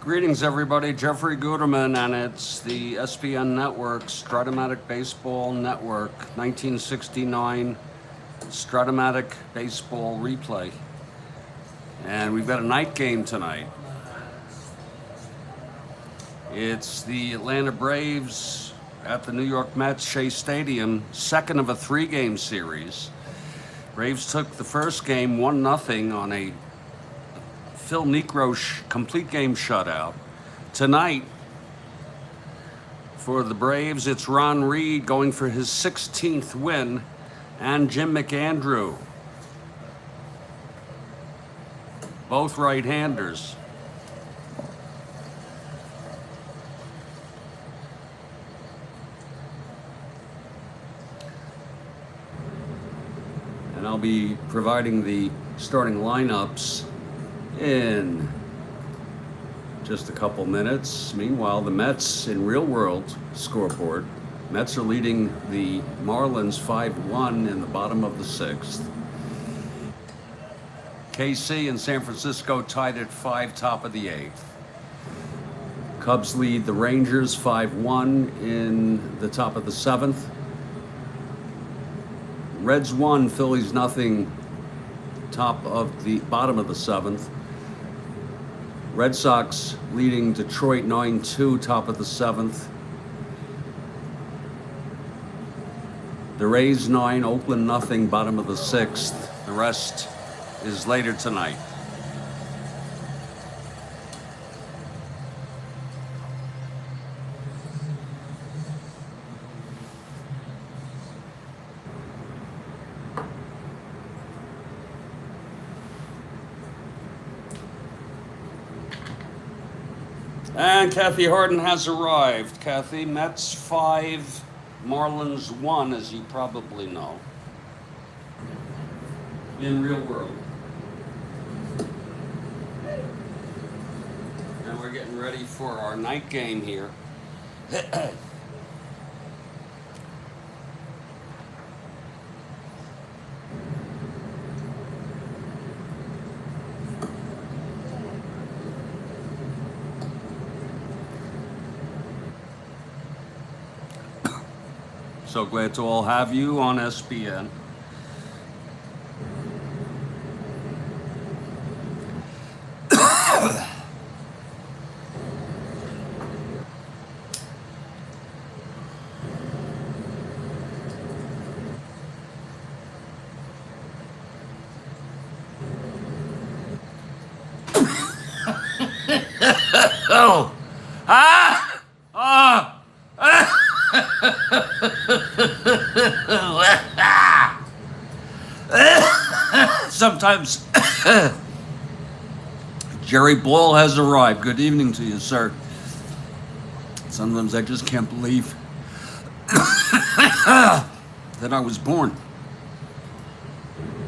Greetings, everybody. Jeffrey Guterman, and it's the SPN Network, Strat-O-Matic Baseball Network, 1969 Strat-O-Matic Baseball Replay. And we've got a night game tonight. It's the Atlanta Braves at the New York Mets Shea Stadium, second of a three-game series. Braves took the first game 1-0 on a Phil Niekro complete game shutout. Tonight, for the Braves, it's Ron Reed going for his 16th win, and Jim McAndrew, both right-handers. And I'll be providing the starting lineups in just a couple minutes. Meanwhile, the Mets in real world scoreboard. Mets are leading the Marlins 5-1 in the bottom of the sixth. KC and San Francisco tied at 5, top of the eighth. Cubs lead the Rangers 5-1 in the top of the seventh. Reds 1, Phillies nothing, top of the bottom of the seventh. Red Sox leading Detroit 9-2, top of the seventh. The Rays 9, Oakland nothing, bottom of the sixth. The rest is later tonight. And Kathy Harden has arrived. Kathy, Mets 5, Marlins 1, as you probably know, in real world. And we're getting ready for our night game here. So glad to all have you on SPN. Oh! Ah! Ah! Sometimes Jerry Ball has arrived. Good evening to you, sir. Sometimes I just can't believe that I was born.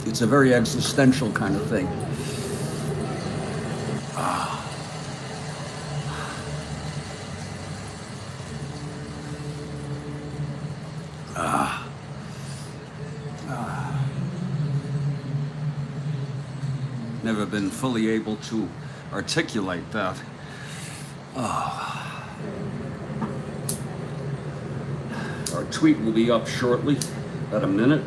It's a very existential kind of thing. Never been fully able to articulate that. Our tweet will be up shortly, about a minute.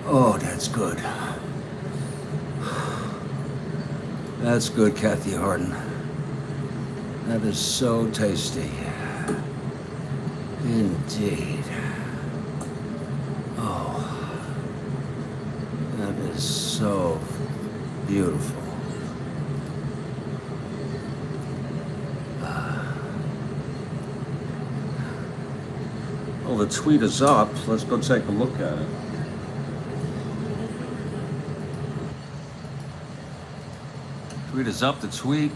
Oh, that's good. That's good, Kathy Harden. That is so tasty. Indeed. Oh, that is so beautiful. Well, the tweet is up. Let's go take a look at it. Tweet is up. The tweet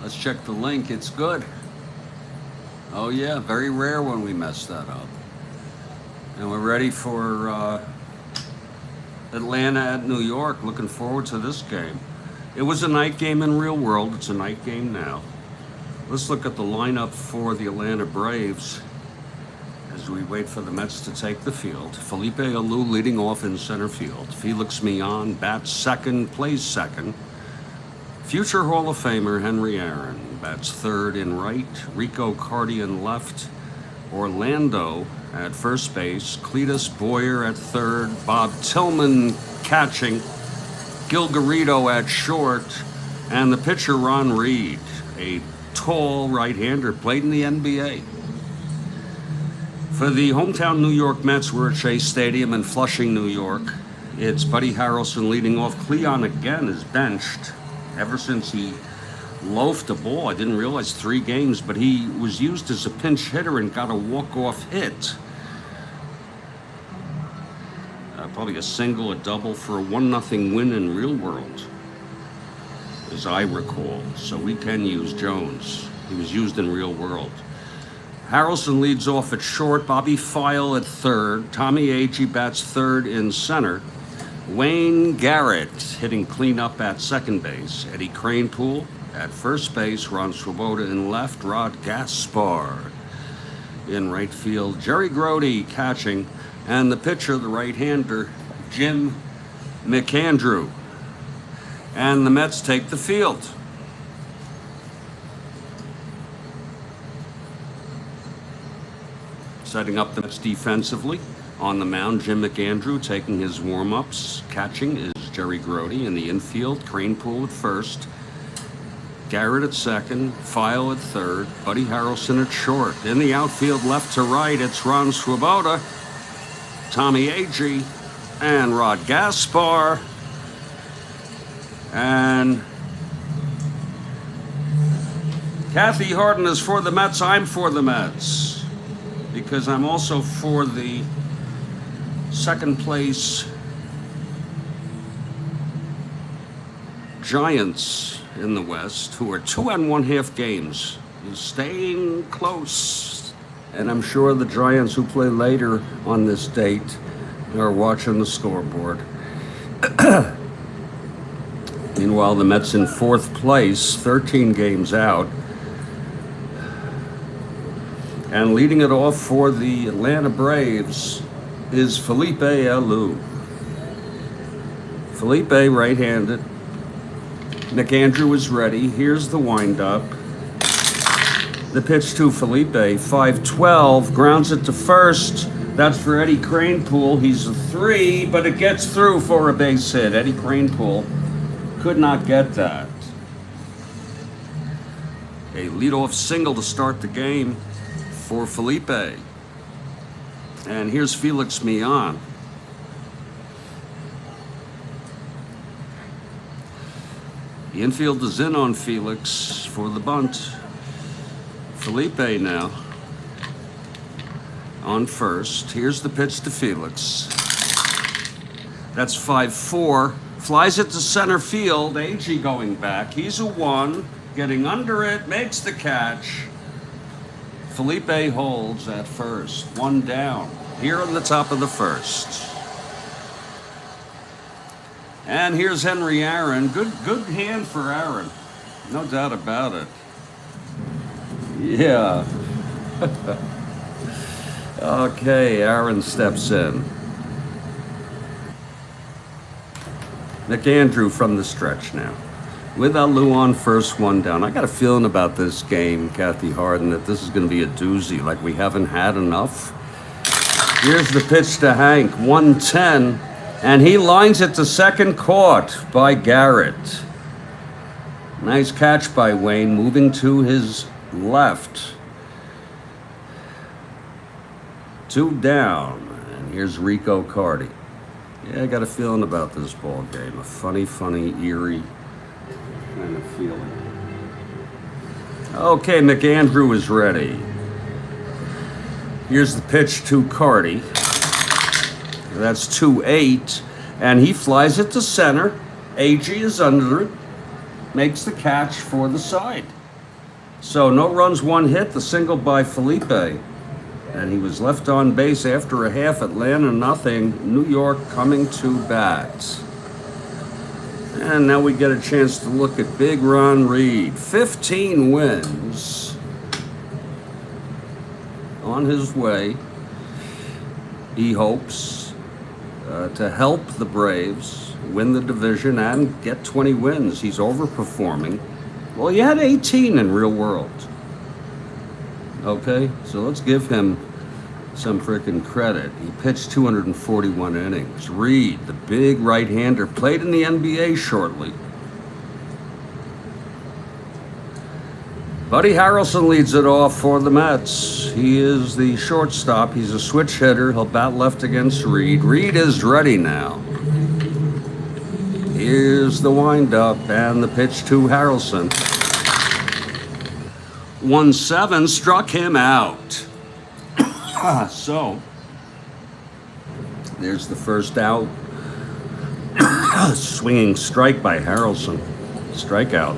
Let's check the link. It's good. Oh yeah, very rare when we mess that up. And we're ready for Atlanta at New York. Looking forward to this game. It was a night game in real world. It's a night game now. Let's look at the lineup for the Atlanta Braves as we wait for the Mets to take the field. Felipe Alou leading off in center field. Felix Millan bats second, plays second. Future Hall of Famer Henry Aaron bats third in right. Rico Carty in left. Orlando at first base. Cletus Boyer at third. Bob Tillman catching. Gil Garrido at short. And the pitcher Ron Reed, a tall right-hander, played in the NBA. For the hometown New York Mets, we're at Shea Stadium in Flushing, New York. It's Buddy Harrelson leading off. Cleon again is benched ever since he loafed a ball. I didn't realize 3 games, but he was used as a pinch hitter and got a walk-off hit. Probably a single, a double for a 1-0 win in real world, as I recall. So we can use Jones. He was used in real world. Harrelson leads off at short. Bobby File at third. Tommy Agee bats third in center. Wayne Garrett hitting cleanup at second base. Eddie Kranepool at first base. Ron Swoboda in left. Rod Gaspar in right field. Jerry Grody catching. And the pitcher, the right-hander, Jim McAndrew. And the Mets take the field. Setting up the Mets defensively. On the mound, Jim McAndrew taking his warm-ups. Catching is Jerry Grody. In the infield, Kranepool at first. Garrett at second. File at third. Buddy Harrelson at short. In the outfield, left to right, it's Ron Swoboda, Tommy Agee, and Rod Gaspar. And Kathy Harden is for the Mets. I'm for the Mets because I'm also for the second place Giants in the West, who are 2 1/2 games, staying close. And I'm sure the Giants, who play later on this date, are watching the scoreboard. Meanwhile, the Mets in 4th place, 13 games out. And leading it off for the Atlanta Braves is Felipe Alou. Felipe right-handed. McAndrew is ready. Here's the windup. The pitch to Felipe, 5-12, grounds it to first. That's for Eddie Kranepool. He's a 3, but it gets through for a base hit. Eddie Kranepool could not get that. A leadoff single to start the game for Felipe. And here's Felix Millan. The infield is in on Felix for the bunt. Felipe now on first. Here's the pitch to Felix. That's 5-4. Flies it to center field. Agee going back. He's a 1. Getting under it. Makes the catch. Felipe holds at first. 1 down. Here on the top of the first. And here's Henry Aaron. Good hand for Aaron. No doubt about it. Yeah. Okay, Aaron steps in. McAndrew from the stretch now. With Alou on first, 1 down. I got a feeling about this game, Kathy Harden, that this is going to be a doozy, like we haven't had enough. Here's the pitch to Hank, 1-10, and he lines it to second, caught by Garrett. Nice catch by Wayne, moving to his left. 2 down, and here's Rico Carty. Yeah, I got a feeling about this ball game. A funny, eerie kind of feeling. Okay, McAndrew is ready. Here's the pitch to Carty. That's 2-8, and he flies it to center. Agee is under it, makes the catch for the side. So no runs, one hit, the single by Felipe. And he was left on base after a half. Atlanta nothing. New York coming to bat. And now we get a chance to look at Big Ron Reed. 15 wins. On his way. He hopes to help the Braves win the division and get 20 wins. He's overperforming. Well, he had 18 in real world. Okay, so let's give him some freaking credit. He pitched 241 innings. Reed, the big right-hander, played in the NBA shortly. Buddy Harrelson leads it off for the Mets. He is the shortstop. He's a switch hitter. He'll bat left against Reed. Reed is ready now. Here's the windup and the pitch to Harrelson. 1-7, struck him out. So, there's the first out. Swinging strike by Harrelson. Strikeout.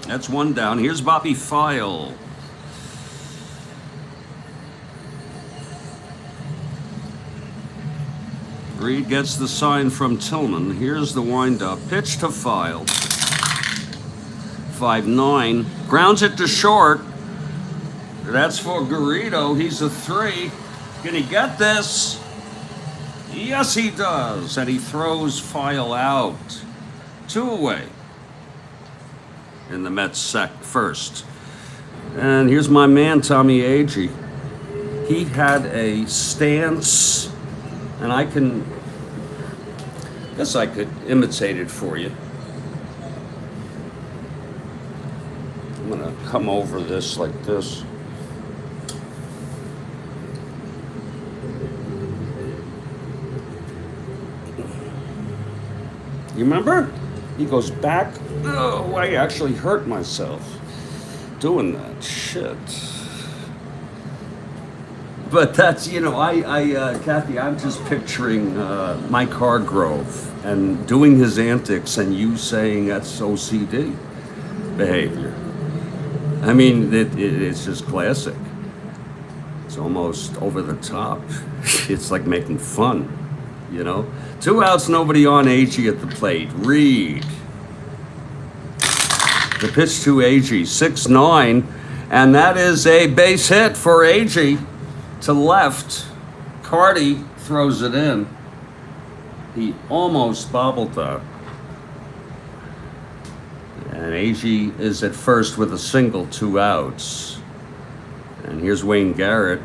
That's one down. Here's Bobby File. Reed gets the sign from Tillman. Here's the windup. Pitch to File. 5-9. Grounds it to short. That's for Garrido. He's a 3. Can he get this? Yes, he does. And he throws File out. 2 away. In the Mets first. And here's my man, Tommy Agee. He had a stance, and I guess I could imitate it for you. I'm gonna come over this like this. You remember? He goes back. Oh, I actually hurt myself doing that shit. But that's, Kathy, I'm just picturing Mike Hargrove and doing his antics and you saying that's OCD behavior. I mean, it's just classic. It's almost over the top. It's like making fun, 2 outs, nobody on. Agee at the plate. Reed. The pitch to Agee, 6-9, and that is a base hit for Agee to left. Carty throws it in. He almost bobbled that. And Agee is at first with a single, 2 outs. And here's Wayne Garrett.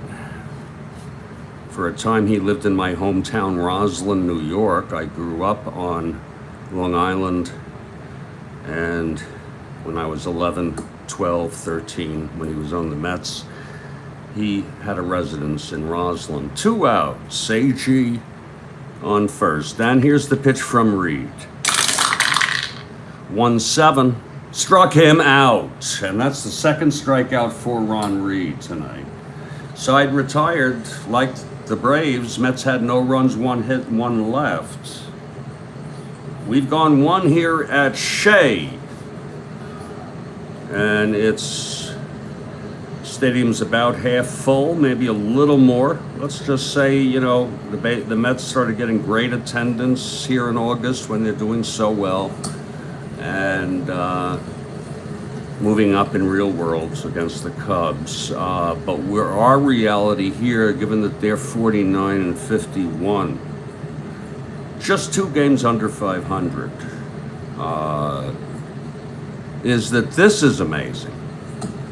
For a time, he lived in my hometown, Roslyn, New York. I grew up on Long Island, and when I was 11, 12, 13, when he was on the Mets, he had a residence in Roslyn. 2 outs, Agee on first. And here's the pitch from Reed. 1-7, struck him out. And that's the second strikeout for Ron Reed tonight. Side retired, like the Braves. Mets had no runs, 1 hit, 1 left. We've gone 1 here at Shea. And stadium's about half full, maybe a little more. Let's just say, the Mets started getting great attendance here in August when they're doing so well. And moving up in real worlds against the Cubs. But our reality here, given that they're 49 and 51, just 2 games under 500, is that this is amazing.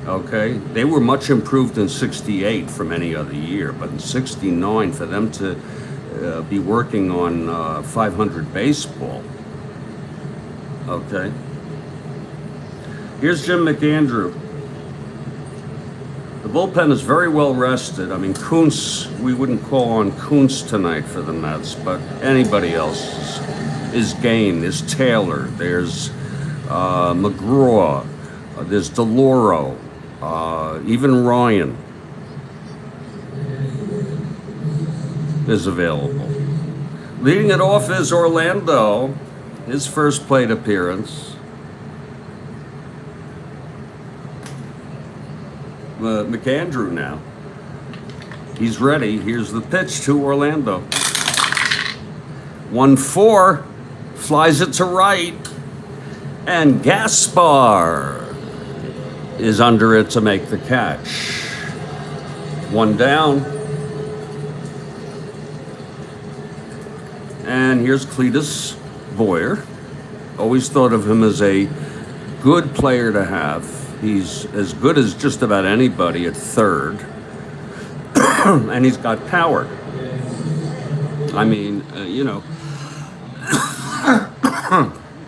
Okay? They were much improved in 68 from any other year, but in 69, for them to be working on 500 baseball. Okay? Here's Jim McAndrew. The bullpen is very well rested. I mean, Kuntz, we wouldn't call on Kuntz tonight for the Mets, but anybody else is game. There's Taylor, there's McGraw, there's DeLauro, even Ryan is available. Leading it off is Orlando. His first plate appearance. McAndrew now. He's ready. Here's the pitch to Orlando. 1-4. Flies it to right. And Gaspar is under it to make the catch. One down. And here's Cletus Boyer. Always thought of him as a good player to have. He's as good as just about anybody at third. And he's got power. I mean,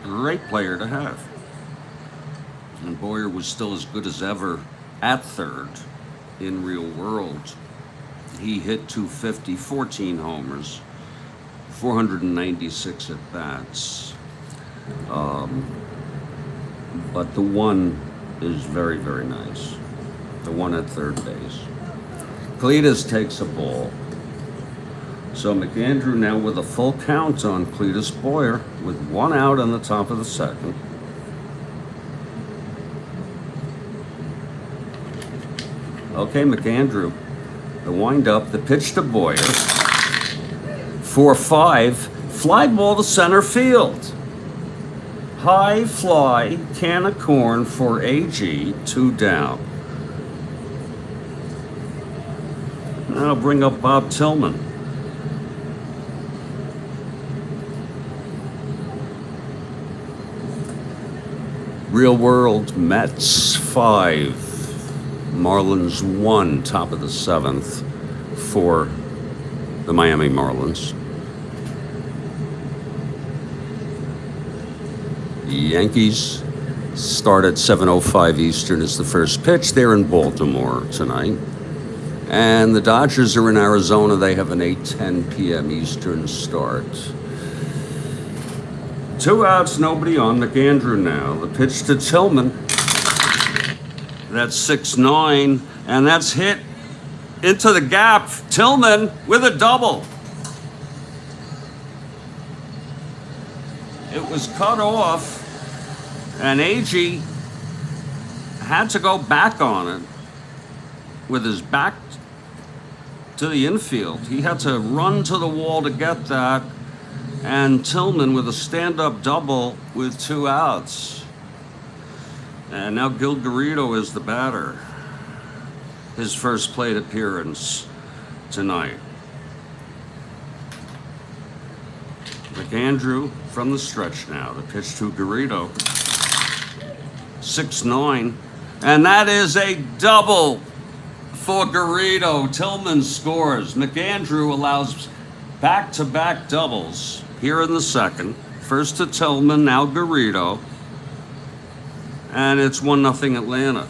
great player to have. And Boyer was still as good as ever at third in real world. He hit 250, 14 homers, 496 at bats. But the one is very, very nice. The one at third base. Cletus takes a ball. So McAndrew now with a full count on Cletus Boyer with one out on the top of the second. Okay, McAndrew. The windup, the pitch to Boyer. 4-5. Fly ball to center field. High fly, can of corn for AG, 2 down. Now bring up Bob Tillman. Real world, Mets 5, Marlins 1, top of the 7th for the Miami Marlins. The Yankees start at 7:05 Eastern as the first pitch. They're in Baltimore tonight. And the Dodgers are in Arizona. They have an 8:10 p.m. Eastern start. 2 outs, nobody on. McAndrew now. The pitch to Tillman. That's 6-9, and that's hit into the gap. Tillman with a double. It was cut off, and Agee had to go back on it with his back to the infield. He had to run to the wall to get that, and Tillman with a stand-up double with 2 outs. And now Gil Garrido is the batter. His first plate appearance tonight. McAndrew from the stretch now. The pitch to Garrido. 6-9. And that is a double for Garrido. Tillman scores. McAndrew allows back-to-back doubles here in the second. First to Tillman, now Garrido. And it's 1-0 Atlanta.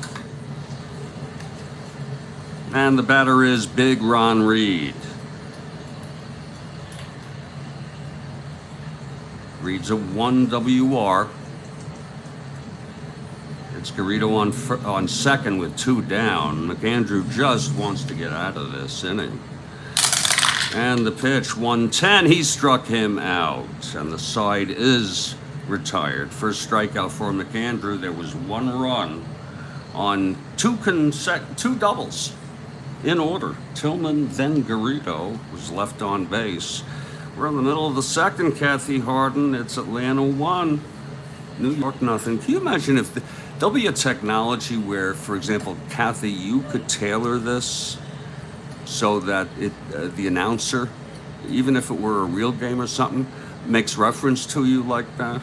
And the batter is Big Ron Reed. Reed's a 1 WR. It's Garrido on second with 2 down. McAndrew just wants to get out of this inning. And the pitch, 110, he struck him out. And the side is retired. First strikeout for McAndrew. There was 1 run on 2 doubles in order. Tillman, then Garrido was left on base. We're in the middle of the second, Kathy Harden. It's Atlanta 1, New York nothing. Can you imagine if there'll be a technology where, for example, Kathy, you could tailor this so that the announcer, even if it were a real game or something, makes reference to you like that?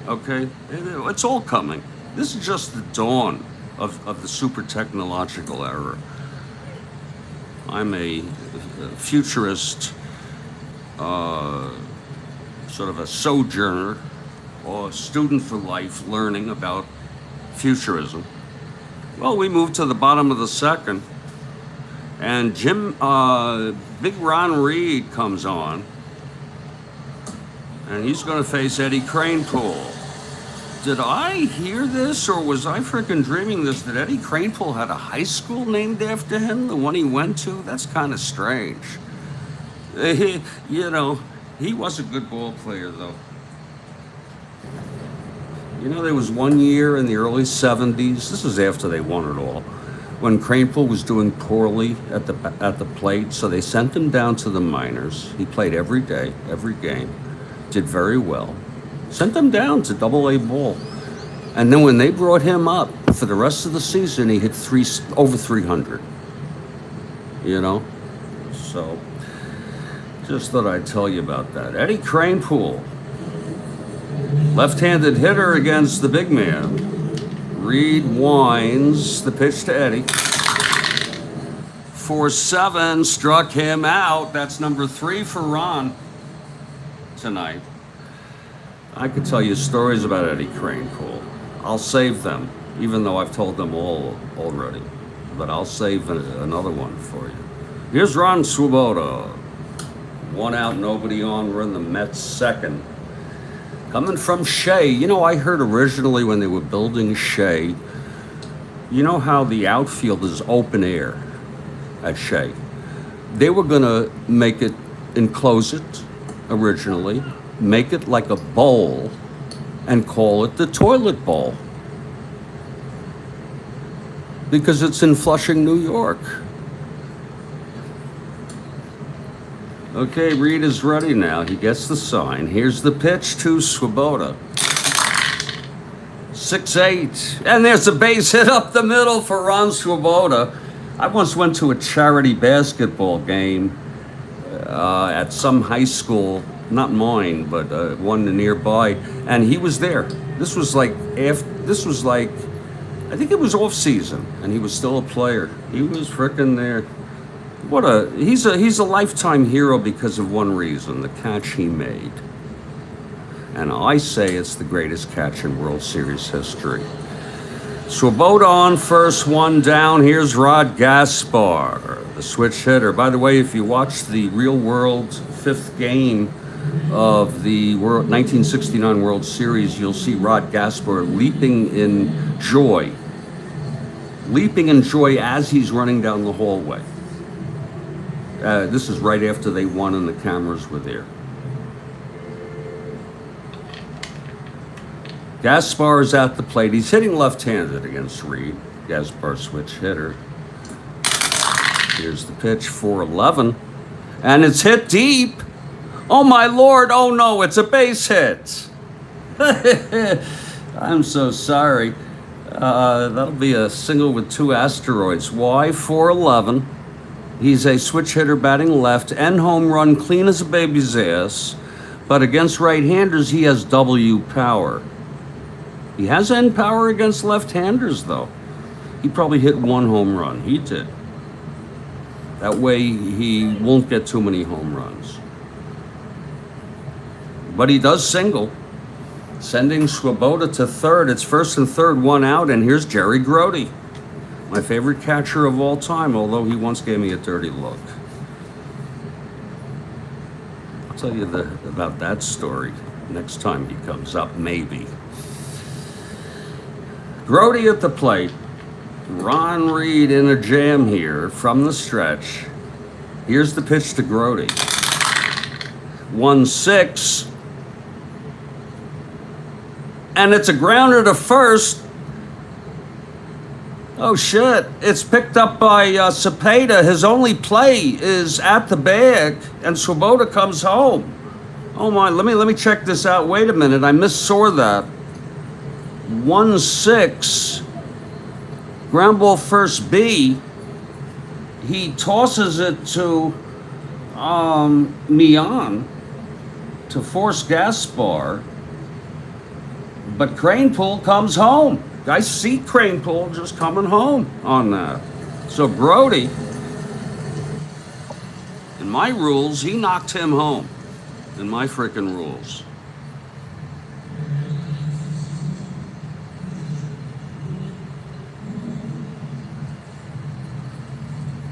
Okay? It's all coming. This is just the dawn of the super technological era. I'm a futurist, sort of a sojourner or a student for life learning about futurism. Well, we moved to the bottom of the second, and Big Ron Reed comes on, and he's going to face Eddie Kranepool. Did I hear this, or was I freaking dreaming this, that Eddie Kranepool had a high school named after him, the one he went to? That's kind of strange. He was a good ball player, though. You know, there was one year in the early 70s, this is after they won it all, when Kranepool was doing poorly at the plate, so they sent him down to the minors. He played every day, every game, did very well. Sent him down to Double-A ball. And then when they brought him up for the rest of the season, he hit over 300. You know? So, just thought I'd tell you about that. Eddie Kranepool, left-handed hitter against the big man. Reed winds the pitch to Eddie. 4-7, struck him out. That's number 3 for Ron tonight. I could tell you stories about Eddie Kranepool. I'll save them, even though I've told them all already. But I'll save another one for you. Here's Ron Swoboda. 1 out, nobody on. We're in the Mets second. Coming from Shea. You know, I heard originally when they were building Shea, you know how the outfield is open air at Shea? They were going to make it, enclose it originally, make it like a bowl, and call it the toilet bowl. Because it's in Flushing, New York. Okay, Reed is ready now. He gets the sign. Here's the pitch to Swoboda. 6-8. And there's a base hit up the middle for Ron Swoboda. I once went to a charity basketball game at some high school, not mine, but one nearby, and he was there. This was like, I think it was off season, and he was still a player. He was frickin' there. He's a lifetime hero because of one reason, the catch he made. And I say it's the greatest catch in World Series history. Swoboda on first, 1 down. Here's Rod Gaspar, the switch hitter. By the way, if you watch the real world 5th game of the 1969 World Series, you'll see Rod Gaspar leaping in joy as he's running down the hallway. This is right after they won and the cameras were there. Gaspar is at the plate. He's hitting left-handed against Reed. Gaspar switch hitter. Here's the pitch, 4-11. And it's hit deep. Oh my Lord, oh no, it's a base hit. I'm so sorry. That'll be a single with 2 asteroids. Why 4-11? He's a switch hitter batting left, end home run, clean as a baby's ass. But against right-handers, he has W power. He has end power against left-handers, though. He probably hit 1 home run. He did. That way, he won't get too many home runs. But he does single, sending Swoboda to third. It's first and third, 1 out, and here's Jerry Grote, my favorite catcher of all time, although he once gave me a dirty look. I'll tell you about that story next time he comes up, maybe. Grote at the plate. Ron Reed in a jam here from the stretch. Here's the pitch to Grote. 1-6. And it's a grounder to first. Oh shit, it's picked up by Cepeda. His only play is at the bag, and Swoboda comes home. Oh my, let me check this out. Wait a minute, I missaw that. 1-6, ground ball first B. He tosses it to Mian to force Gaspar, but Kranepool comes home. I see Kranepool just coming home on that. So Grote, in my rules, he knocked him home. In my frickin' rules.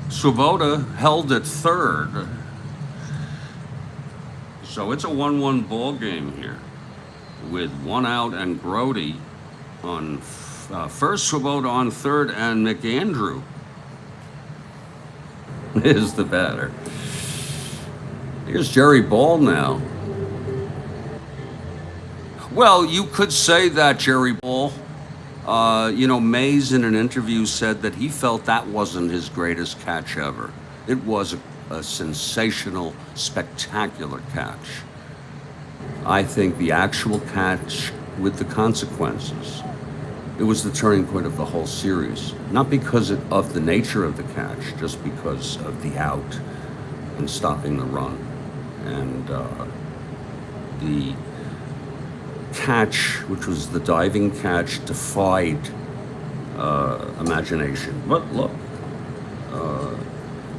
Swoboda held at third. So it's a 1-1 ball game here with 1 out and Grote on first, Swoboda on third, and McAndrew is the batter. Here's Jerry Ball now. Well, you could say that, Jerry Bull. Mays in an interview said that he felt that wasn't his greatest catch ever. It was a sensational, spectacular catch. I think the actual catch with the consequences, it was the turning point of the whole series. Not because of the nature of the catch, just because of the out and stopping the run. And the catch, which was the diving catch, defied imagination. But look,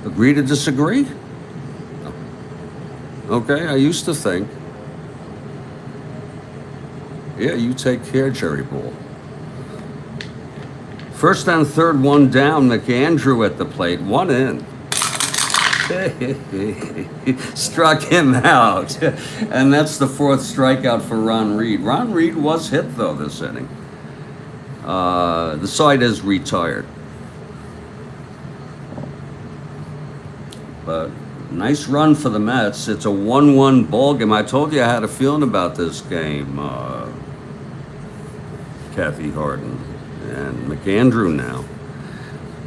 agree to disagree? Okay, I used to think. Yeah, you take care, Jerry Bull. First and third, one down. McAndrew at the plate, one in. Struck him out. And that's the fourth strikeout for Ron Reed. Ron Reed was hit, though, this inning. The side is retired. But nice run for the Mets. It's a 1-1 ball game. I told you I had a feeling about this game, Kathy Harden. And McAndrew now.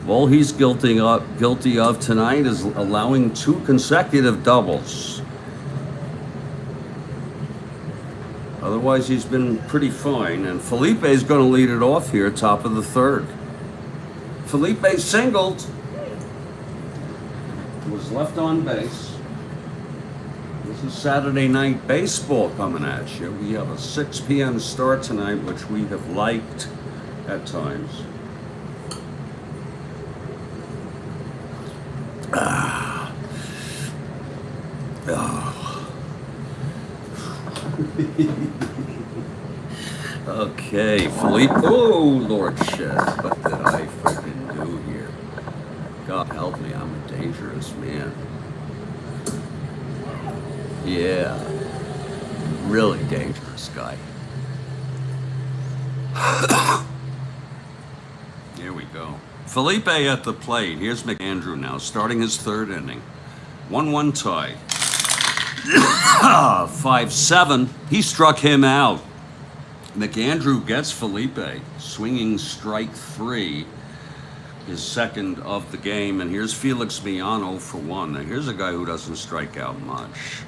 All he's guilty of tonight is allowing 2 consecutive doubles. Otherwise, he's been pretty fine. And Felipe's going to lead it off here, top of the third. Felipe singled. Was left on base. This is Saturday night baseball coming at you. We have a 6 p.m. start tonight, which we have liked at times. Okay, Felipe. Oh, Lord shit. What did I freaking do here? God help me, I'm a dangerous man. Yeah. Really dangerous guy. Here we go. Felipe at the plate. Here's McAndrew now, starting his third inning. 1-1 tie. 5-7. He struck him out. McAndrew gets Felipe. Swinging strike 3. His second of the game. And here's Felix Miano for 1. Now here's a guy who doesn't strike out much.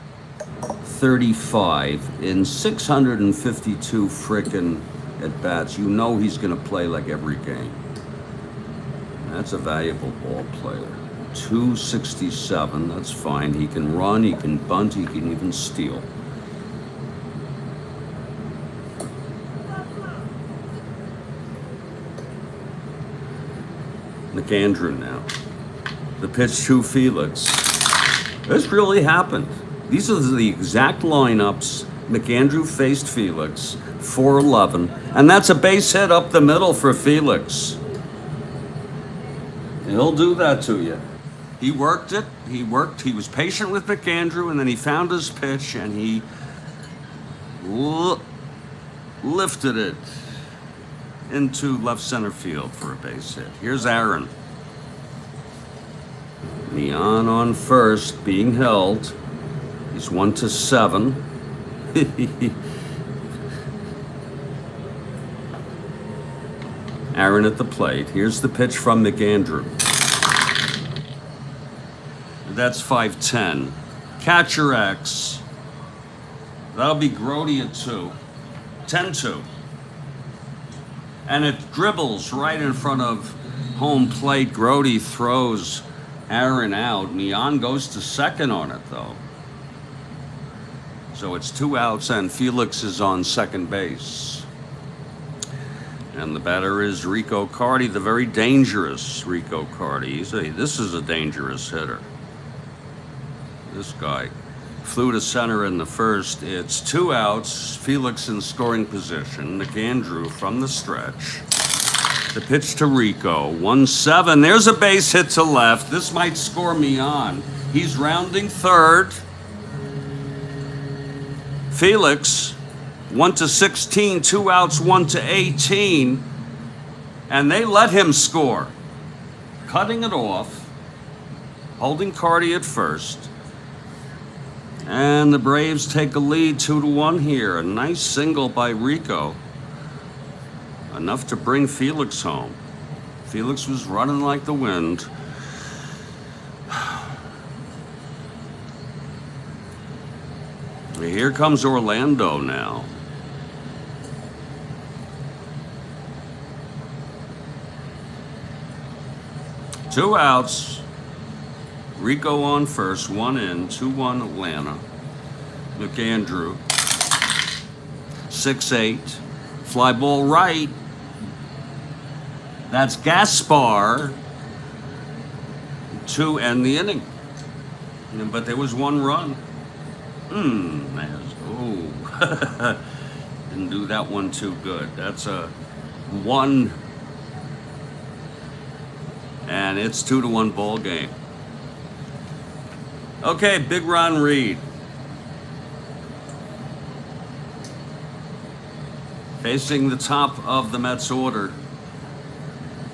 35 in 652 frickin' at-bats. You know he's going to play like every game. That's a valuable ball player. 267, that's fine. He can run, he can bunt, he can even steal. McAndrew now. The pitch to Felix. This really happened. These are the exact lineups. McAndrew faced Felix, 4-11, and that's a base hit up the middle for Felix. He'll do that to you. He worked it. He was patient with McAndrew, and then he found his pitch, and he lifted it into left center field for a base hit. Here's Aaron. Neon on first, being held. He's 1-7. Aaron at the plate. Here's the pitch from McAndrew. That's 5-10. Catcher X. That'll be Grody at 2. 10-2. And it dribbles right in front of home plate. Grody throws Aaron out. Neon goes to second on it, though. So it's 2 outs, and Felix is on second base. And the batter is Rico Carty, the very dangerous Rico Carty. This is a dangerous hitter. This guy flew to center in the first. It's 2 outs. Felix in scoring position. McAndrew from the stretch. The pitch to Rico. 1-7. There's a base hit to left. This might score me on. He's rounding third. Felix, 1-16, 2 outs, 1-18. And they let him score. Cutting it off. Holding Carty at first. And the Braves take a lead 2-1 here. A nice single by Rico. Enough to bring Felix home. Felix was running like the wind. Here comes Orlando now. Two outs. Rico on first, one in, 2-1 Atlanta. McAndrew. 6-8. Fly ball right. That's Gaspar to end the inning. But there was one run. Didn't do that one too good. That's a 1. And it's 2-1 ball game. Okay, Big Ron Reed. Facing the top of the Mets order.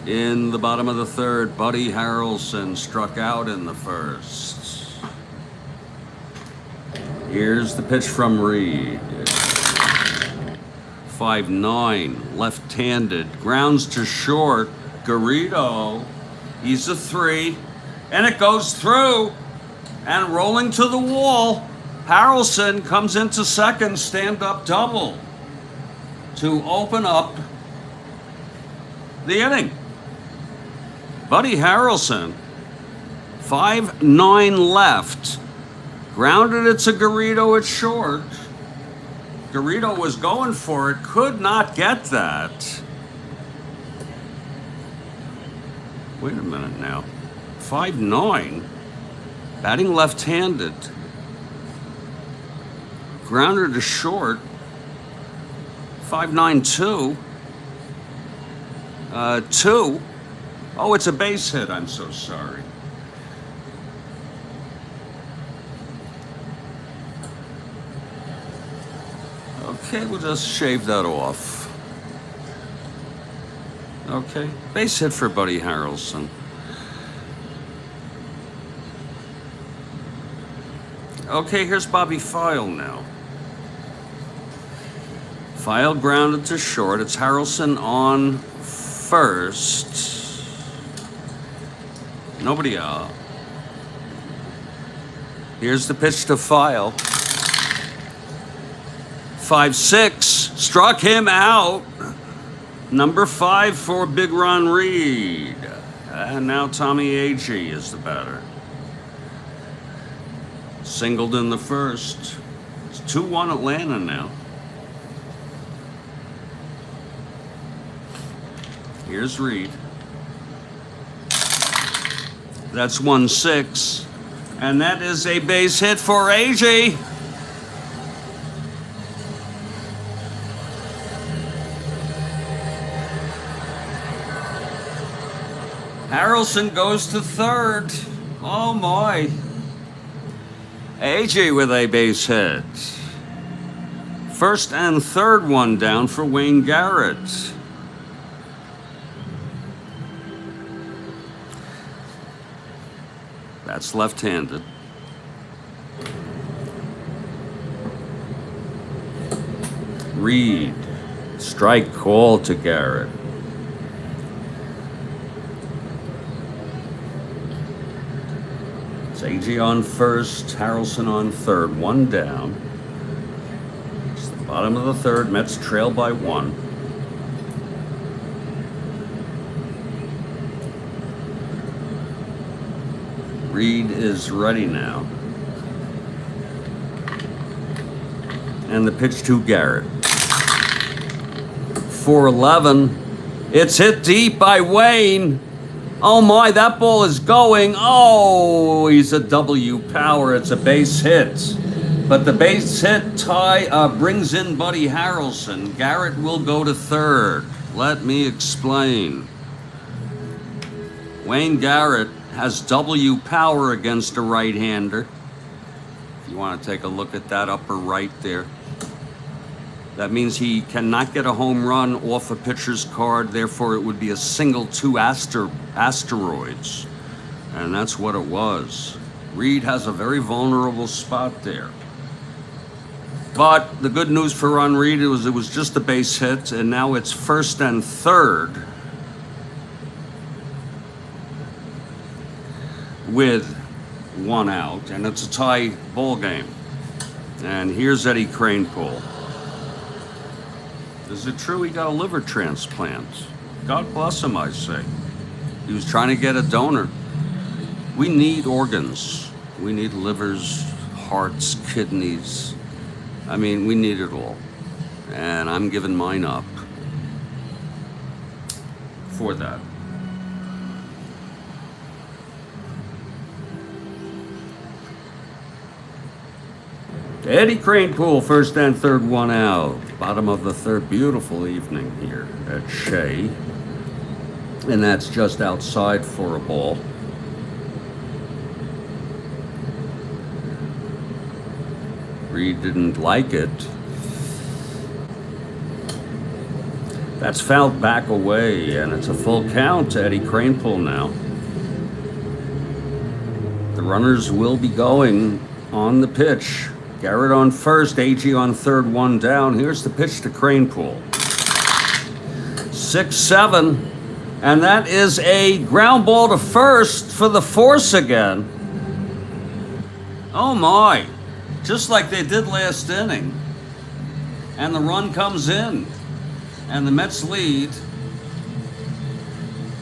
In the bottom of the third, Buddy Harrelson struck out in the first. Here's the pitch from Reed. 5-9, left-handed, grounds to short. Garrido, he's a 3, and it goes through, and rolling to the wall. Harrelson comes into second, stand-up double to open up the inning. Buddy Harrelson, 5-9 left. Grounded it to Garrido at short. Garrido was going for it, could not get that. Wait a minute now. 5-9, batting left-handed. Grounded to short. 5-9-2. 2. Oh, it's a base hit. I'm so sorry. Okay, we'll just shave that off. Okay, base hit for Buddy Harrelson. Okay, here's Bobby File now. File grounded to short. It's Harrelson on first. Nobody out. Here's the pitch to File. 5-6, struck him out. Number 5 for Big Ron Reed. And now Tommy Agee is the batter. Singled in the first. It's 2-1 Atlanta now. Here's Reed. That's 1-6. And that is a base hit for Agee. Harrelson goes to third. Oh my. Agee with a base hit. First and third one down for Wayne Garrett. That's left-handed. Reed. Strike call to Garrett. It's Agee on first, Harrelson on third, one down. It's the bottom of the third, Mets trail by 1. Reed is ready now. And the pitch to Garrett. 4-11. It's hit deep by Wayne. Oh my, that ball is going. Oh, he's a W power. It's a base hit. But the base hit brings in Buddy Harrelson. Garrett will go to third. Let me explain. Wayne Garrett has W power against a right-hander. If you want to take a look at that upper right there. That means he cannot get a home run off a pitcher's card, therefore it would be a single 2 asteroids. And that's what it was. Reed has a very vulnerable spot there. But the good news for Ron Reed was it was just a base hit, and now it's 1st and 3rd with 1 out, and it's a tie ball game. And here's Eddie Kranepool. Is it true he got a liver transplant? God bless him, I say. He was trying to get a donor. We need organs. We need livers, hearts, kidneys. I mean, we need it all. And I'm giving mine up for that. Eddie Kranepool, 1st and 3rd, 1 out. Bottom of the 3rd, beautiful evening here at Shea. And that's just outside for a ball. Reed didn't like it. That's fouled back away, and it's a full count to Eddie Kranepool now. The runners will be going on the pitch. Garrett on 1st, AG on 3rd, 1 down. Here's the pitch to Kranepool. 6-7, and that is a ground ball to 1st for the force again. Oh my. Just like they did last inning. And the run comes in. And the Mets lead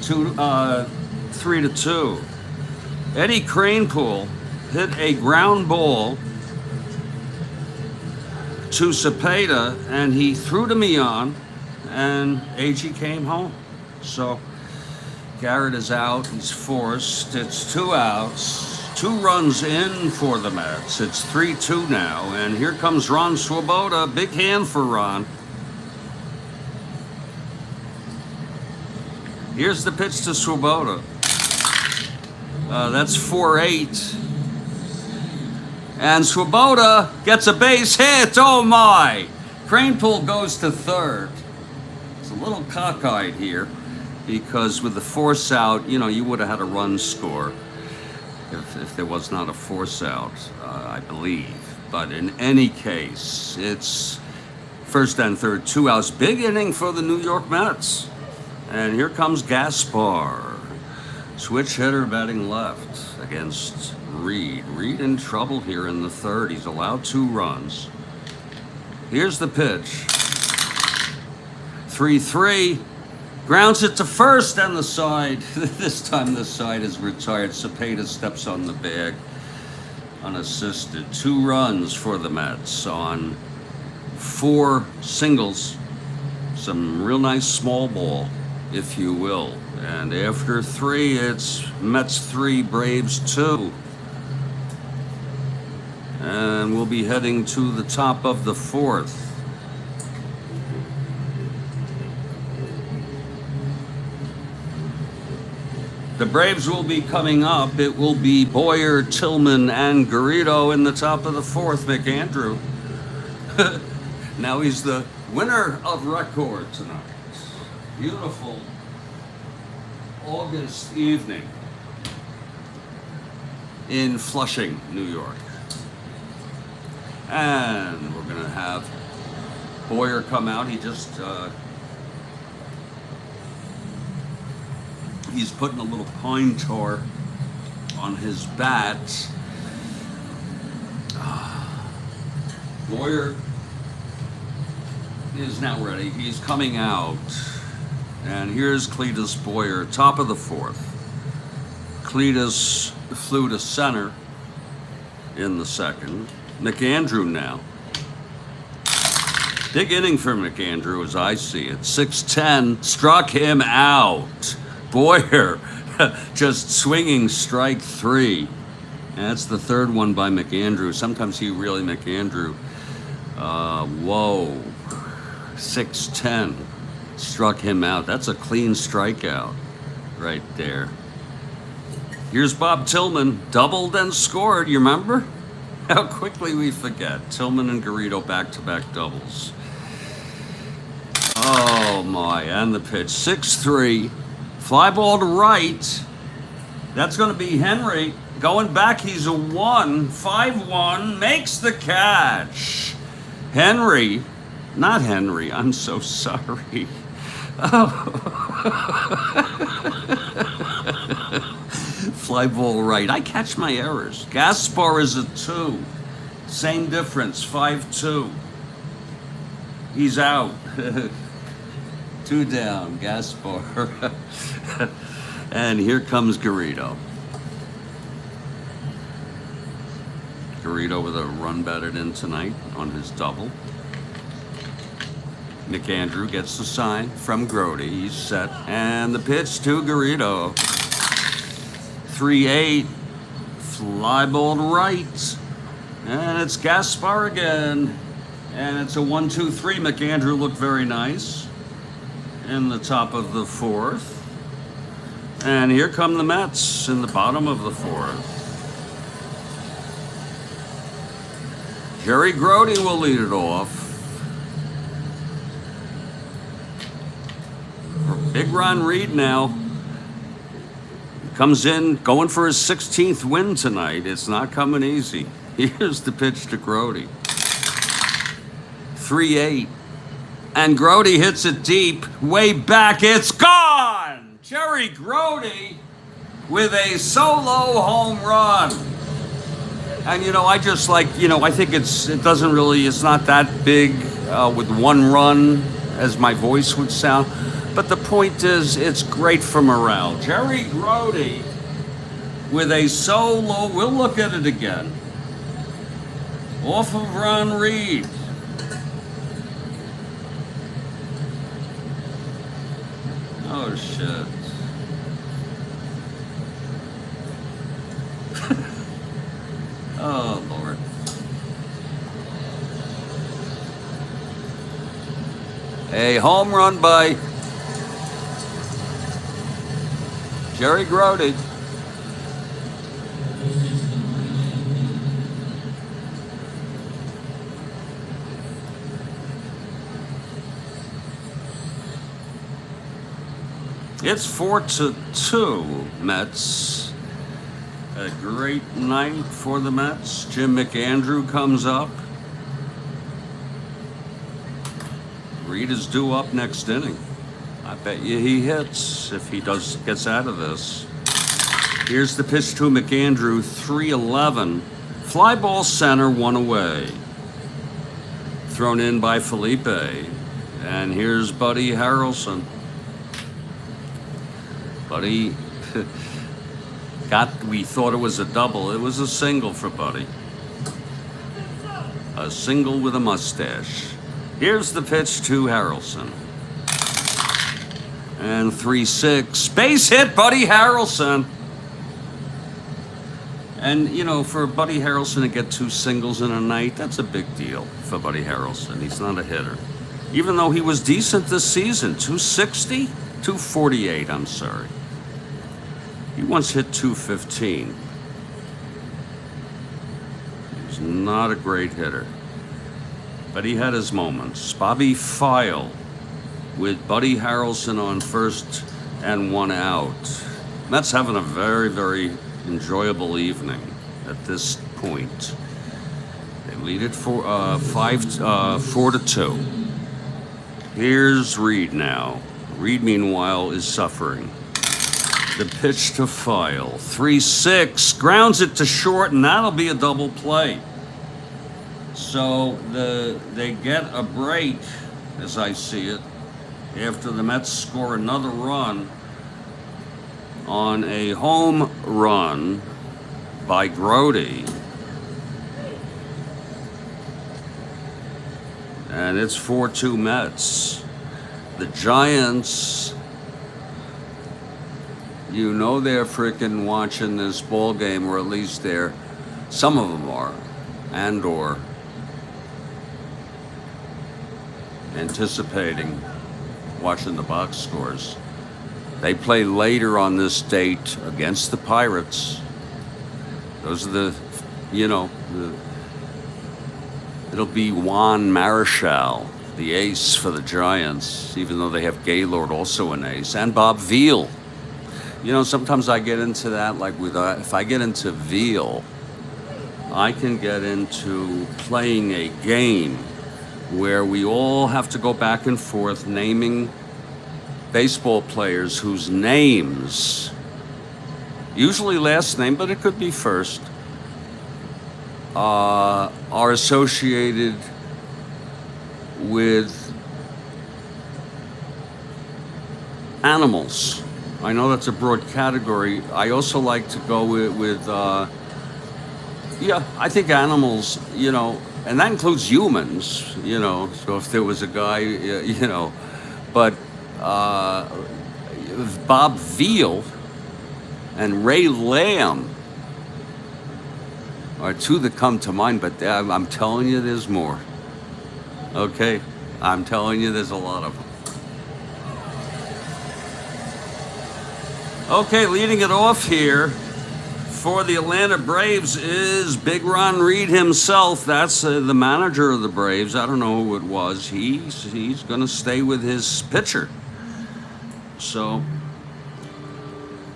3-2. Eddie Kranepool hit a ground ball to Cepeda, and he threw to Mian, and AG came home. So Garrett is out. He's forced. It's 2 outs. 2 runs in for the Mets. It's 3-2 now, and here comes Ron Swoboda. Big hand for Ron. Here's the pitch to Swoboda. That's 4-8. And Swoboda gets a base hit. Oh my! Kranepool goes to 3rd. It's a little cockeyed here because with the force out, you know, you would have had a run score. If there was not a force out, I believe. But in any case, it's 1st and 3rd, 2 outs. Big inning for the New York Mets. And here comes Gaspar. Switch hitter batting left against Reed. Reed in trouble here in the 3rd. He's allowed 2 runs. Here's the pitch. 3-3. Grounds it to 1st, and the side. This time the side is retired. Cepeda steps on the bag unassisted. 2 runs for the Mets on 4 singles. Some real nice small ball, if you will. And after 3, it's Mets 3, Braves 2. And we'll be heading to the top of the 4th. The Braves will be coming up. It will be Boyer, Tillman, and Garrido in the top of the 4th. McAndrew. Now he's the winner of record tonight. Beautiful August evening in Flushing, New York. And we're going to have Boyer come out. He just... he's putting a little pine tar on his bat. Boyer is now ready. He's coming out. And here's Cletus Boyer, top of the 4th. Cletus flew to center in the 2nd. McAndrew now. Big inning for McAndrew as I see it. 6-10, struck him out. Boyer just swinging strike 3. And that's the 3rd one by McAndrew. Sometimes he really McAndrew. Whoa. 6-10. Struck him out. That's a clean strikeout right there. Here's Bob Tillman. Doubled and scored. You remember? How quickly we forget. Tillman and Garrido back-to-back doubles. Oh my. And the pitch. 6-3. Fly ball to right. That's going to be Henry. Going back, he's a 1. 5-1. Makes the catch. Henry, not Henry, I'm so sorry. Fly ball right. I catch my errors. Gaspar is a 2. Same difference, 5-2. He's out. 2 down, Gaspar. And here comes Garrido. Garrido with a run batted in tonight on his double. McAndrew gets the sign from Grote. He's set. And the pitch to Garrido. 3-8. Fly ball right. And it's Gaspar again. And it's a 1-2-3. McAndrew looked very nice in the top of the 4th. And here come the Mets in the bottom of the 4th. Jerry Grote will lead it off. Big Ron Reed now comes in going for his 16th win tonight. It's not coming easy. Here's the pitch to Grote. 3-8. And Grote hits it deep, way back. It's gone! Jerry Grote with a solo home run. And, I just like, I think it's not that big with one run, as my voice would sound. But the point is, it's great for morale. Jerry Grote with a solo, we'll look at it again, off of Ron Reed. Oh, shit. Oh, Lord. A home run by Jerry Grote. It's 4-2 Mets. A great night for the Mets. Jim McAndrew comes up. Reed is due up next inning. I bet you he hits if he gets out of this. Here's the pitch to McAndrew, 3-11. Fly ball center, 1 away. Thrown in by Felipe. And here's Buddy Harrelson. Buddy we thought it was a double. It was a single for Buddy. A single with a mustache. Here's the pitch to Harrelson. And 3-6. Base hit, Buddy Harrelson. And, for Buddy Harrelson to get 2 singles in a night, that's a big deal for Buddy Harrelson. He's not a hitter. Even though he was decent this season. 260? 248, I'm sorry. He once hit 215. He's not a great hitter. But he had his moments. Bobby File with Buddy Harrelson on first and 1 out. Mets having a very, very enjoyable evening at this point. They lead it 4-2. Here's Reed now. Reed, meanwhile, is suffering. The pitch to File. 3-6. Grounds it to short, and that'll be a double play. So they get a break, as I see it, after the Mets score another run on a home run by Grote. And it's 4-2 Mets. The Giants, they're freaking watching this ball game, or at least some of them are, or anticipating watching the box scores. They play later on this date against the Pirates. Those are it'll be Juan Marichal, the ace for the Giants, even though they have Gaylord also an ace, and Bob Veal. Sometimes I get into that, like if I get into Veal, I can get into playing a game where we all have to go back and forth naming baseball players whose names, usually last name, but it could be first, are associated with animals. I know that's a broad category. I also like to go with yeah, I think animals, you know, and that includes humans, you know. So if there was a guy, you know, but Bob Veal and Ray Lamb are two that come to mind, but I'm telling you, there's more. Okay? I'm telling you, there's a lot of them. Okay, leading it off here for the Atlanta Braves is Big Ron Reed himself. That's the manager of the Braves. I don't know who it was. He's going to stay with his pitcher. So,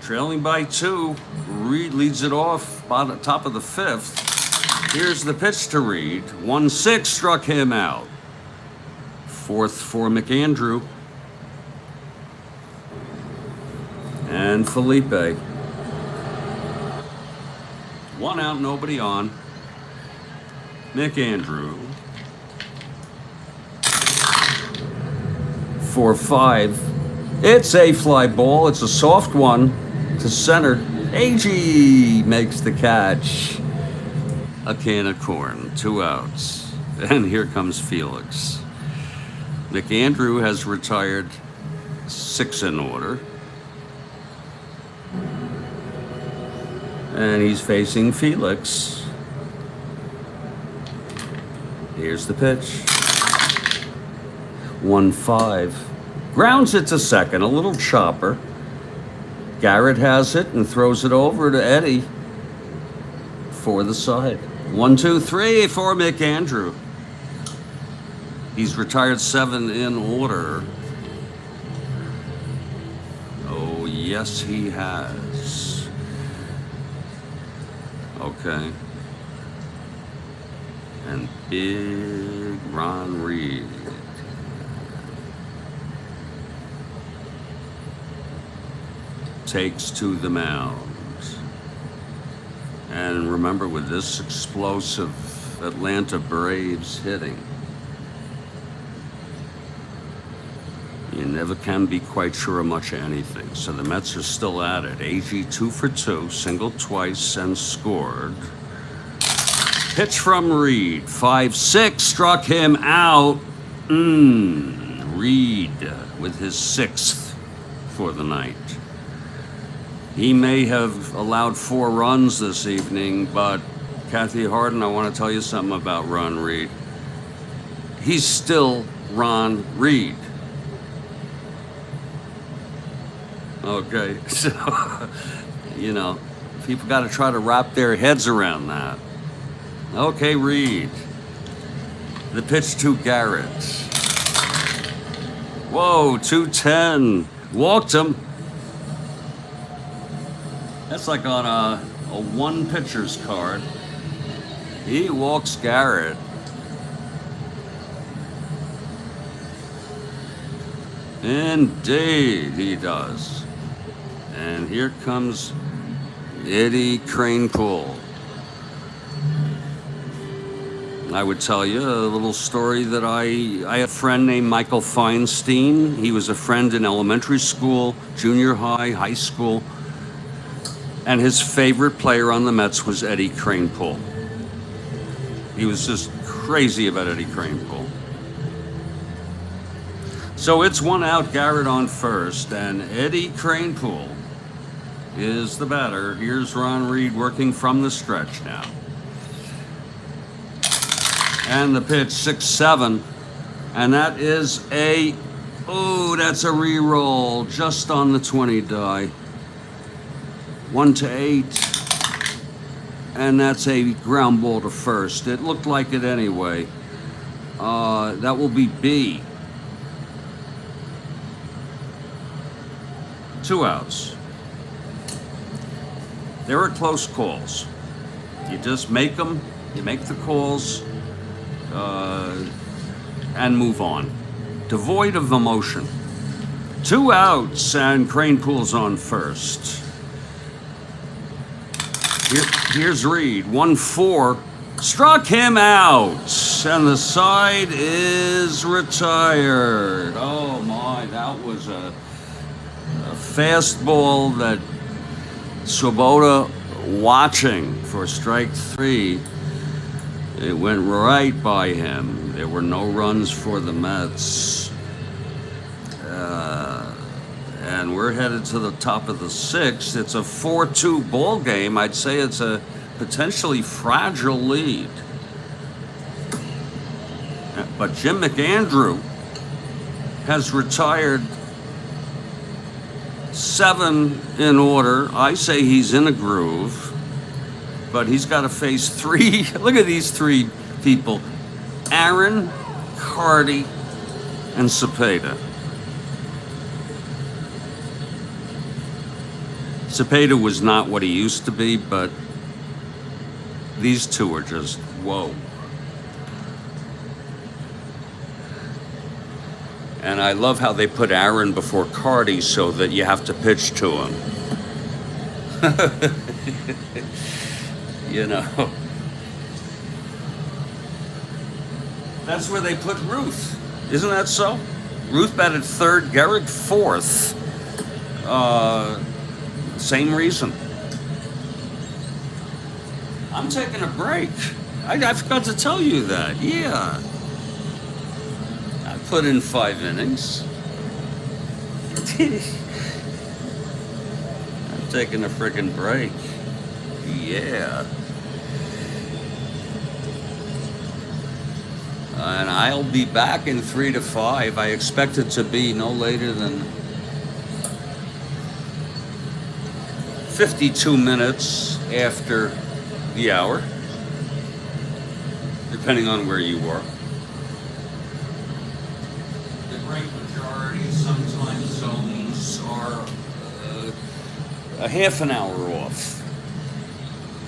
trailing by 2, Reed leads it off bottom, top of the 5th. Here's the pitch to Reed. 1-6 struck him out. 4th for McAndrew. And Felipe. 1 out, nobody on. McAndrew. 4-5. It's a fly ball. It's a soft one to center. Agee makes the catch. A can of corn. 2 outs. And here comes Felix. McAndrew has retired 6 in order. And he's facing Felix. Here's the pitch. 1-5. Grounds it to second, a little chopper. Garrett has it and throws it over to Eddie for the side. 1-2-3 for McAndrew. He's retired 7 in order. Oh, yes, he has. Okay. And Big Ron Reed. Takes to the mound. And remember, with this explosive Atlanta Braves hitting, you never can be quite sure of much of anything. So the Mets are still at it. AG 2 for 2, singled twice and scored. Pitch from Reed. 5-6 struck him out. Reed with his 6th for the night. He may have allowed 4 runs this evening, but Kathy Harden, I want to tell you something about Ron Reed. He's still Ron Reed. Okay, so, you know, people got to try to wrap their heads around that. Okay, Reed. The pitch to Garrett. Whoa, 210. Walked him. That's like on a 1 pitcher's card. He walks Garrett. Indeed, he does. And here comes Eddie Kranepool. I would tell you a little story that I had a friend named Michael Feinstein. He was a friend in elementary school, junior high, high school. And his favorite player on the Mets was Eddie Kranepool. He was just crazy about Eddie Kranepool. So it's 1 out, Garrett on first, and Eddie Kranepool is the batter. Here's Ron Reed working from the stretch now. And the pitch, 6-7. And that is that's a re-roll just on the 20 die. 1-8, and that's a ground ball to first. It looked like it anyway. That will be B. 2 outs. There are close calls. You just make them. You make the calls. and move on, devoid of emotion. 2 outs, and Crane pulls on first. Here's Reed, 1-4, struck him out, and the side is retired. Oh my, that was a fastball that Swoboda watching for strike 3. It went right by him. There were no runs for the Mets. And we're headed to the top of the 6th. It's a 4-2 ball game. I'd say it's a potentially fragile lead. But Jim McAndrew has retired 7 in order. I say he's in a groove, but he's got to face 3. Look at these 3 people: Aaron, Hardy, and Cepeda. Cepeda was not what he used to be, but these 2 are just, whoa. And I love how they put Aaron before Cardi so that you have to pitch to him. You know. That's where they put Ruth. Isn't that so? Ruth batted 3rd, Garrett 4th. Same reason. I'm taking a break. I forgot to tell you that. Yeah. I put in 5 innings. I'm taking a freaking break. Yeah. And I'll be back in 3 to 5. I expect it to be no later than 52 minutes after the hour, depending on where you are. The great majority, sometimes zones are a half an hour off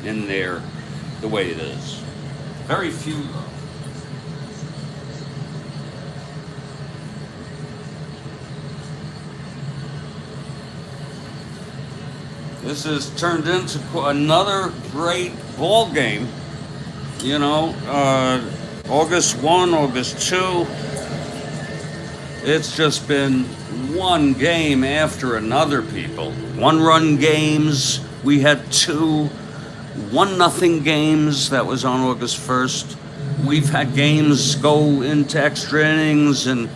in there, the way it is. Very few, though. This has turned into another great ball game. You know, August 1, August 2. It's just been one game after another, people. 1-run games. We had 2 1-0 games. That was on August 1st. We've had games go into extra innings, and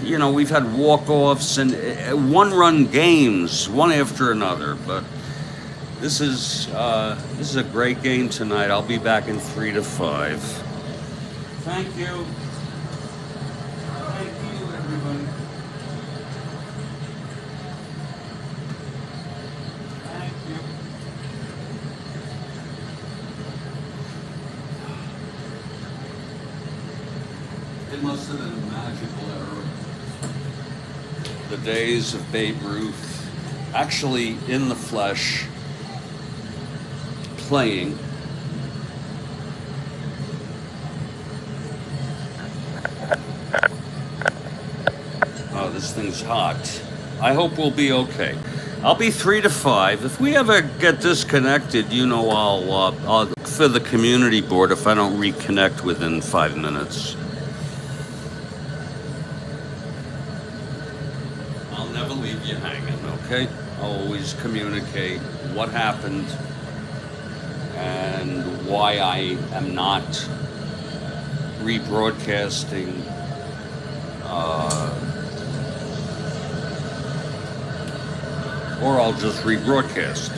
you know, we've had walk-offs and 1-run games, one after another. But this is a great game tonight. I'll be back in 3 to 5. Thank you. Thank you, everybody. Thank you. It must have been a magical era. The days of Babe Ruth, actually in the flesh, playing. Oh, this thing's hot. I hope we'll be okay. I'll be 3 to 5. If we ever get disconnected, you know, I'll for the community board if I don't reconnect within 5 minutes. Never leave you hanging, okay? I'll always communicate what happened and why I am not rebroadcasting or I'll just rebroadcast.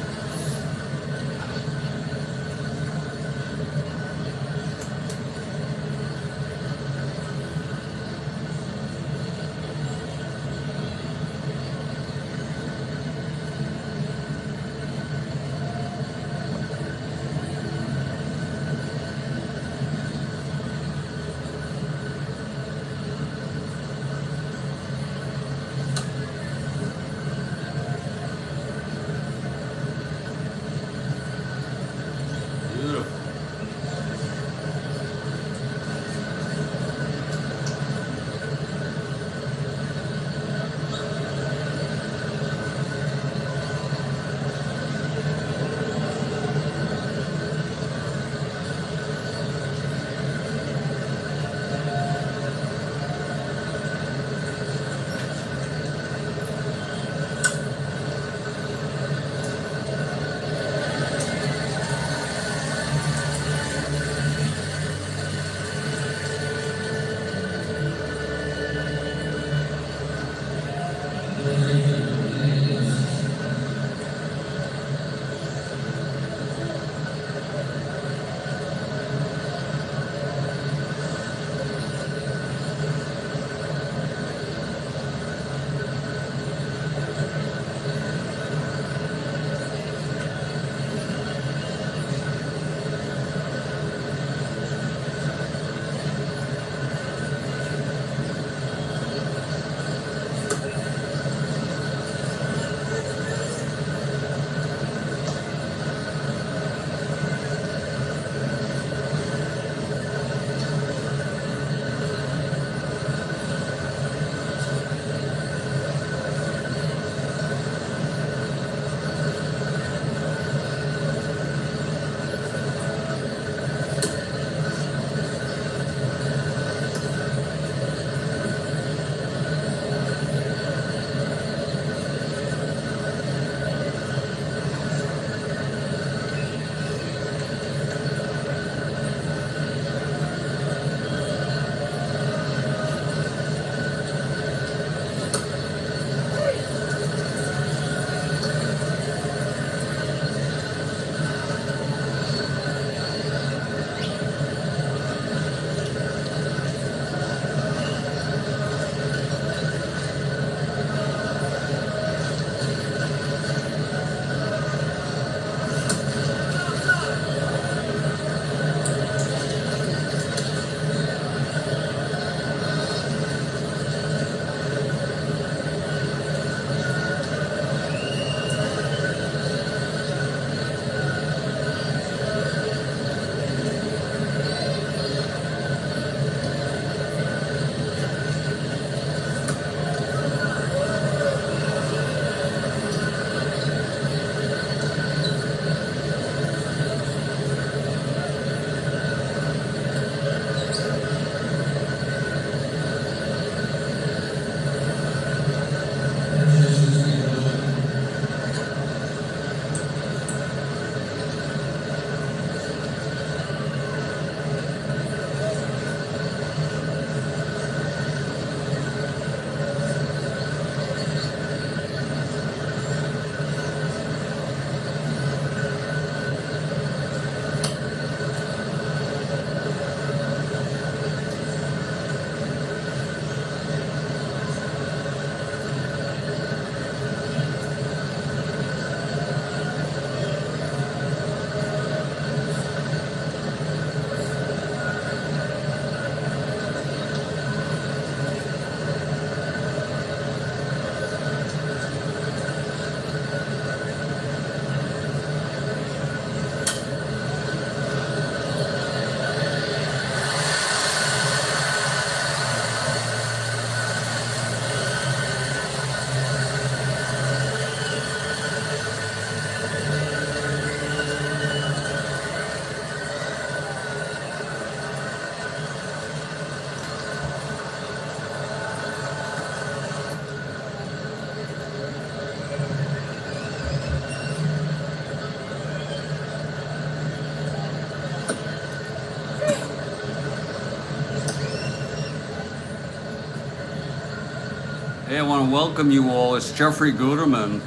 Hey, I want to welcome you all. It's Jeffrey Guterman.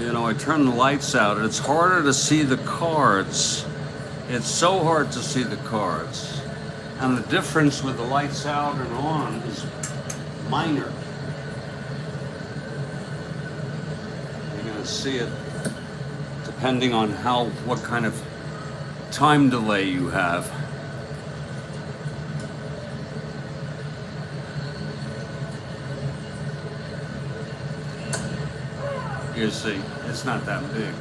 You know, I turned the lights out. It's harder to see the cards. It's so hard to see the cards. And the difference with the lights out and on is minor. You're going to see it depending on what kind of time delay you have. You see, it's not that big.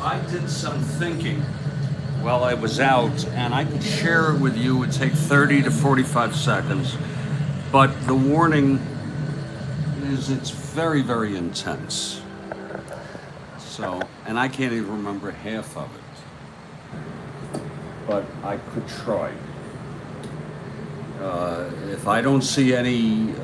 I did some thinking while I was out, and I could share it with you. It would take 30 to 45 seconds, but the warning is it's very, very intense. So, and I can't even remember half of it, but I could try. If I don't see any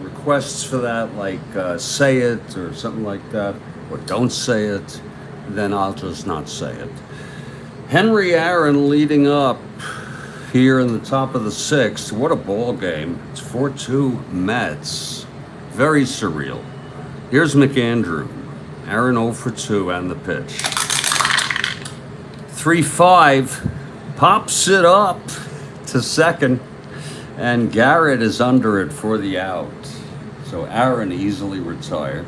requests for that, like say it or something like that, or don't say it, then I'll just not say it. Henry Aaron leading up here in the top of the sixth. What a ball game. It's 4-2 Mets. Very surreal. Here's McAndrew. Aaron 0 for 2 and the pitch. 3-5. Pops it up to second. And Garrett is under it for the out. So Aaron easily retired.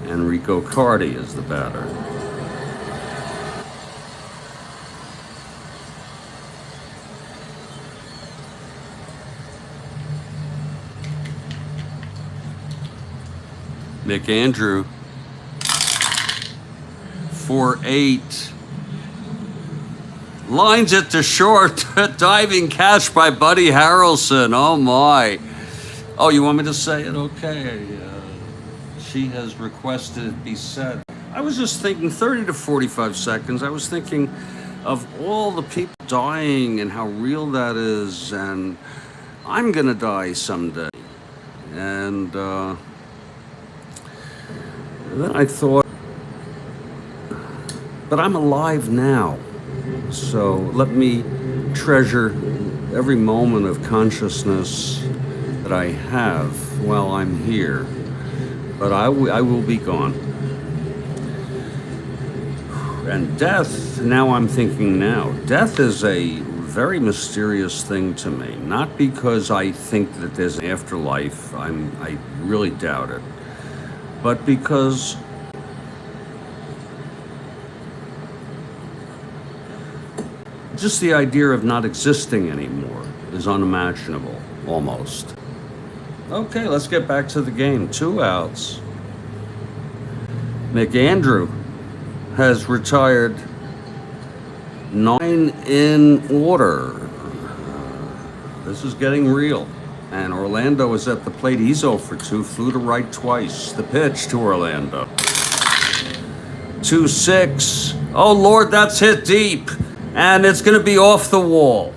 Enrico Cardi is the batter. McAndrew. 4-8. Lines it to short. Diving catch by Buddy Harrelson. Oh my. Oh, you want me to say it? Okay. She has requested it be said. I was just thinking 30 to 45 seconds. I was thinking of all the people dying and how real that is. And I'm going to die someday. And then I thought, but I'm alive now. So let me treasure every moment of consciousness that I have while I'm here. But I will be gone. And death, now I'm thinking now, death is a very mysterious thing to me. Not because I think that there's an afterlife, I really doubt it. But because just the idea of not existing anymore is unimaginable, almost. Okay, let's get back to the game. 2 outs. McAndrew has retired 9 in order. This is getting real. And Orlando is at the plate. He's 0 for 2, flew to right twice. The pitch to Orlando. 2-6. Oh, Lord, that's hit deep. And it's going to be off the wall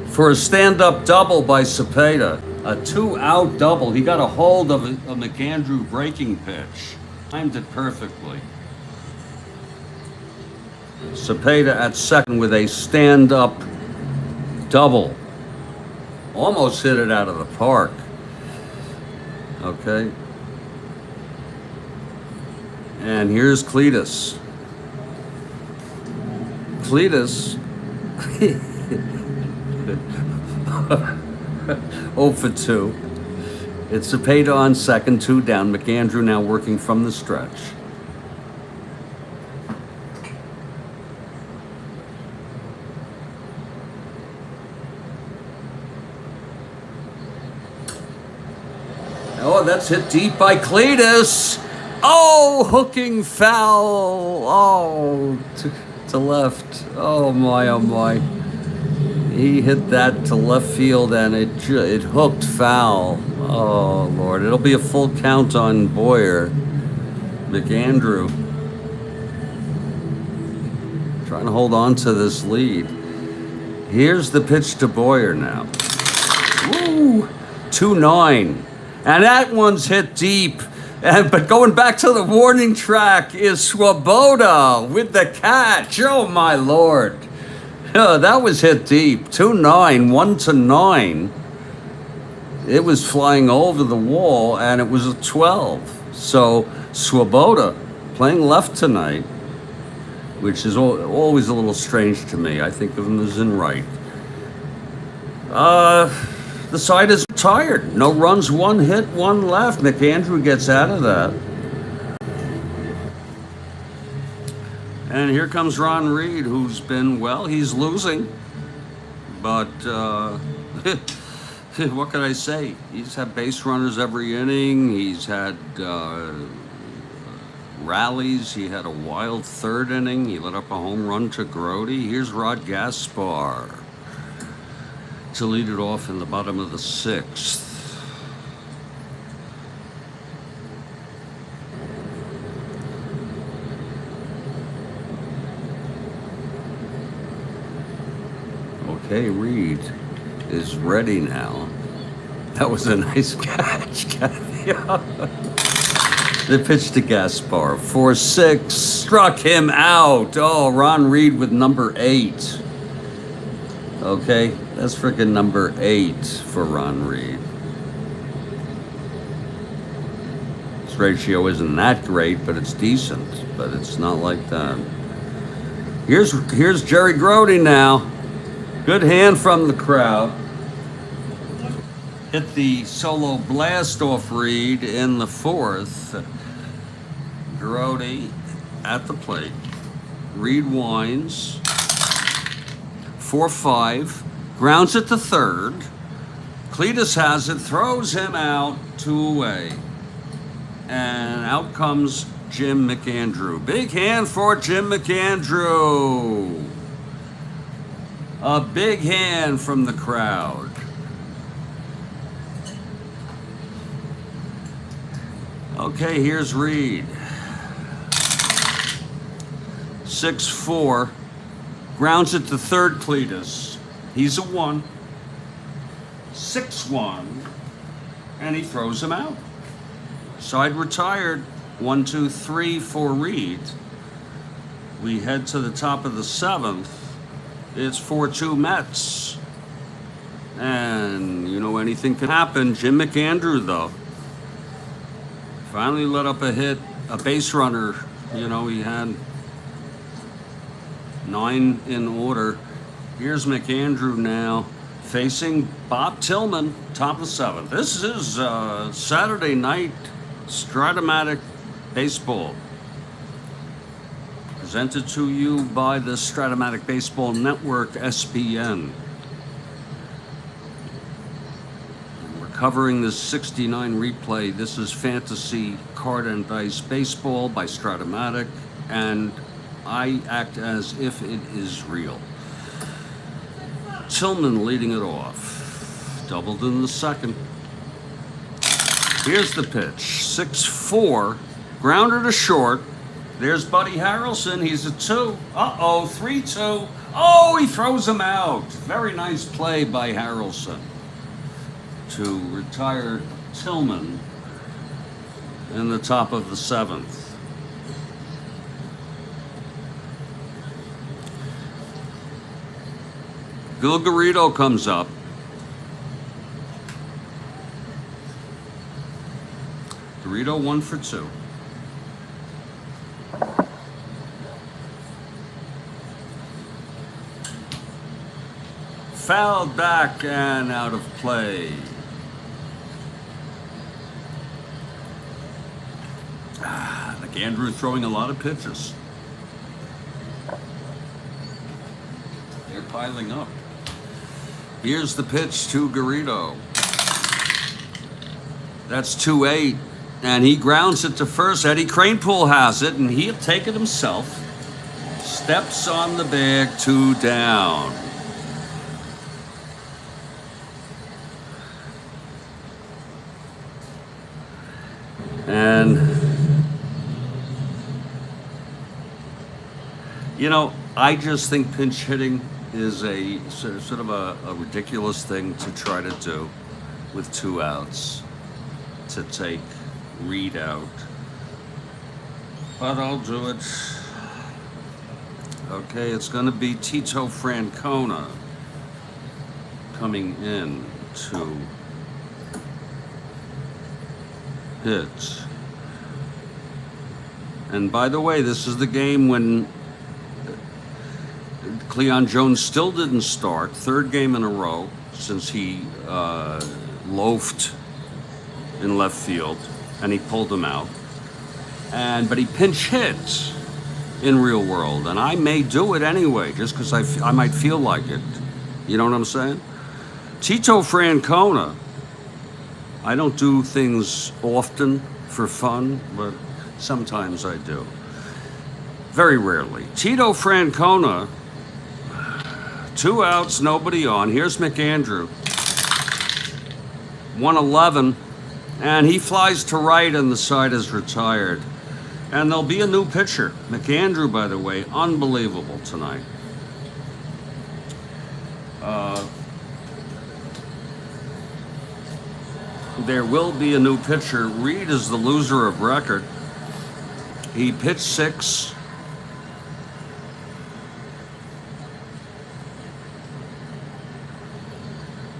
for a stand-up double by Cepeda. A 2-out double. He got a hold of a McAndrew breaking pitch. Timed it perfectly. Cepeda at second with a stand-up double. Almost hit it out of the park. Okay. And here's Cletus. Cletus 0 for 2. It's Cepeda on second, 2 down. McAndrew now working from the stretch. Oh, that's hit deep by Cletus. Oh, hooking foul. Oh, to left. Oh my, oh my. He hit that to left field and it hooked foul. Oh Lord, it'll be a full count on Boyer. McAndrew trying to hold on to this lead. Here's the pitch to Boyer now. Woo! 2-9. And that one's hit deep. But going back to the warning track is Swoboda with the catch. Oh my Lord. That was hit deep. 2-9, 1-9. It was flying over the wall, and it was a 12. So Swoboda playing left tonight, which is always a little strange to me. I think of him as in right. The side is retired. No runs, one hit, one left. McAndrew gets out of that. And here comes Ron Reed, who's been, well, he's losing. But what can I say? He's had base runners every inning. He's had rallies. He had a wild third inning. He let up a home run to Grote. Here's Rod Gaspar to lead it off in the bottom of the sixth. Okay, Reed is ready now. That was a nice catch, Kathy. The pitch to Gaspar. 4-6, struck him out. Oh, Ron Reed with number 8. Okay, that's freaking number 8 for Ron Reed. His ratio isn't that great, but it's decent. But it's not like that. Here's Jerry Grote now. Good hand from the crowd. Hit the solo blast off Reed in the 4th. Grote at the plate. Reed winds. 4-5. Grounds it to 3rd. Cletus has it, throws him out, 2 away. And out comes Jim McAndrew. Big hand for Jim McAndrew. A big hand from the crowd. Okay, here's Reed. 6-4. Grounds it to 3rd, Cletus. He's a 1. 6-1. And he throws him out. Side retired. 1-2-3 for Reed. We head to the top of the 7th. It's 4-2 Mets. And, you know, anything can happen. Jim McAndrew, though, finally let up a hit, a base runner. You know, he had 9 in order. Here's McAndrew now facing Bob Tillman, top of 7th. This is Saturday night Strat-O-Matic baseball. Presented to you by the Strat-O-Matic Baseball Network, SBN. We're covering this 69 replay. This is Fantasy Card and Dice Baseball by Strat-O-Matic, and I act as if it is real. Tillman leading it off. Doubled in the 2nd. Here's the pitch. 6-4. Grounder to short. There's Buddy Harrelson. He's a 2. Uh-oh, 3-2. Oh, he throws him out. Very nice play by Harrelson to retire Tillman in the top of the 7th. Bill Garrido comes up. Garrido 1 for 2. Fouled back and out of play. McAndrew throwing a lot of pitches. They're piling up. Here's the pitch to Garrido. That's 2-8. And he grounds it to first. Eddie Kranepool has it, and he'll take it himself. Steps on the bag, 2 down. And, you know, I just think pinch hitting is a sort of a ridiculous thing to try to do with 2 outs, to take readout, but I'll do it. Okay, it's going to be Tito Francona coming in to hit. And by the way, this is the game when Cleon Jones still didn't start. Third game in a row since he loafed in left field, and he pulled him out. But he pinch hits in real world, and I may do it anyway, just because I might feel like it. You know what I'm saying? Tito Francona. I don't do things often for fun, but sometimes I do. Very rarely. Tito Francona, 2 outs, nobody on. Here's McAndrew. 111, and he flies to right, and the side is retired. And there'll be a new pitcher. McAndrew, by the way, unbelievable tonight. There will be a new pitcher. Reed is the loser of record. He pitched 6.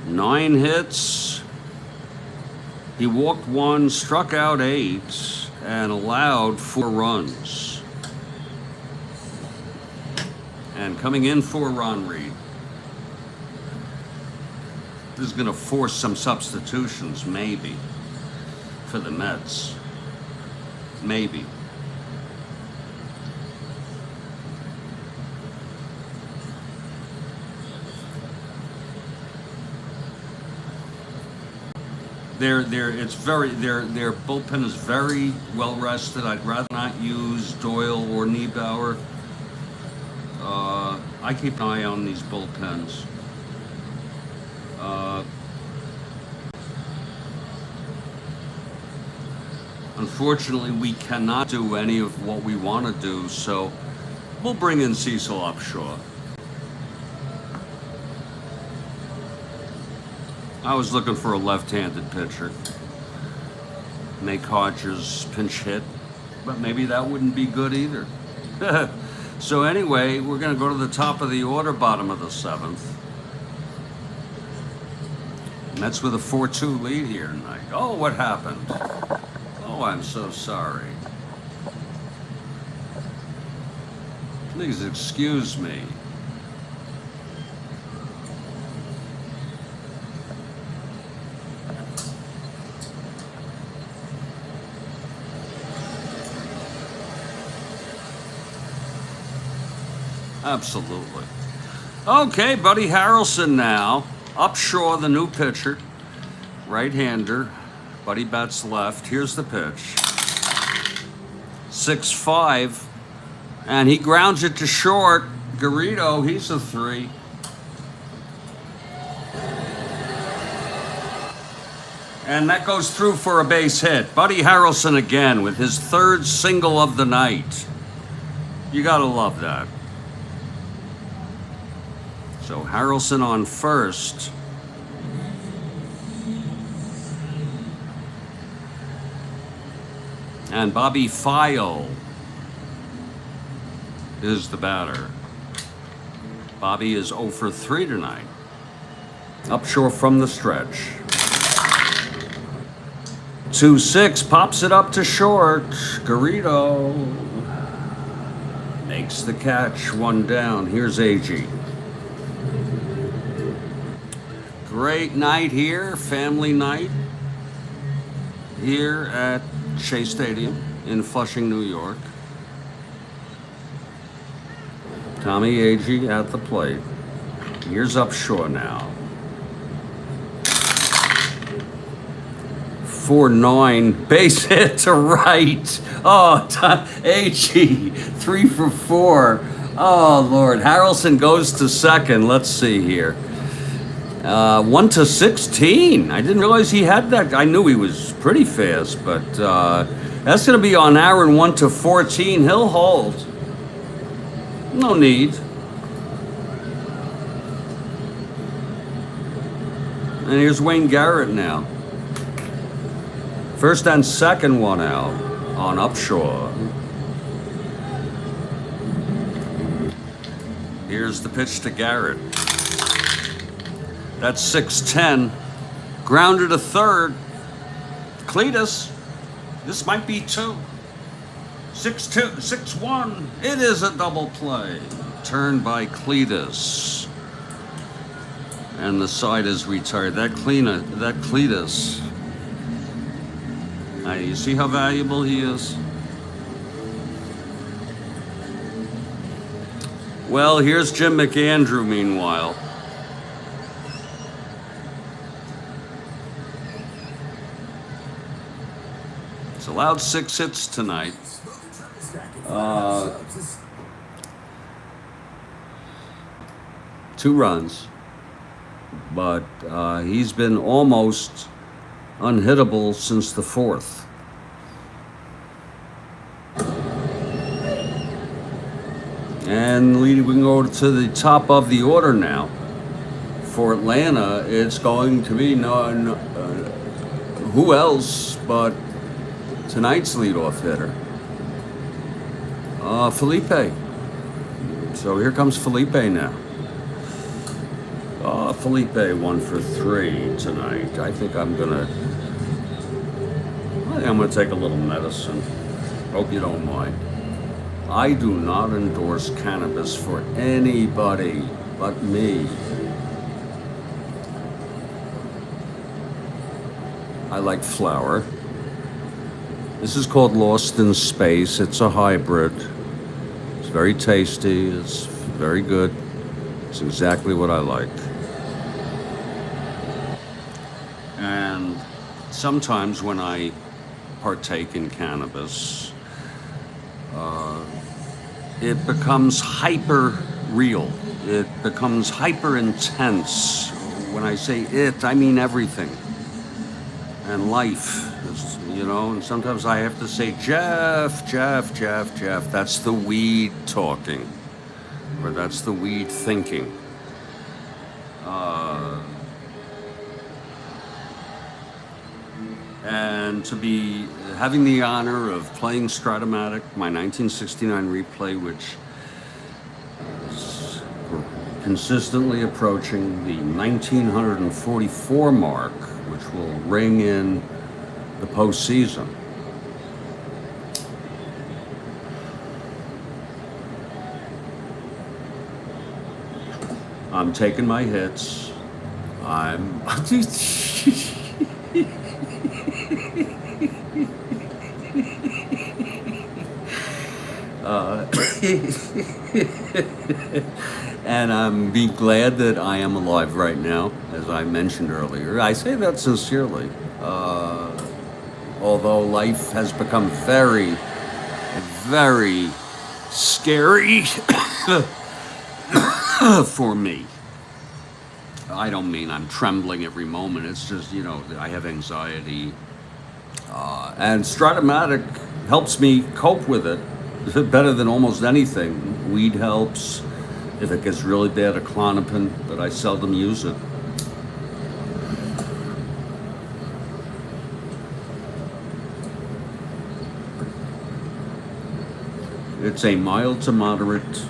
Nine hits. He walked 1, struck out 8, and allowed 4 runs. And coming in for Ron Reed. This is going to force some substitutions, maybe, for the Mets. Maybe. Their bullpen is very well rested. I'd rather not use Doyle or Niebauer. I keep an eye on these bullpens. Unfortunately, we cannot do any of what we want to do, so we'll bring in Cecil Upshaw. I was looking for a left-handed pitcher. Make Hodges pinch hit, but maybe that wouldn't be good either. So anyway, we're going to go to the top of the order, bottom of the 7th. Mets with a 4-2 lead here tonight. Oh, what happened? Oh, I'm so sorry. Please excuse me. Absolutely. Okay, Buddy Harrelson now. Upshaw, the new pitcher. Right-hander. Buddy bats left. Here's the pitch. 6-5. And he grounds it to short. Garrido, he's a 3. And that goes through for a base hit. Buddy Harrelson again with his 3rd single of the night. You gotta love that. So Harrelson on first. And Bobby File is the batter. Bobby is 0 for 3 tonight. Upshore from the stretch. 2-6, pops it up to short. Garrido makes the catch, 1 down. Here's AG. Great night here, family night, here at Shea Stadium in Flushing, New York. Tommy Agee at the plate. Here's Upshaw now. 4-9, base hit to right. Oh, Agee, 3 for 4. Oh, Lord. Harrelson goes to second. Let's see here. 1-16. I didn't realize he had that. I knew he was pretty fast, but that's going to be on Aaron. 1-14. He'll hold. No need. And here's Wayne Garrett now. First and second one out on Upshaw. Here's the pitch to Garrett. That's 6-10. Grounded to third. Cletus, this might be 2. 6-2, 6-1. It is a double play. Turned by Cletus. And the side is retired. That Cletus. You see how valuable he is? Well, here's Jim McAndrew, meanwhile. He's allowed 6 hits tonight. 2 runs. But he's been almost unhittable since the 4th. And we can go to the top of the order now. For Atlanta, it's going to be who else but tonight's leadoff hitter, Felipe. So here comes Felipe now. Felipe 1 for 3 tonight. I think I'm gonna take a little medicine. Hope you don't mind. I do not endorse cannabis for anybody but me. I like flower. This is called Lost in Space. It's a hybrid. It's very tasty. It's very good. It's exactly what I like. And sometimes when I partake in cannabis, it becomes hyper real. It becomes hyper intense. When I say it, I mean everything. And life, and sometimes I have to say, Jeff. That's the weed talking, or that's the weed thinking. And to be having the honor of playing Strat-O-Matic, my 1969 replay, which is consistently approaching the 1944 mark, which will ring in the postseason. I'm taking my hits. I'm and I'm be glad that I am alive right now, as I mentioned earlier. I say that sincerely. Although life has become very, very scary for me. I don't mean I'm trembling every moment. It's just, I have anxiety. And Strat-O-Matic helps me cope with it better than almost anything. Weed helps. If it gets really bad, a Klonopin, but I seldom use it. It's a mild to moderate,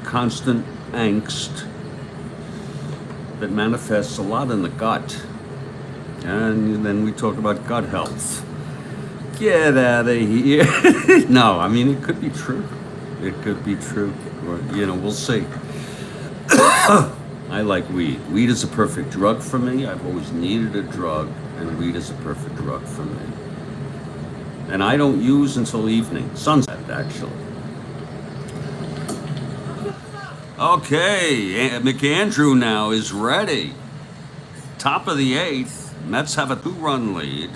constant angst that manifests a lot in the gut. And then we talk about gut health. Get out of here. No, I mean, it could be true. It could be true. Or, we'll see. I like weed. Weed is a perfect drug for me. I've always needed a drug, and weed is a perfect drug for me. And I don't use until evening. Sunset, actually. Okay, McAndrew now is ready. Top of the 8th. Mets have a 2-run lead.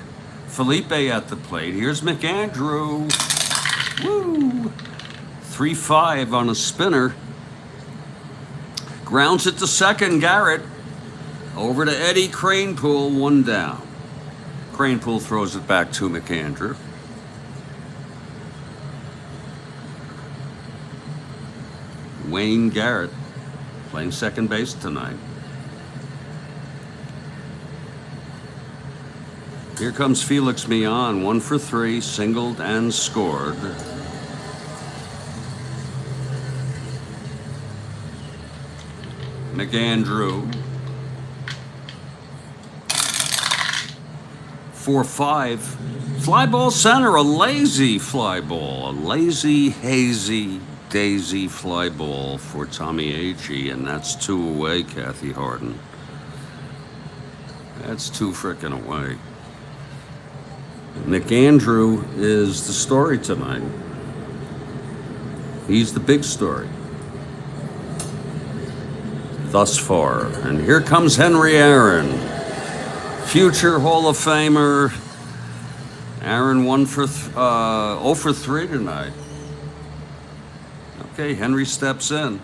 Felipe at the plate. Here's McAndrew. Woo! 3-5 on a spinner. Grounds it to second. Garrett. Over to Eddie Cranepool. 1 down. Cranepool throws it back to McAndrew. Wayne Garrett playing second base tonight. Here comes Felix Millan, 1 for 3, singled and scored. McAndrew, 4-5. Fly ball center, a lazy fly ball, a lazy, hazy, daisy fly ball for Tommy Agee, and that's 2 away, Kathy Harden. That's 2 frickin' away. McAndrew is the story tonight. He's the big story thus far. And here comes Henry Aaron, future Hall of Famer. Aaron 0 for 3 tonight. Okay, Henry steps in.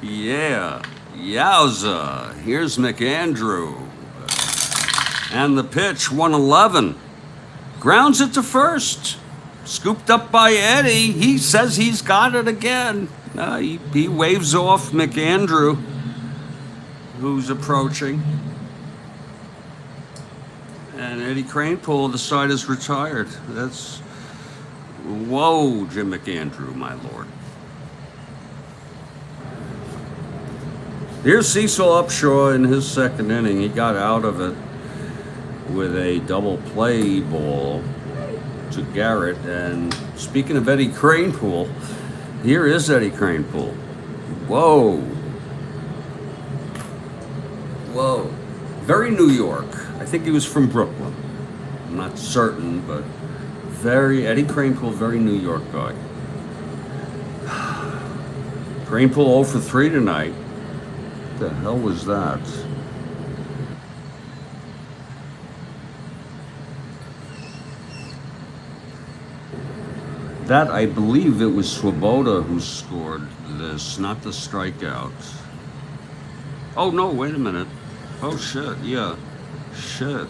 Yeah, yowza. Here's McAndrew. And the pitch, 111. Grounds it to first. Scooped up by Eddie. He says he's got it again. He waves off McAndrew, who's approaching. And Eddie Kranepool, the side is retired. That's, whoa, Jim McAndrew, my lord. Here's Cecil Upshaw in his second inning. He got out of it with a double play ball to Garrett. And speaking of Eddie Kranepool, here is Eddie Kranepool. Whoa. Whoa. Very New York. I think he was from Brooklyn. I'm not certain, but Eddie Kranepool, very New York guy. Kranepool 0 for 3 tonight. What the hell was that? That, I believe it was Swoboda who scored this, not the strikeout. Oh, no, wait a minute. Oh, shit, yeah. Shit,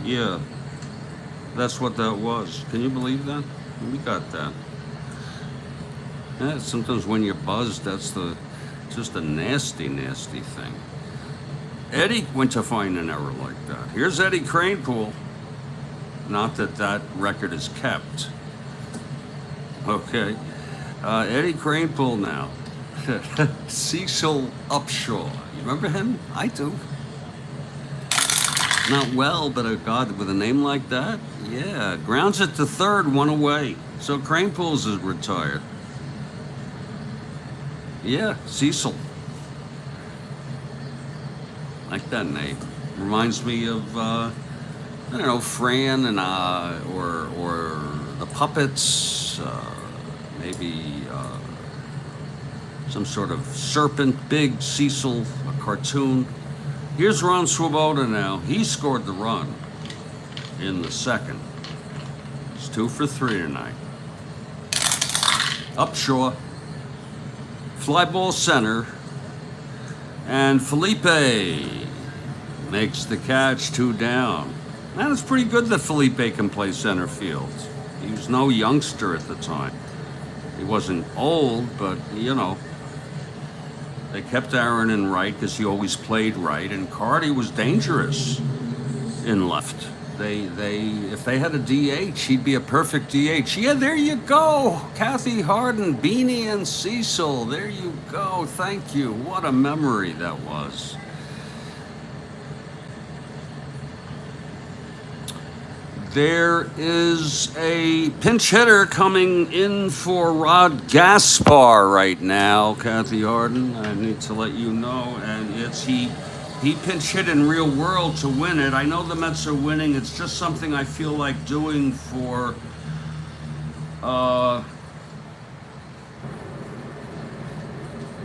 yeah. That's what that was. Can you believe that? We got that. Yeah, sometimes when you're buzzed, that's just a nasty, nasty thing. Eddie went to find an error like that. Here's Eddie Kranepool. Not that that record is kept. Okay. Eddie Kranepool now. Cecil Upshaw. You remember him? I do. Not well, but a God with a name like that? Yeah. Grounds it to third, 1 away. So Kranepool's is retired. Yeah, Cecil. Like that name. Reminds me of, I don't know, Fran and, or the Puppets, maybe some sort of serpent, big Cecil, a cartoon. Here's Ron Swoboda now. He scored the run in the second. It's 2 for 3 tonight. Upshaw. Fly ball center. And Felipe makes the catch, 2 down. Man, it's pretty good that Felipe can play center field. He was no youngster at the time. He wasn't old, but, you know, they kept Aaron in right because he always played right, and Cardi was dangerous in left. If they had a DH, he'd be a perfect DH. Yeah, there you go. Kathy Harden, Beanie, and Cecil. There you go. Thank you. What a memory that was. There is a pinch hitter coming in for Rod Gaspar right now, Kathy Harden. I need to let you know. And it's he pinch hit in Real World to win it. I know the Mets are winning. It's just something I feel like doing for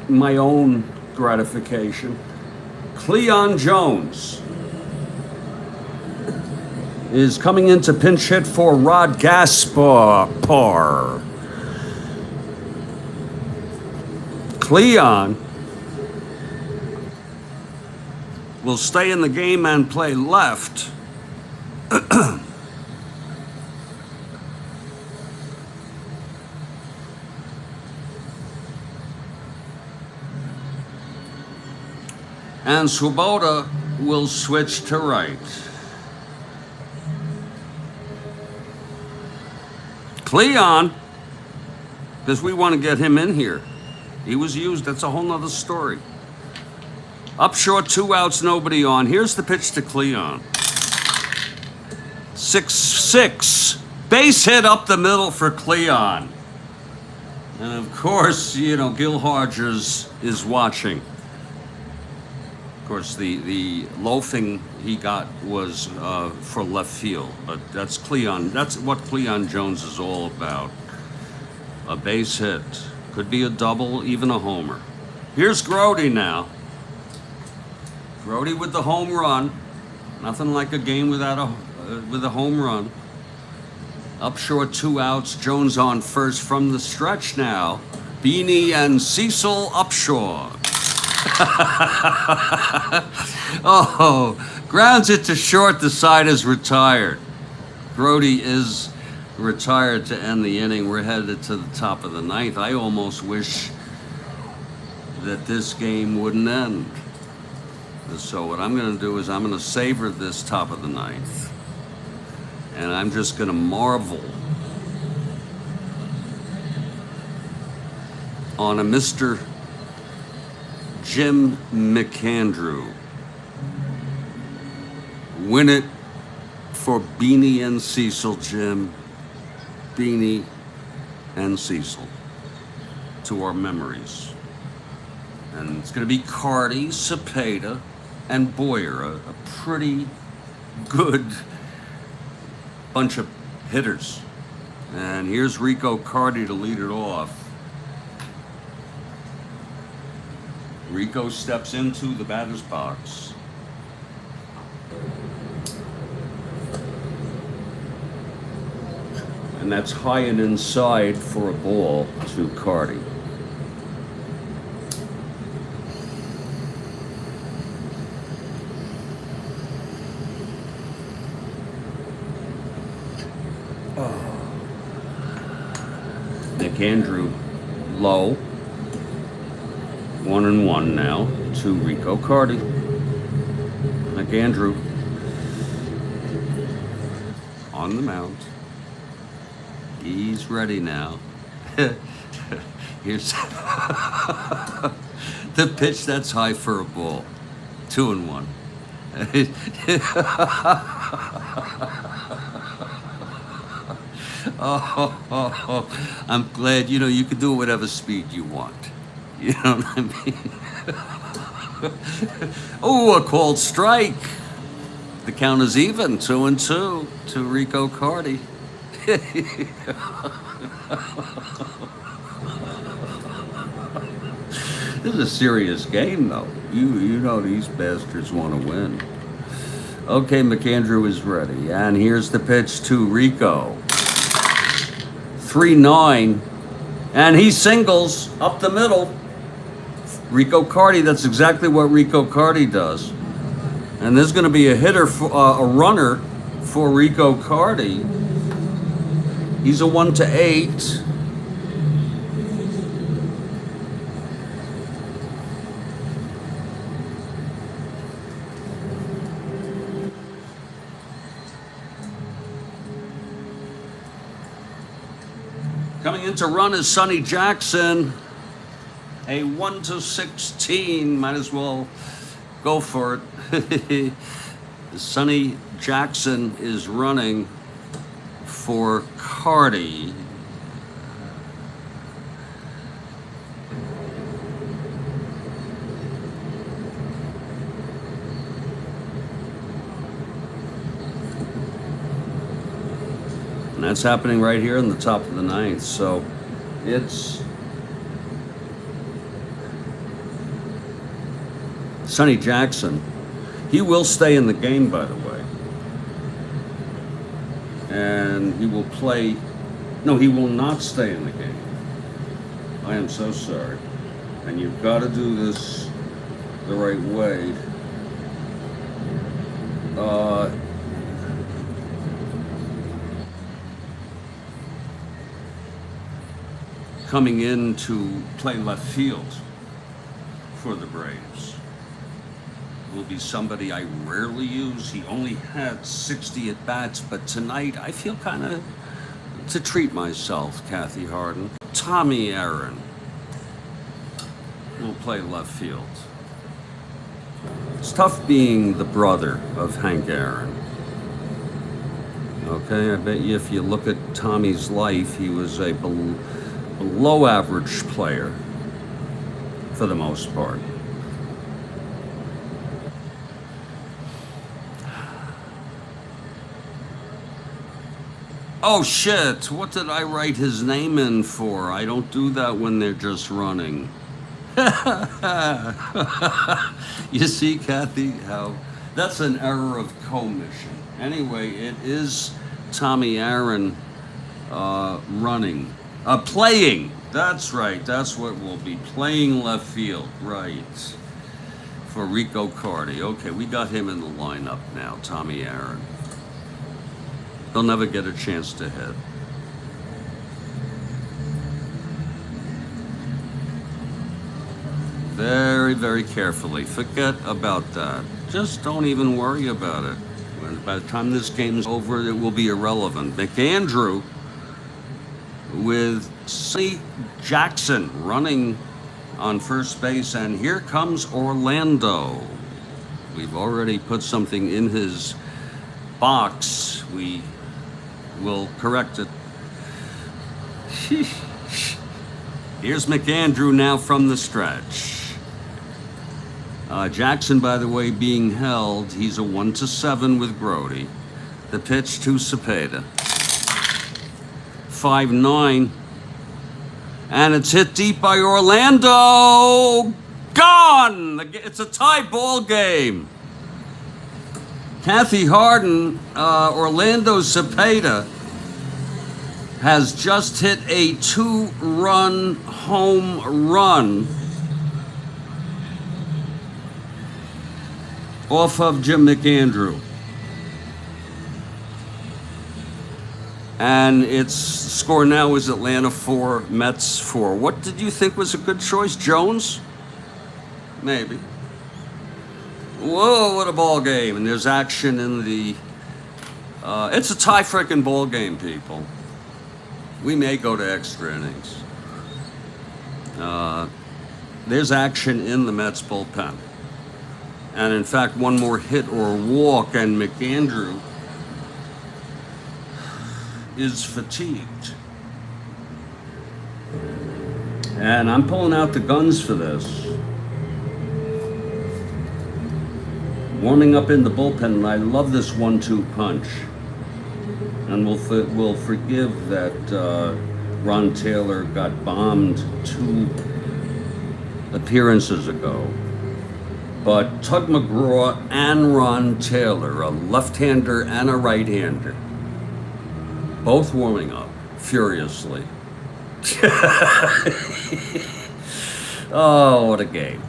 my own gratification. Cleon Jones is coming in to pinch hit for Rod Gaspar. Cleon will stay in the game and play left. And Swoboda will switch to right. Cleon, because we want to get him in here. He was used. That's a whole nother story. Up short, 2 outs, nobody on. Here's the pitch to Cleon. 6-6. Base hit up the middle for Cleon. And of course, you know, Gil Hodges is watching. Of course, the loafing he got was for left field, but that's Cleon. That's what Cleon Jones is all about. A base hit. Could be a double, even a homer. Here's Grody now. Grody with the home run. Nothing like a game without with a home run. Up short, 2 outs. Jones on first from the stretch now. Beanie and Cecil Upshaw. Oh, grounds it to short. The side is retired. Grody is retired to end the inning. We're headed to the top of the 9th. I almost wish that this game wouldn't end. So what I'm going to do is I'm going to savor this top of the 9th. And I'm just going to marvel on a Mr. Jim McAndrew. Win it for Beanie and Cecil, Jim. Beanie and Cecil. To our memories. And it's going to be Carty, Cepeda, and Boyer. A pretty good bunch of hitters. And here's Rico Carty to lead it off. Rico steps into the batter's box. And that's high and inside for a ball to Carty. McAndrew low. 1-1 now to Rico Carty. McAndrew on the mound. He's ready now. Here's the pitch that's high for a ball. 2-1. Oh, I'm glad, you know, you can do it whatever speed you want. You know what I mean? Oh, a called strike. The count is even, 2-2 to Rico Carty. This is a serious game, though. You know these bastards want to win. Okay, McAndrew is ready. And here's the pitch to Rico. 3-9. And he singles up the middle. Rico Carty, that's exactly what Rico Carty does. And there's going to be a hitter, a runner for Rico Carty. He's a 1-8. Coming in to run is Sonny Jackson. A 1-16. Might as well go for it. Sonny Jackson is running for Carty. And that's happening right here in the top of the 9th. So it's Sonny Jackson. He will stay in the game, by the way. And he will play. No, he will not stay in the game. I am so sorry. And you've got to do this the right way. Coming in to play left field for the Braves will be somebody I rarely use. He only had 60 at-bats, but tonight I feel kind of to treat myself, Kathy Harden. Tommy Aaron will play left field. It's tough being the brother of Hank Aaron. Okay, I bet you if you look at Tommy's life, he was a below average player for the most part. Oh shit, what did I write his name in for? I don't do that when they're just running. You see, Kathy, how that's an error of commission. Anyway, it is Tommy Aaron playing. That's right, that's what we'll be playing left field, right. For Rico Cardi. Okay, we got him in the lineup now, Tommy Aaron. He'll never get a chance to hit. Very, very carefully. Forget about that. Just don't even worry about it. By the time this game's over, it will be irrelevant. McAndrew with C. Jackson running on first base, and here comes Orlando. We've already put something in his box. We will correct it. Here's McAndrew now from the stretch. Jackson, by the way, being held. He's a 1-7 with Grody. The pitch to Cepeda. 5-9. And it's hit deep by Orlando. Gone! It's a tie ball game. Kathy Harden, Orlando Cepeda, has just hit a 2-run home run off of Jim McAndrew. And its score now is Atlanta 4, Mets 4. What did you think was a good choice? Jones? Maybe. Whoa, what a ball game. And there's action in the... it's a tie-frickin' ball game, people. We may go to extra innings. There's action in the Mets bullpen. And in fact, one more hit or walk, and McAndrew is fatigued. And I'm pulling out the guns for this. Warming up in the bullpen, and I love this 1-2 punch. And we'll forgive that Ron Taylor got bombed 2 appearances ago. But Tug McGraw and Ron Taylor, a left-hander and a right-hander, both warming up furiously. Oh, what a game.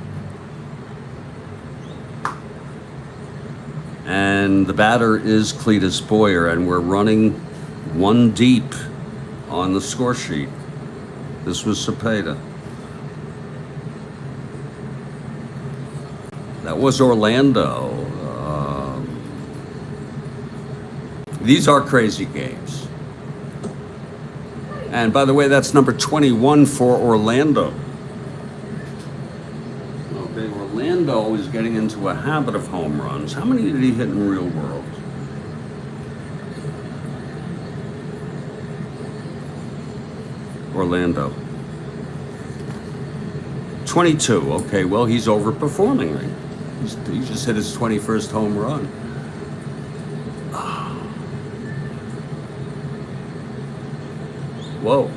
And the batter is Cletus Boyer, and we're running 1 deep on the score sheet. This was Cepeda. That was Orlando. These are crazy games. And by the way, that's number 21 for Orlando. Okay, Orlando is getting into a habit of home runs. How many did he hit in real world? Orlando. 22. Okay, well, he's overperforming, right? He just hit his 21st home run. Whoa.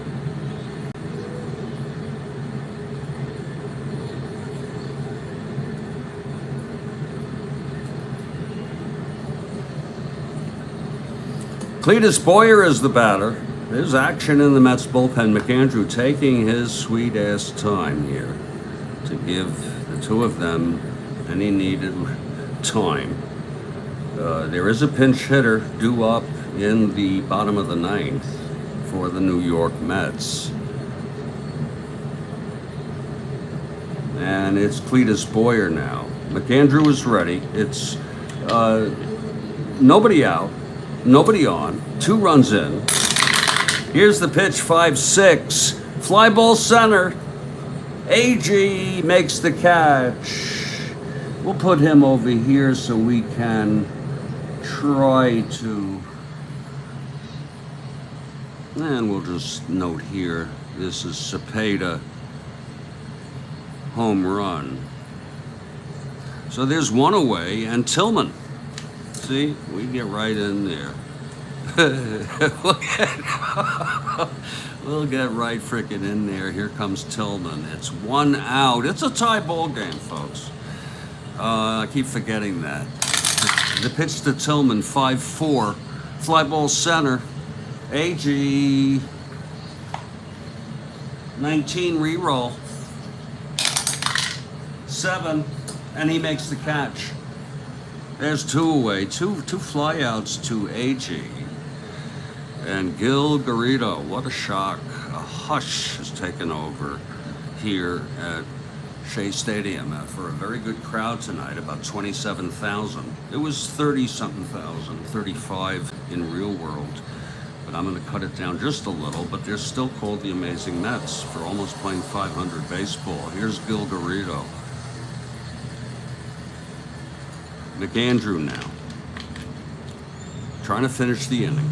Cletus Boyer is the batter. There's action in the Mets bullpen. McAndrew taking his sweet-ass time here to give the two of them any needed time. There is a pinch hitter due up in the bottom of the 9th for the New York Mets. And it's Cletus Boyer now. McAndrew is ready. It's nobody out, nobody on, 2 runs in. Here's the pitch, 5-6. Fly ball center. AG makes the catch. We'll put him over here so we can try to, and we'll just note here, this is Cepeda home run. So there's one away, and Tillman. See, we get right in there. We'll get right frickin' in there. Here comes Tillman. It's 1 out. It's a tie ball game, folks. I keep forgetting that. The pitch to Tillman, 5-4. Fly ball center. AG. 19 reroll. 7. And he makes the catch. There's 2 away. Two flyouts to AG. And Gil Garrido, what a shock. A hush has taken over here at Shea Stadium for a very good crowd tonight, about 27,000. It was 30-something thousand, 35 in real world. But I'm going to cut it down just a little, but they're still called the Amazing Mets for almost playing 500 baseball. Here's Gil Garrido. McAndrew now. Trying to finish the inning.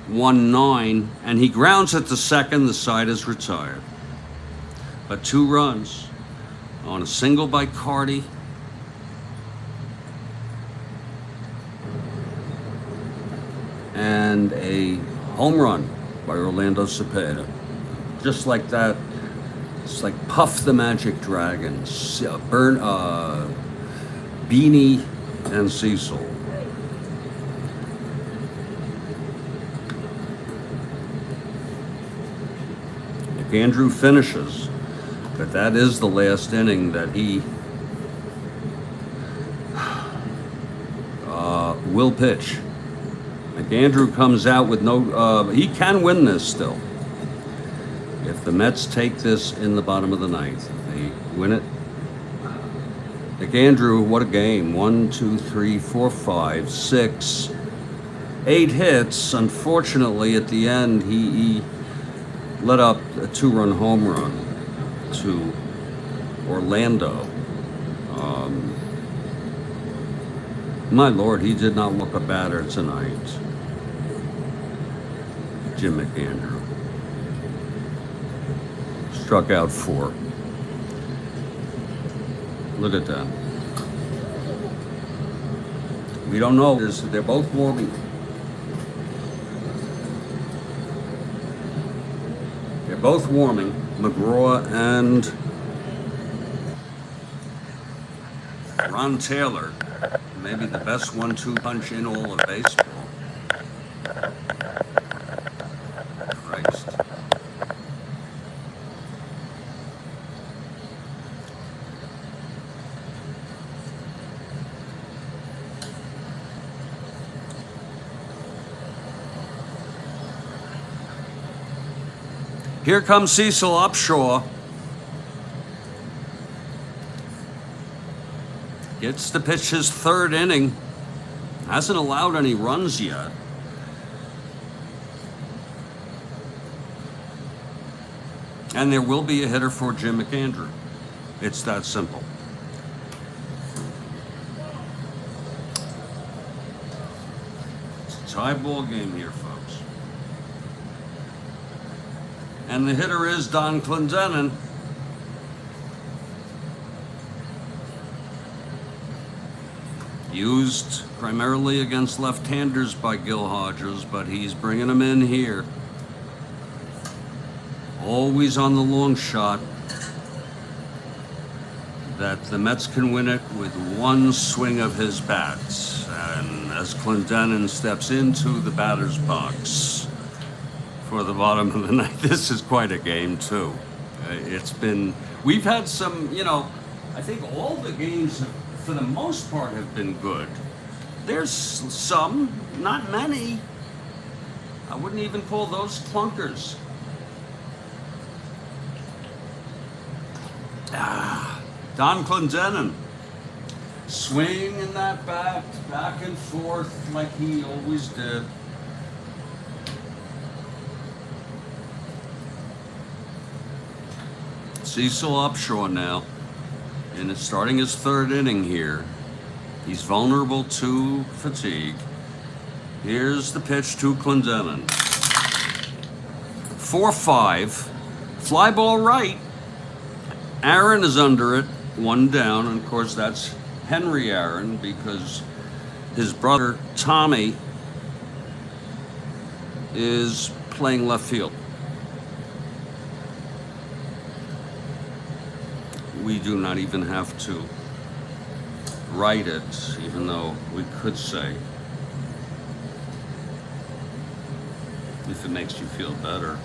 1-9, and he grounds it to second. The side is retired. But 2 runs on a single by Carty. And a home run by Orlando Cepeda. Just like that, it's like Puff the Magic Dragon, Beanie and Cecil. McAndrew finishes, but that is the last inning that he will pitch. McAndrew comes out with no, he can win this still. If the Mets take this in the bottom of the ninth, they win it. McAndrew, what a game. 1, 2, 3, 4, 5, 6, 8 hits. Unfortunately, at the end, he let up a 2-run home run to Orlando. My Lord, he did not look a batter tonight. Jim McAndrew. Struck out 4. Look at that. We don't know. They're both warming. They're both warming. McGraw and Ron Taylor. Maybe the best 1-2 punch in all of baseball. Christ. Here comes Cecil Upshaw. Gets to pitch his 3rd inning. Hasn't allowed any runs yet. And there will be a hitter for Jim McAndrew. It's that simple. It's a tie ball game here, folks. And the hitter is Don Clendenin. Used primarily against left-handers by Gil Hodges, but he's bringing them in here. Always on the long shot that the Mets can win it with one swing of his bat. And as Clendenin steps into the batter's box for the bottom of the ninth, this is quite a game too. We've had some, I think all the games have, for the most part, have been good. There's some, not many. I wouldn't even call those clunkers. Don Clendenin, swinging that bat back and forth like he always did. Cecil Upshaw now, and it's starting his third inning here. He's vulnerable to fatigue. Here's the pitch to Clendenin. 4-5. Fly ball right. Aaron is under it. One down. And of course, that's Henry Aaron because his brother Tommy is playing left field. We do not even have to write it, even though we could say, if it makes you feel better.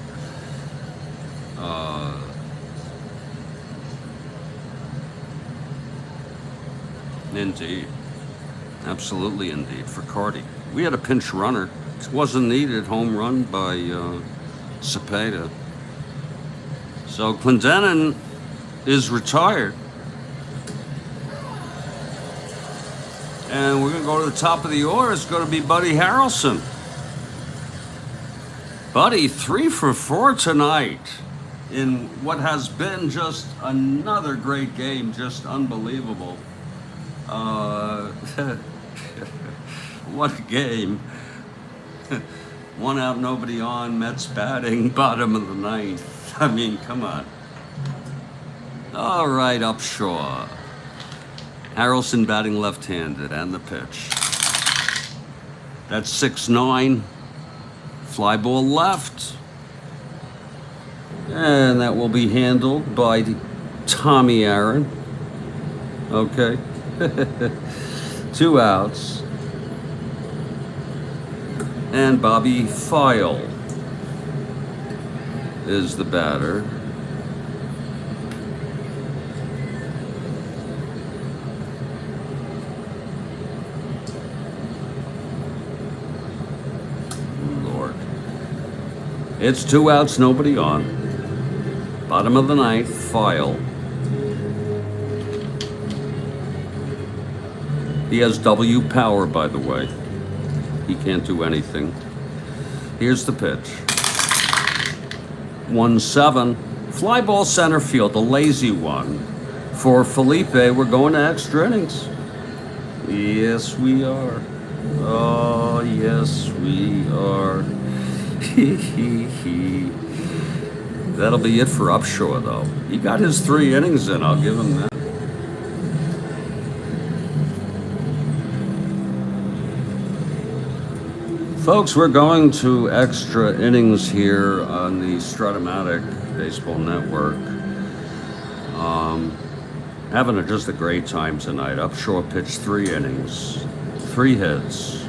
Indeed. Absolutely indeed, for Cardi. We had a pinch runner. It wasn't needed. Home run by Cepeda. So Clendenin is retired. And we're going to go to the top of the order. It's going to be Buddy Harrelson. Buddy, 3 for 4 tonight in what has been just another great game, just unbelievable. What a game. 1 out, nobody on, Mets batting, bottom of the 9th. I mean, come on. All right, Upshaw. Harrelson batting left-handed, and the pitch. That's 6-9. Fly ball left. And that will be handled by Tommy Aaron. Okay. 2 outs. And Bobby File is the batter. Lord. It's 2 outs, nobody on. Bottom of the 9th, File. He has W power, by the way. He can't do anything. Here's the pitch. 1-7. Fly ball center field, a lazy one. For Felipe, we're going to extra innings. Yes, we are. Oh, yes, we are. That'll be it for Upshaw, though. He got his 3 innings in, I'll give him that. Folks, we're going to extra innings here on the Strat-O-Matic Baseball Network. Having just a great time tonight. Upshaw pitched 3 innings, 3 hits,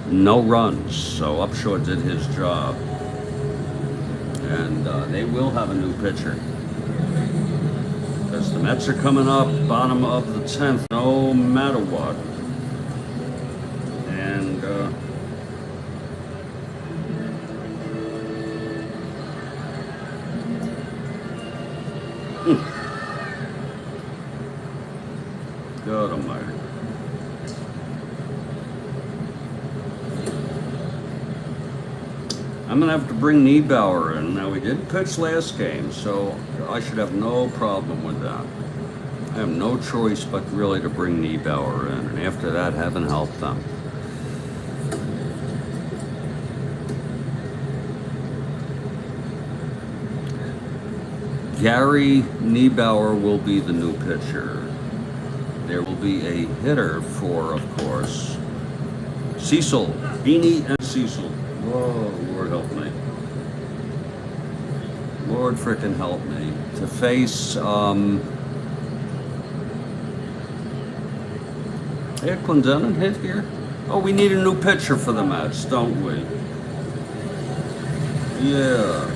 no runs. So Upshaw did his job, and they will have a new pitcher because the Mets are coming up, bottom of the 10th, no matter what. God almighty. I'm going to have to bring Niebauer in. Now, we did pitch last game, so I should have no problem with that. I have no choice but really to bring Niebauer in, and after that, heaven help them. Gary Niebauer will be the new pitcher. There will be a hitter for, of course, Cecil, Beanie and Cecil. Whoa, Lord help me. Lord frickin' help me. To face, hey, Clendenin hit here? Oh, we need a new pitcher for the Mets, don't we? Yeah.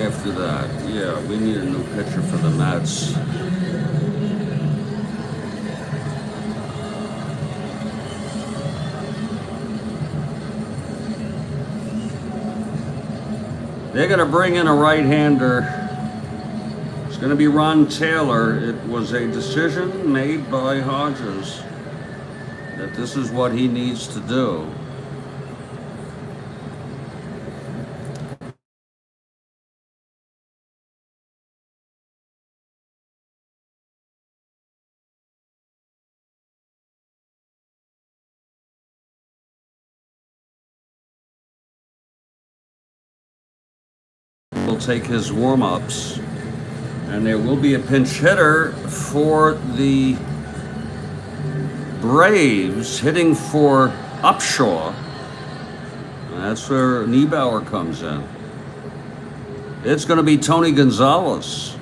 After that, yeah, we need a new pitcher for the Mets. They're going to bring in a right-hander. It's going to be Ron Taylor. It was a decision made by Hodges that this is what he needs to do. will take his warm-ups. And there will be a pinch hitter for the Braves hitting for Upshaw. That's where Niebauer comes in. It's going to be Tony Gonzalez.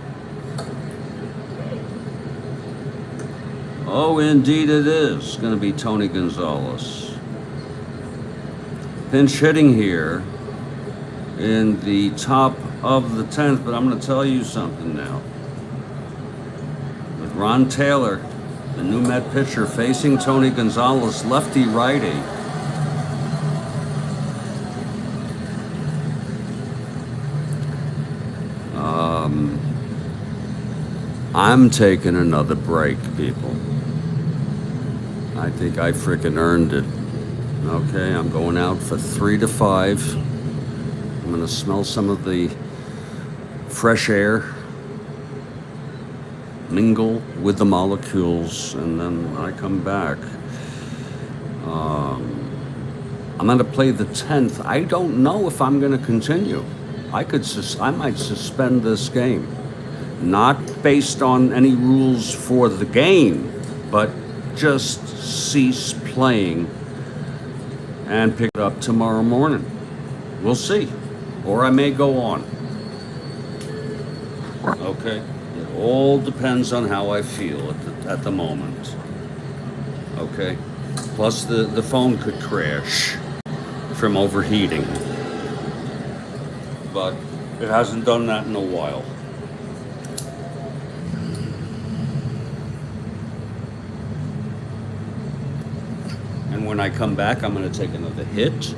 Oh, indeed it is going to be Tony Gonzalez. Pinch hitting here in the top of the 10th, but I'm going to tell you something now. With Ron Taylor, the new Met pitcher, facing Tony Gonzalez, lefty-righty, I'm taking another break, people. I think I frickin' earned it. Okay, I'm going out for 3 to 5. I'm gonna smell some of the fresh air, mingle with the molecules, and then I come back. I'm gonna play the 10th. I don't know if I'm gonna continue. I might suspend this game. Not based on any rules for the game, but just cease playing and pick it up tomorrow morning. We'll see. Or I may go on. Okay? It all depends on how I feel at the moment. Okay? Plus the phone could crash from overheating. But it hasn't done that in a while. And when I come back, I'm going to take another hit.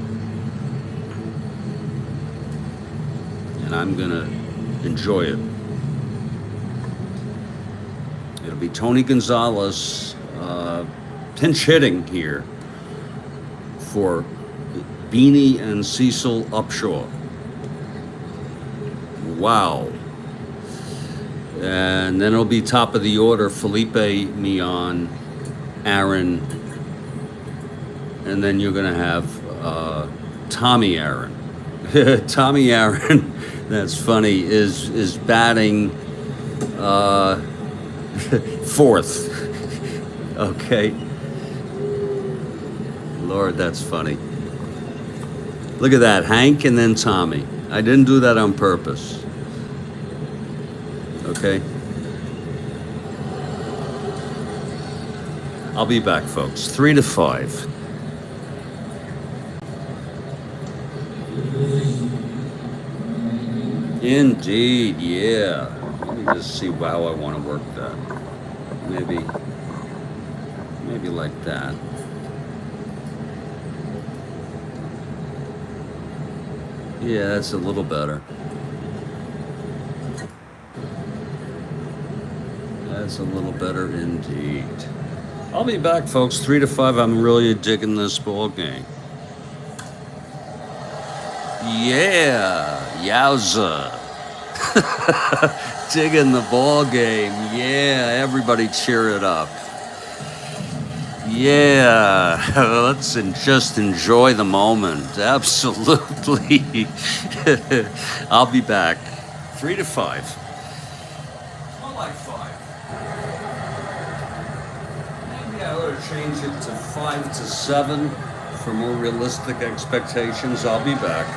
And I'm going to enjoy it. It'll be Tony Gonzalez pinch hitting here for Beanie and Cecil Upshaw. Wow. And then it'll be top of the order, Felipe Mion, Aaron, and then you're going to have Tommy Aaron. Tommy Aaron, that's funny, is batting fourth. Okay. Lord, that's funny. Look at that, Hank and then Tommy. I didn't do that on purpose. Okay. I'll be back, folks. 3 to 5. Indeed, yeah. Let me just see how I want to work that. Maybe like that. Yeah, that's a little better. That's a little better indeed. I'll be back, folks. 3 to 5. I'm really digging this ball game. Yeah, yowza. Digging the ball game. Yeah, everybody cheer it up. Yeah, let's just enjoy the moment. Absolutely. I'll be back. 3 to 5. More like 5. Maybe I ought to change it to 5 to 7 for more realistic expectations. I'll be back.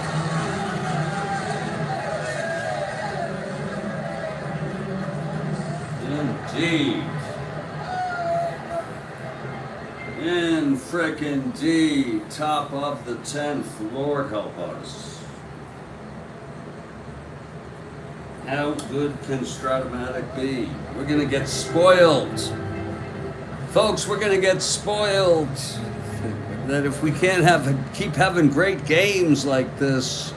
Indeed. In frickin' D, top of the 10th. Lord help us. How good can Strat-O-Matic be? We're gonna get spoiled. Folks, we're gonna get spoiled. That if we can't keep having great games like this,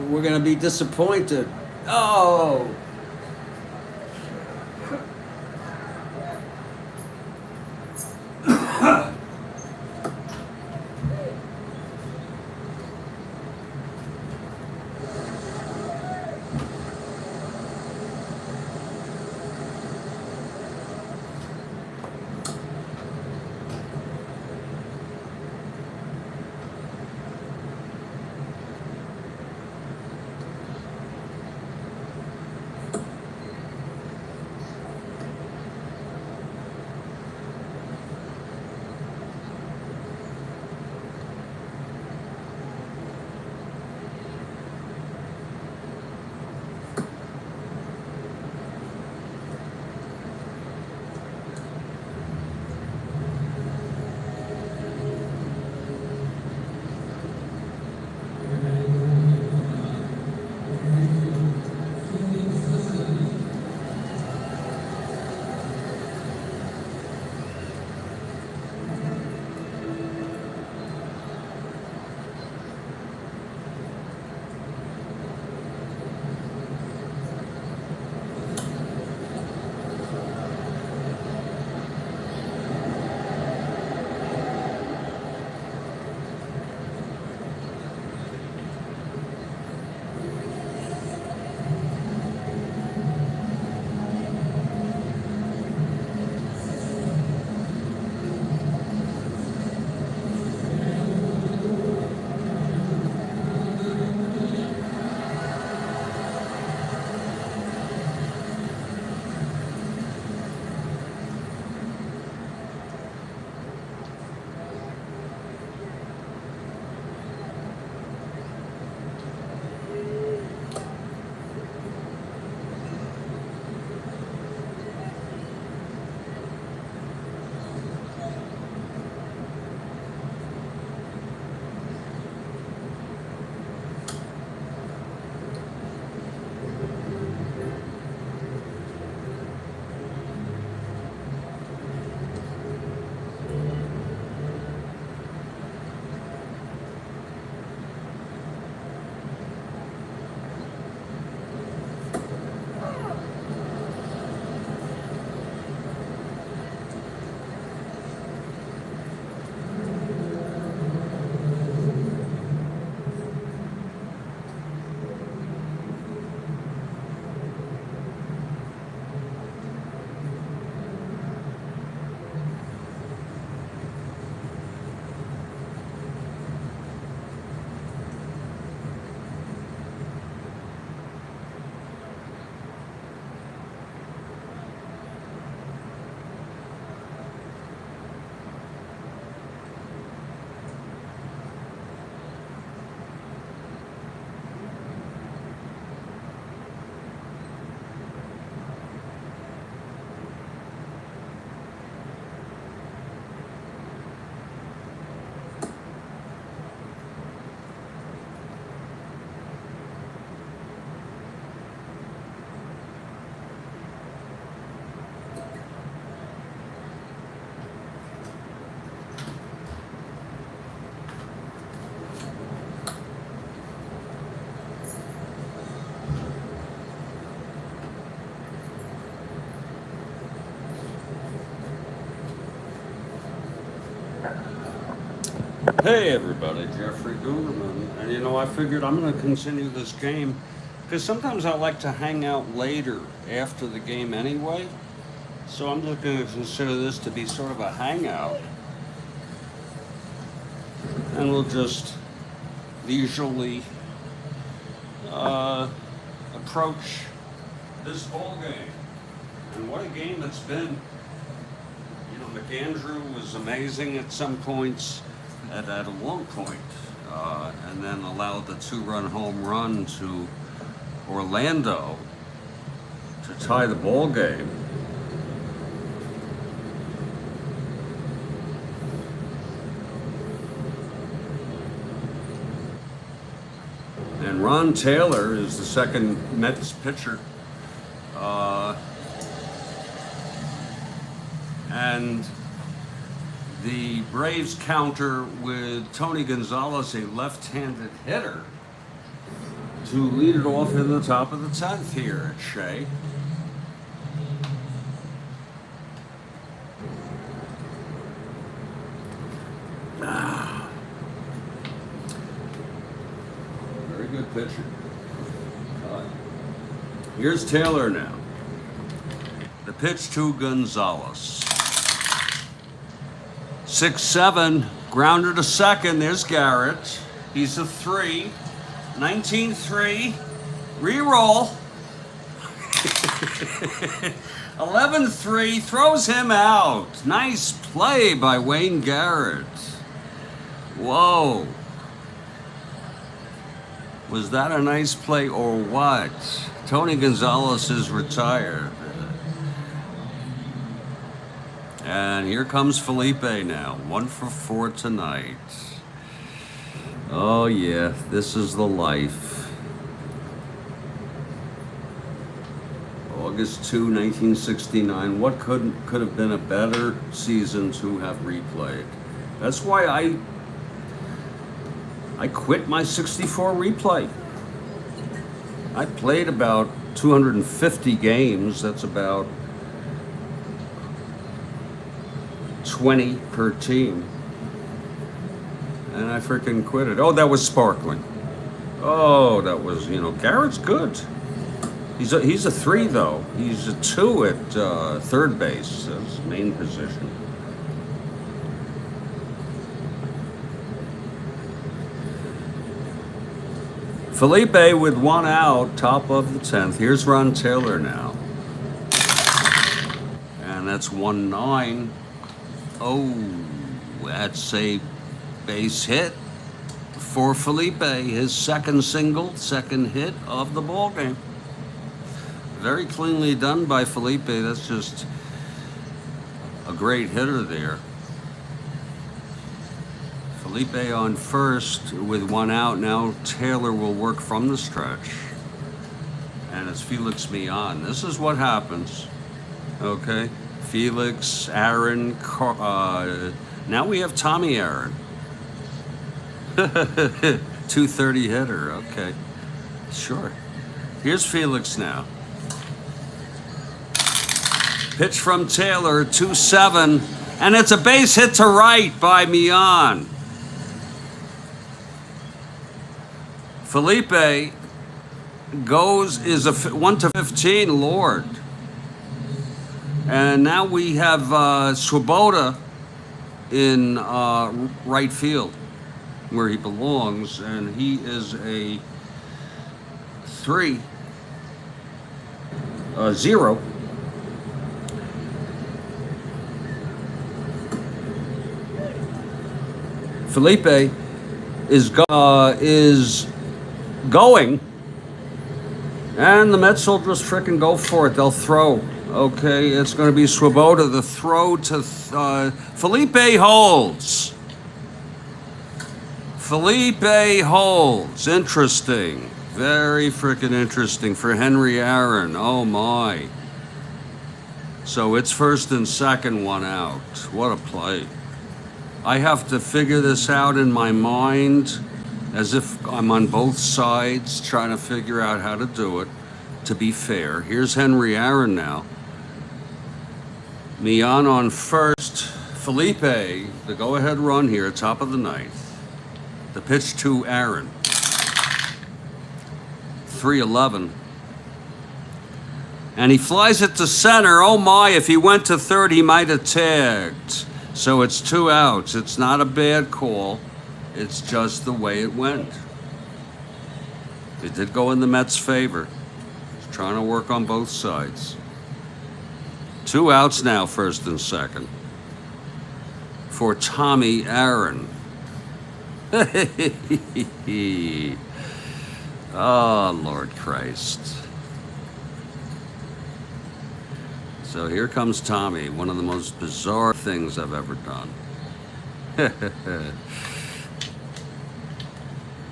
we're gonna be disappointed. Oh! Hey everybody, Jeffrey Gooderman. And you know, I figured I'm going to continue this game because sometimes I like to hang out later after the game anyway. So I'm just going to consider this to be sort of a hangout. And we'll just leisurely approach this ball game. And what a game it's been. You know, McAndrew was amazing at some points. At a one point, and then allowed the two-run home run to Orlando to tie the ball game. And Ron Taylor is the second Mets pitcher, and the Braves counter with Tony Gonzalez, a left-handed hitter, to lead it off in the top of the 10th here at Shea. Very good pitcher. Here's Taylor now. The pitch to Gonzalez. 6-7, grounder to second. There's Garrett. He's a 3. 19-3. Reroll. 11-3. Throws him out. Nice play by Wayne Garrett. Whoa. Was that a nice play or what? Tony Gonzalez is retired. And here comes Felipe now. 1 for 4 tonight. Oh yeah, this is the life. August 2, 1969. What could have been a better season to have replayed? That's why I quit my 64 replay. I played about 250 games. That's about 20 per team, and I freaking quit it. Oh, that was sparkling. Oh, that was, you know, Garrett's good. He's a 3 though. He's a 2 at third base, his main position. Felipe with 1 out, top of the 10th. Here's Ron Taylor now, and that's 1-9. Oh, that's a base hit for Felipe. His second single, second hit of the ball game. Very cleanly done by Felipe. That's just a great hitter there. Felipe on first with 1 out. Now Taylor will work from the stretch. And it's Felix Millan. This is what happens. Okay. Felix, Aaron, now we have Tommy Aaron. 230 hitter, okay. Sure. Here's Felix now. Pitch from Taylor, 2-7, and it's a base hit to right by Millan. Felipe is a 1-15, Lord. And now we have Swoboda in right field, where he belongs, and he is a 3-0. Felipe is going, and the Mets will just frickin' go for it. They'll throw. Okay, it's going to be Swoboda. The throw to Felipe holds. Felipe holds. Interesting. Very freaking interesting for Henry Aaron. Oh my. So it's first and second, 1 out. What a play. I have to figure this out in my mind as if I'm on both sides trying to figure out how to do it, to be fair. Here's Henry Aaron now. Millan on first, Felipe, the go-ahead run here, top of the ninth. The pitch to Aaron. 3-11. And he flies it to center. Oh my, if he went to third, he might have tagged. So it's 2 outs. It's not a bad call. It's just the way it went. It did go in the Mets' favor. He's trying to work on both sides. 2 outs now, first and second. For Tommy Aaron. Oh, Lord Christ. So here comes Tommy, one of the most bizarre things I've ever done.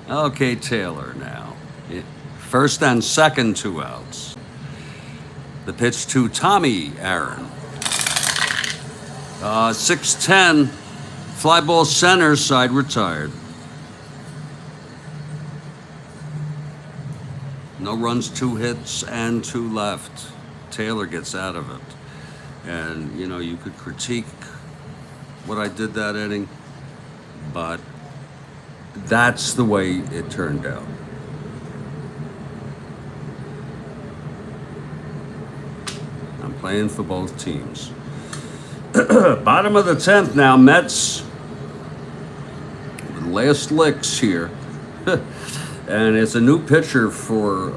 Okay, Taylor now. First and second, 2 outs. The pitch to Tommy Aaron. 6-10. Fly ball center, side retired. No runs, 2 hits, and 2 left. Taylor gets out of it. And, you know, you could critique what I did that inning, but that's the way it turned out. I'm playing for both teams. Bottom of the 10th now, Mets. The last licks here. And it's a new pitcher for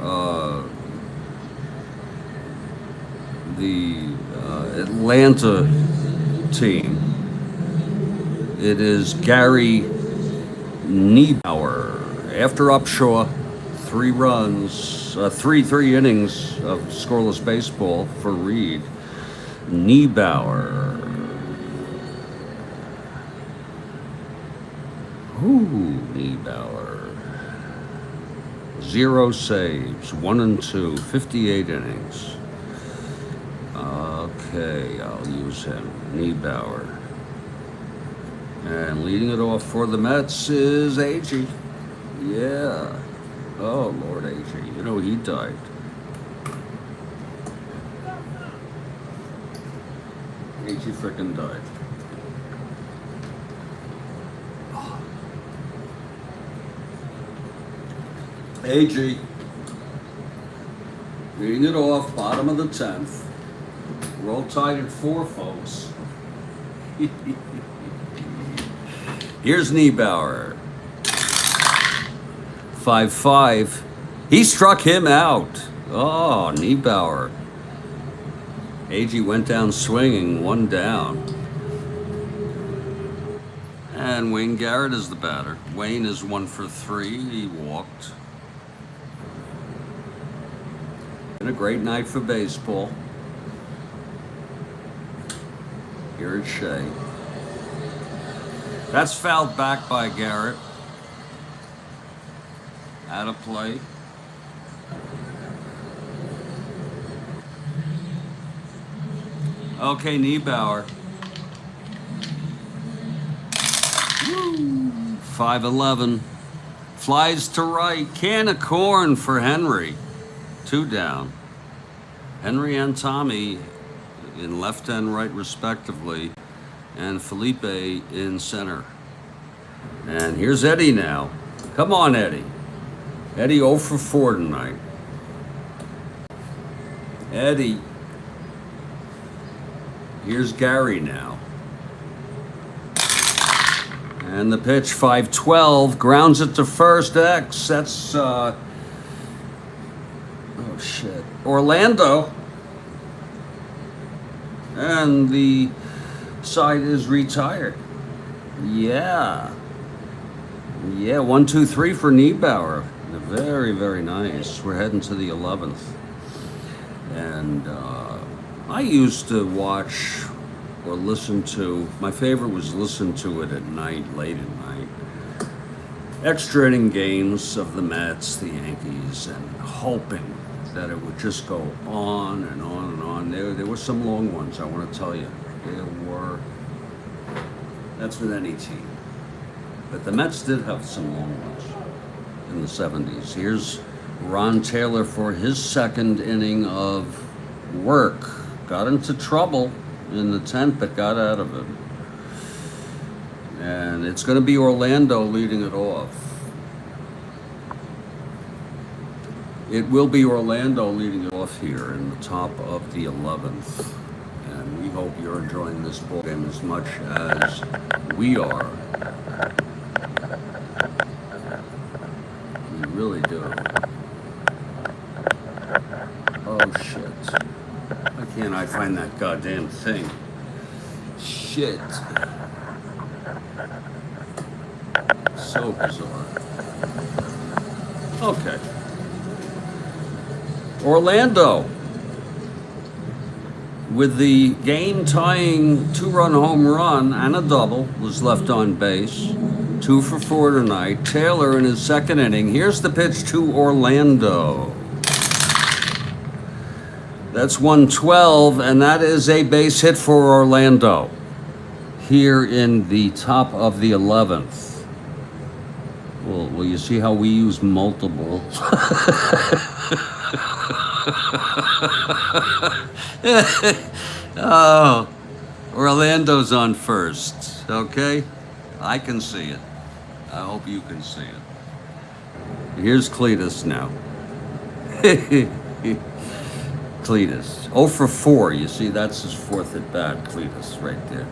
the Atlanta team. It is Gary Niebauer. After Upshaw, 3 runs, 3 innings of scoreless baseball for Reed. Niebauer. Ooh, Niebauer. 0 saves, 1 and 2, 58 innings. Okay, I'll use him. Niebauer. And leading it off for the Mets is Agee. Yeah. Oh, Lord, Agee. You know, he died. Agee frickin' died. Agee. Leading it off, bottom of the 10th. We're all tied at 4, folks. Here's Niebauer. 5-5. He struck him out. Oh, Niebauer. Agee went down swinging, 1 down. And Wayne Garrett is the batter. Wayne is 1 for 3. He walked. Been a great night for baseball. Here it's Shea. That's fouled back by Garrett. Out of play. Okay, Niebauer. 5-11. Flies to right. Can of corn for Henry. 2 down. Henry and Tommy in left and right respectively, and Felipe in center. And here's Eddie now. Come on, Eddie. Eddie 0 for 4 tonight. Eddie. Here's Gary now. And the pitch, 5-12, grounds it to first. X. That's, oh shit. Orlando. And the side is retired. Yeah. Yeah, 1, 2, 3 for Niebauer. Very, very nice. We're heading to the 11th. And I used to watch or listen to, my favorite was listen to it at night, late at night. Extra inning games of the Mets, the Yankees, and hoping that it would just go on and on and on. There were some long ones, I want to tell you. There were. That's with any team. But the Mets did have some long ones in the 70s. Here's Ron Taylor for his second inning of work. Got into trouble in the 10th, but got out of it. And it's going to be Orlando leading it off. It will be Orlando leading it off here in the top of the 11th. And we hope you're enjoying this ball game as much as we are. We really do. Oh, shit. Why can't I find that goddamn thing? Shit. So bizarre. Okay. Orlando, with the game-tying 2-run home run and a double, was left on base. 2 for 4 tonight. Taylor in his second inning. Here's the pitch to Orlando. That's 112, and that is a base hit for Orlando here in the top of the 11th. Well, you see how we use multiple. Oh, Orlando's on first, okay? I can see it. I hope you can see it. Here's Cletus now. Cletus. 0 for 4. You see, that's his 4th at bat, Cletus, right there.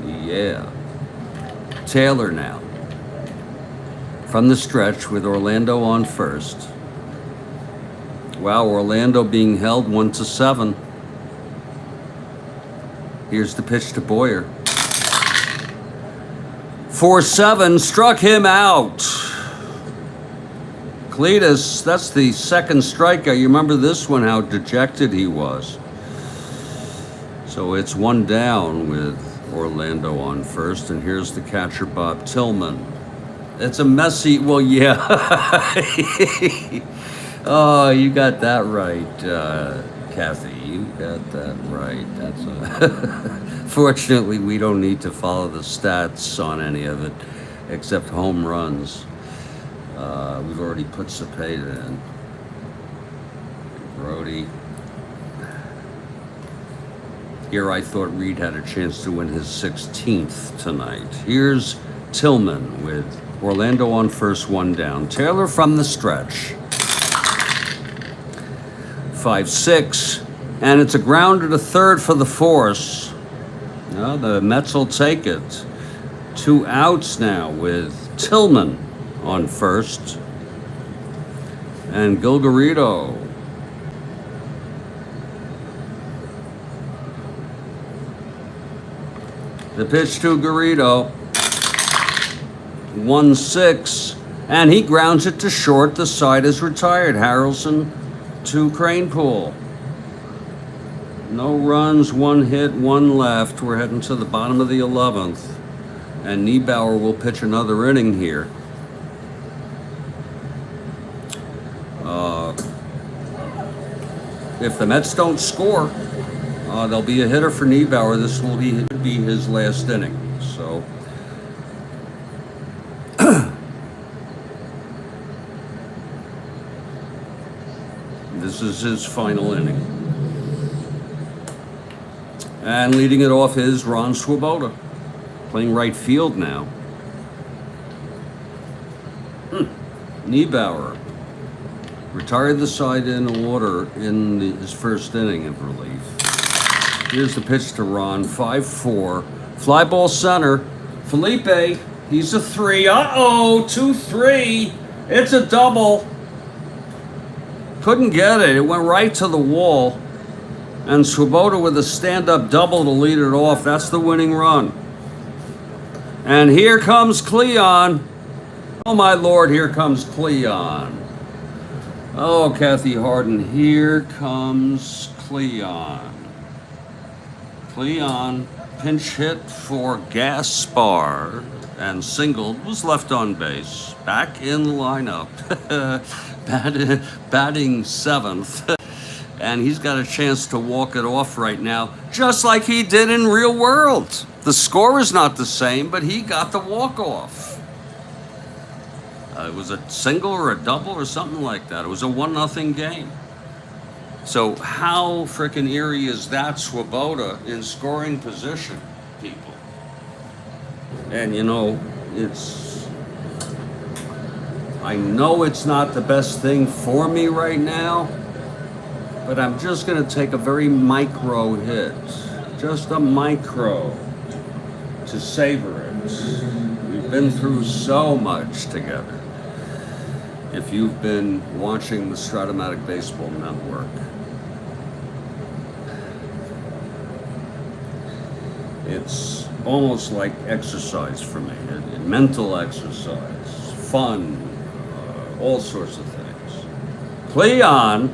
Yeah. Taylor now. From the stretch with Orlando on first. Wow, Orlando being held 1-7. Here's the pitch to Boyer. 4-7, struck him out. Cletus, that's the second strikeout. You remember this one, how dejected he was. So it's 1 down with Orlando on first, and here's the catcher, Bob Tillman. It's a messy, well, yeah. Oh, you got that right, Kathy. You got that right. That's Fortunately, we don't need to follow the stats on any of it, except home runs. We've already put Cepeda in. Brody. Here I thought Reed had a chance to win his 16th tonight. Here's Tillman with Orlando on first, 1 down. Taylor from the stretch. 5-6, and it's a grounder to third for the force. No, the Mets will take it. 2 outs now with Tillman on first. And Gilgarito. The pitch to Garrido. 1-6, and he grounds it to short. The side is retired. Harrelson to Cranepool. No runs, 1 hit, 1 left. We're heading to the bottom of the 11th. And Niebauer will pitch another inning here. If the Mets don't score, there'll be a hitter for Niebauer. This will be his last inning. So this is his final inning. And leading it off is Ron Swoboda, playing right field now. Niebauer retired the side in order in his first inning of relief. Here's the pitch to Ron, 5-4. Fly ball center. Felipe, he's a 3. Uh-oh, 2-3. It's a double. Couldn't get it. It went right to the wall. And Swoboda with a stand-up double to lead it off. That's the winning run. And here comes Cleon. Oh, my Lord, here comes Cleon. Oh, Kathy Harden, here comes Cleon. Cleon, pinch hit for Gaspar, and singled, was left on base. Back in the lineup, batting 7th. And he's got a chance to walk it off right now, just like he did in real world. The score is not the same, but he got the walk-off. It was a single or a double or something like that. It was a 1-0 game. So how frickin' eerie is that, Swoboda in scoring position, people? And you know, I know it's not the best thing for me right now, but I'm just going to take a very micro hit, just a micro, to savor it. We've been through so much together. If you've been watching the Strat-O-Matic Baseball Network, it's almost like exercise for me, mental exercise, fun, all sorts of things. Cleon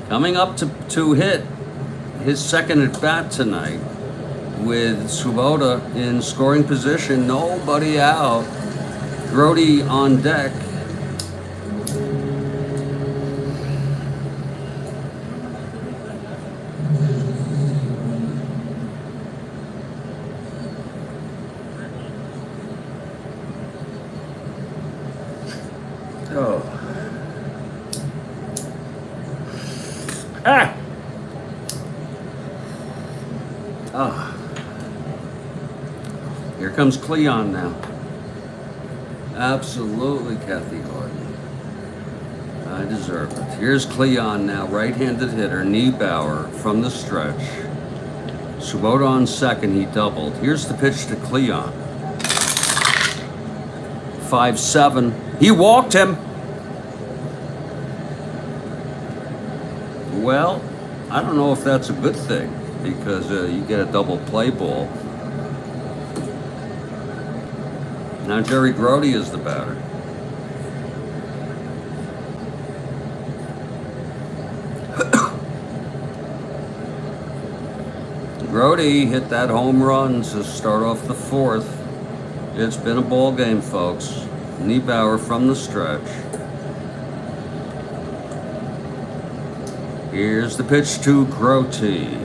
coming up to hit his second at bat tonight with Swoboda in scoring position, nobody out, Grody on deck. Oh. Ah! Ah. Here comes Cleon now. Absolutely, Kathy Gordon. I deserve it. Here's Cleon now, right-handed hitter, Niebauer from the stretch. Swoboda on second, he doubled. Here's the pitch to Cleon. 5-7. He walked him. Well, I don't know if that's a good thing because you get a double play ball. Now Jerry Grody is the batter. Grody hit that home run to start off the fourth. It's been a ball game, folks. Niebauer from the stretch. Here's the pitch to Grody.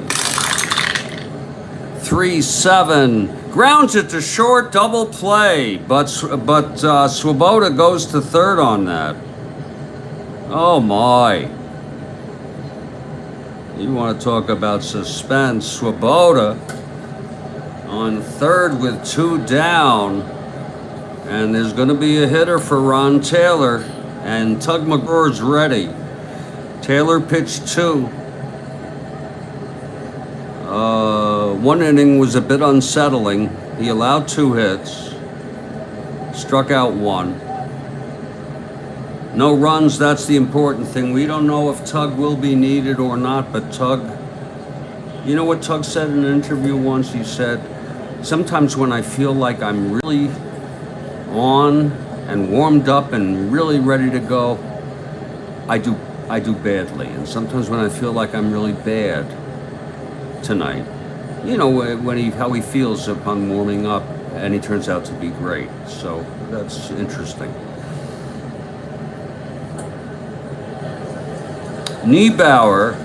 3-7. Grounds it to short, double play, but Swoboda goes to third on that. Oh my. You want to talk about suspense. Swoboda on third with two down, and there's going to be a hitter for Ron Taylor, and Tug McGraw ready. Taylor pitched two. One inning was a bit unsettling. He allowed two hits, struck out one. No runs, that's the important thing. We don't know if Tug will be needed or not, but Tug, you know what Tug said in an interview once? He said, sometimes when I feel like I'm really on and warmed up and really ready to go, I do badly. And sometimes when I feel like I'm really bad tonight, you know, how he feels upon warming up, and he turns out to be great. So that's interesting. Niebauer,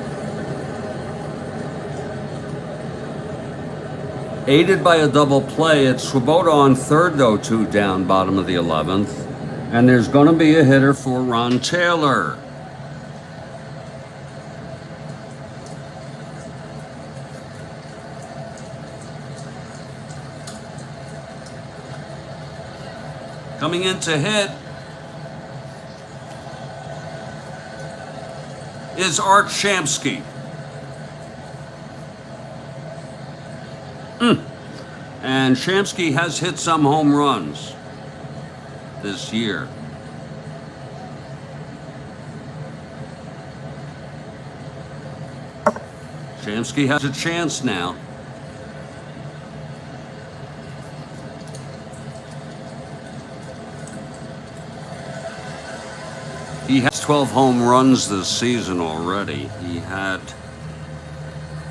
aided by a double play. It's Swoboda on third, though, two down, bottom of the 11th. And there's going to be a hitter for Ron Taylor. Coming in to hit is Art Shamsky. And Shamsky has hit some home runs this year. Shamsky has a chance now. He has 12 home runs this season already. He had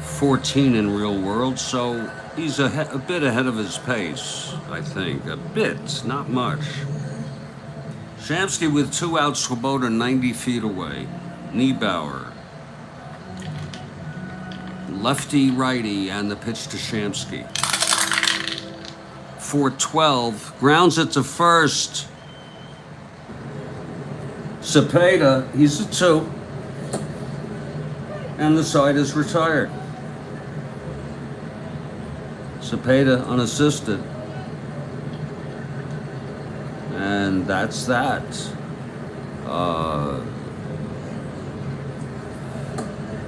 14 in real world, so he's a bit ahead of his pace, I think. A bit, not much. Shamsky with two outs, Swoboda 90 feet away. Niebauer. Lefty, righty, and the pitch to Shamsky. 4-12, grounds it to first. Cepeda, he's a 2, and the side is retired. Cepeda unassisted. And that's that.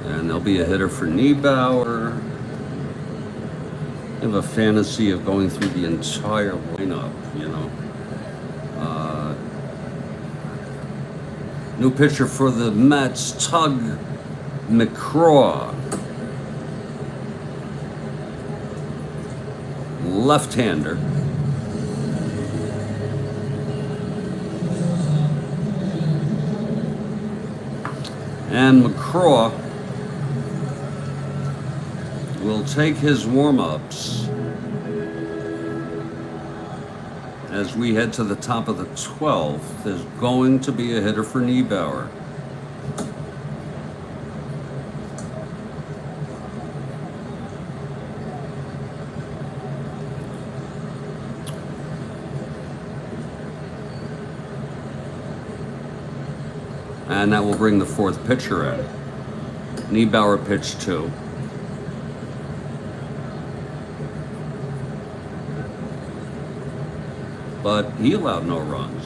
And there'll be a hitter for Niebauer. I have a fantasy of going through the entire lineup, you know. New pitcher for the Mets, Tug McCraw. Left-hander. And McCraw will take his warm-ups as we head to the top of the 12th. There's going to be a hitter for Niebauer. And that will bring the fourth pitcher in. Niebauer pitched 2. But he allowed no runs.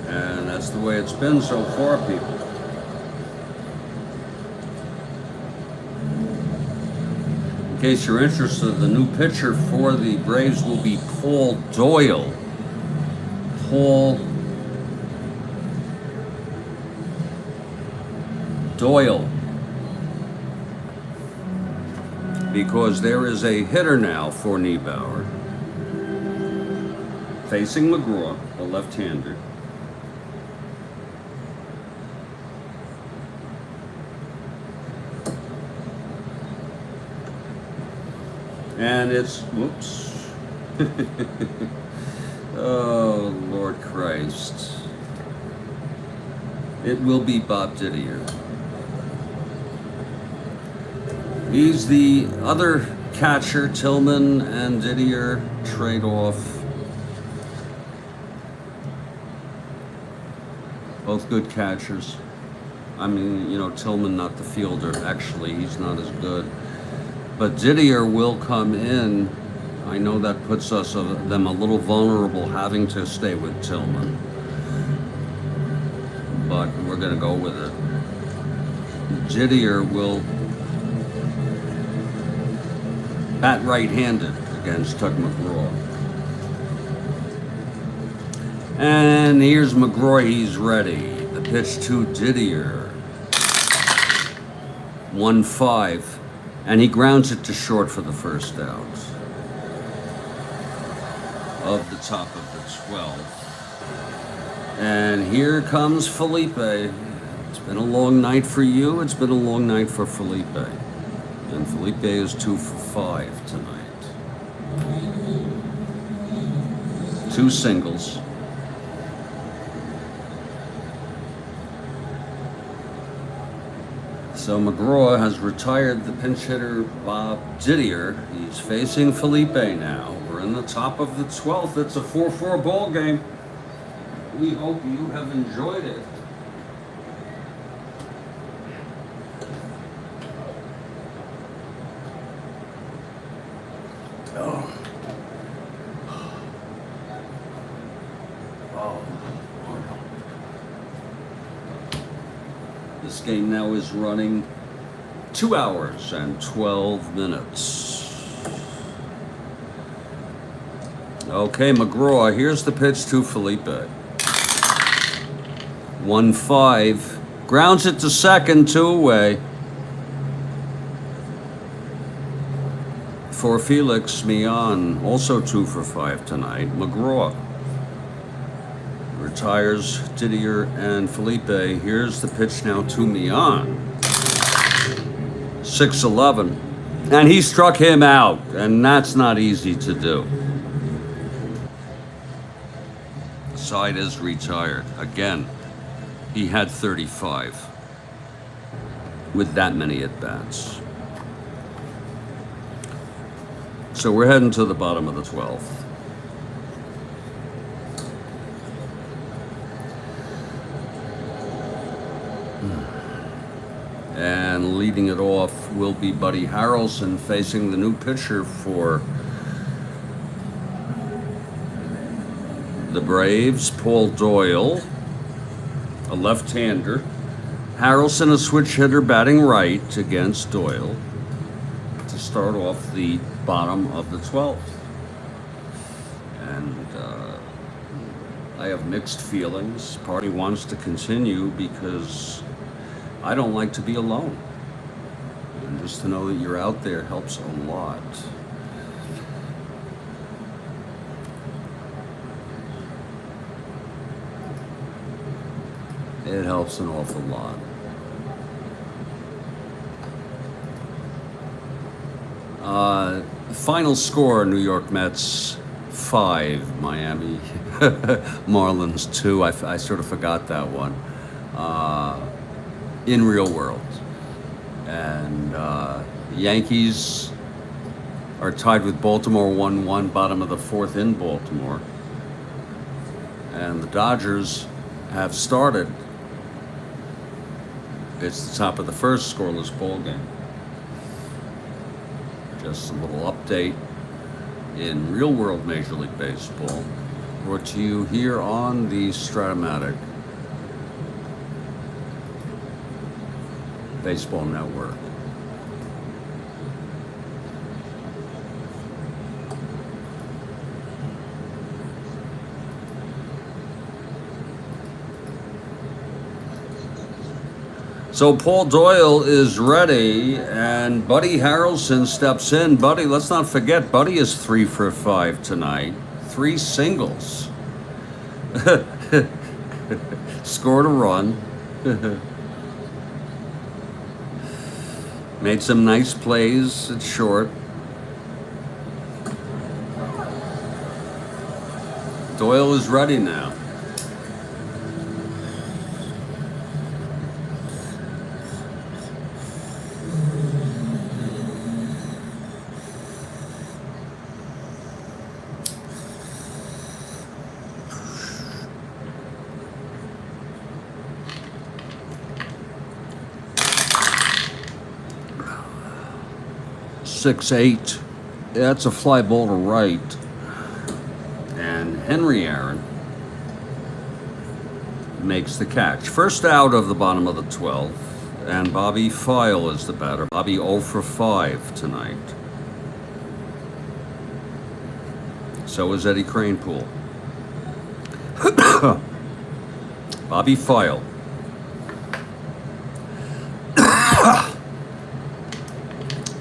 And that's the way it's been so far, people. In case you're interested, the new pitcher for the Braves will be Paul Doyle. Paul Doyle. Because there is a hitter now for Niebauer. Facing McGraw, the left-hander. And it's, whoops. Oh, Lord Christ. It will be Bob Didier. He's the other catcher. Tillman and Didier trade off. Both good catchers. I mean, you know, Tillman not the fielder. Actually, he's not as good. But Didier will come in. I know that puts them a little vulnerable having to stay with Tillman. But we're going to go with it. Didier will bat right-handed against Tug McGraw. And here's McGraw, he's ready. The pitch to Didier. 1-5. And he grounds it to short for the first out of the top of the 12th. And here comes Felipe. It's been a long night for you. It's been a long night for Felipe. And Felipe is 2 for 5 tonight. 2 singles. So McGraw has retired the pinch hitter Bob Didier. He's facing Felipe now. We're in the top of the 12th. It's a 4-4 ball game. We hope you have enjoyed it. This game now is running 2 hours and 12 minutes. Okay, McGraw, here's the pitch to Felipe. 1-5. Grounds it to second, 2 away. For Felix Millan, also 2 for 5 tonight. McGraw retires Didier and Felipe. Here's the pitch now to Millan. 6-11. And he struck him out, and that's not easy to do. Side is retired. Again, he had 35 with that many at-bats. So we're heading to the bottom of the 12th. And leading it off will be Buddy Harrelson facing the new pitcher for the Braves, Paul Doyle, a left-hander. Harrelson, a switch hitter, batting right against Doyle to start off the bottom of the 12th. And I have mixed feelings. Party wants to continue because I don't like to be alone. And just to know that you're out there helps a lot. It helps an awful lot. Final score, New York Mets 5, Miami Marlins 2. I sort of forgot that one. In real world. And Yankees are tied with Baltimore 1-1, bottom of the 4th in Baltimore. And the Dodgers have started. It's the top of the 1st scoreless ball game. Just a little update in real world Major League Baseball, brought to you here on the Strat-O-Matic Baseball Network. So Paul Doyle is ready, and Buddy Harrelson steps in. Buddy, let's not forget, Buddy is 3 for 5 tonight. 3 singles. Scored a run. Made some nice plays at short. Doyle is ready now. .68. That's a fly ball to right. And Henry Aaron makes the catch. First out of the bottom of the 12th. And Bobby File is the batter. Bobby 0 for 5 tonight. So is Eddie Kranepool. Bobby File.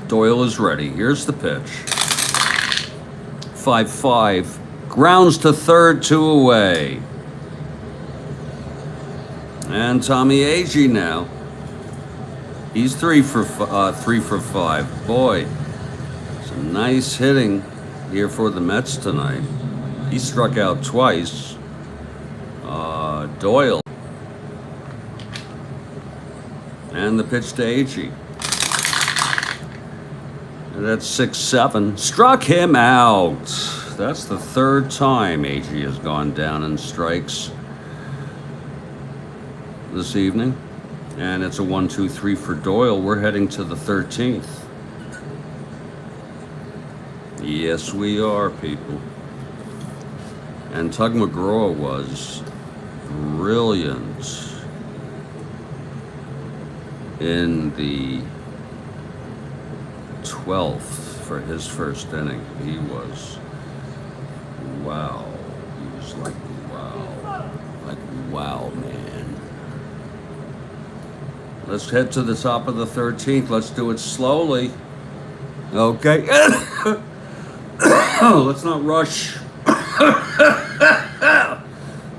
Doyle is ready. Here's the pitch. 5-5. Grounds to third, 2 away. And Tommy Agee now. He's 3 for 5. Boy, some nice hitting here for the Mets tonight. He struck out twice. Doyle. And the pitch to Agee. And that's 6-7. Struck him out. That's the 3rd time Agee has gone down in strikes this evening. And it's a 1-2-3 for Doyle. We're heading to the 13th. Yes, we are, people. And Tug McGraw was brilliant in the 12th for his first inning. He was wow. He was like wow, man. Let's head to the top of the 13th. Let's do it slowly. Okay. Let's not rush.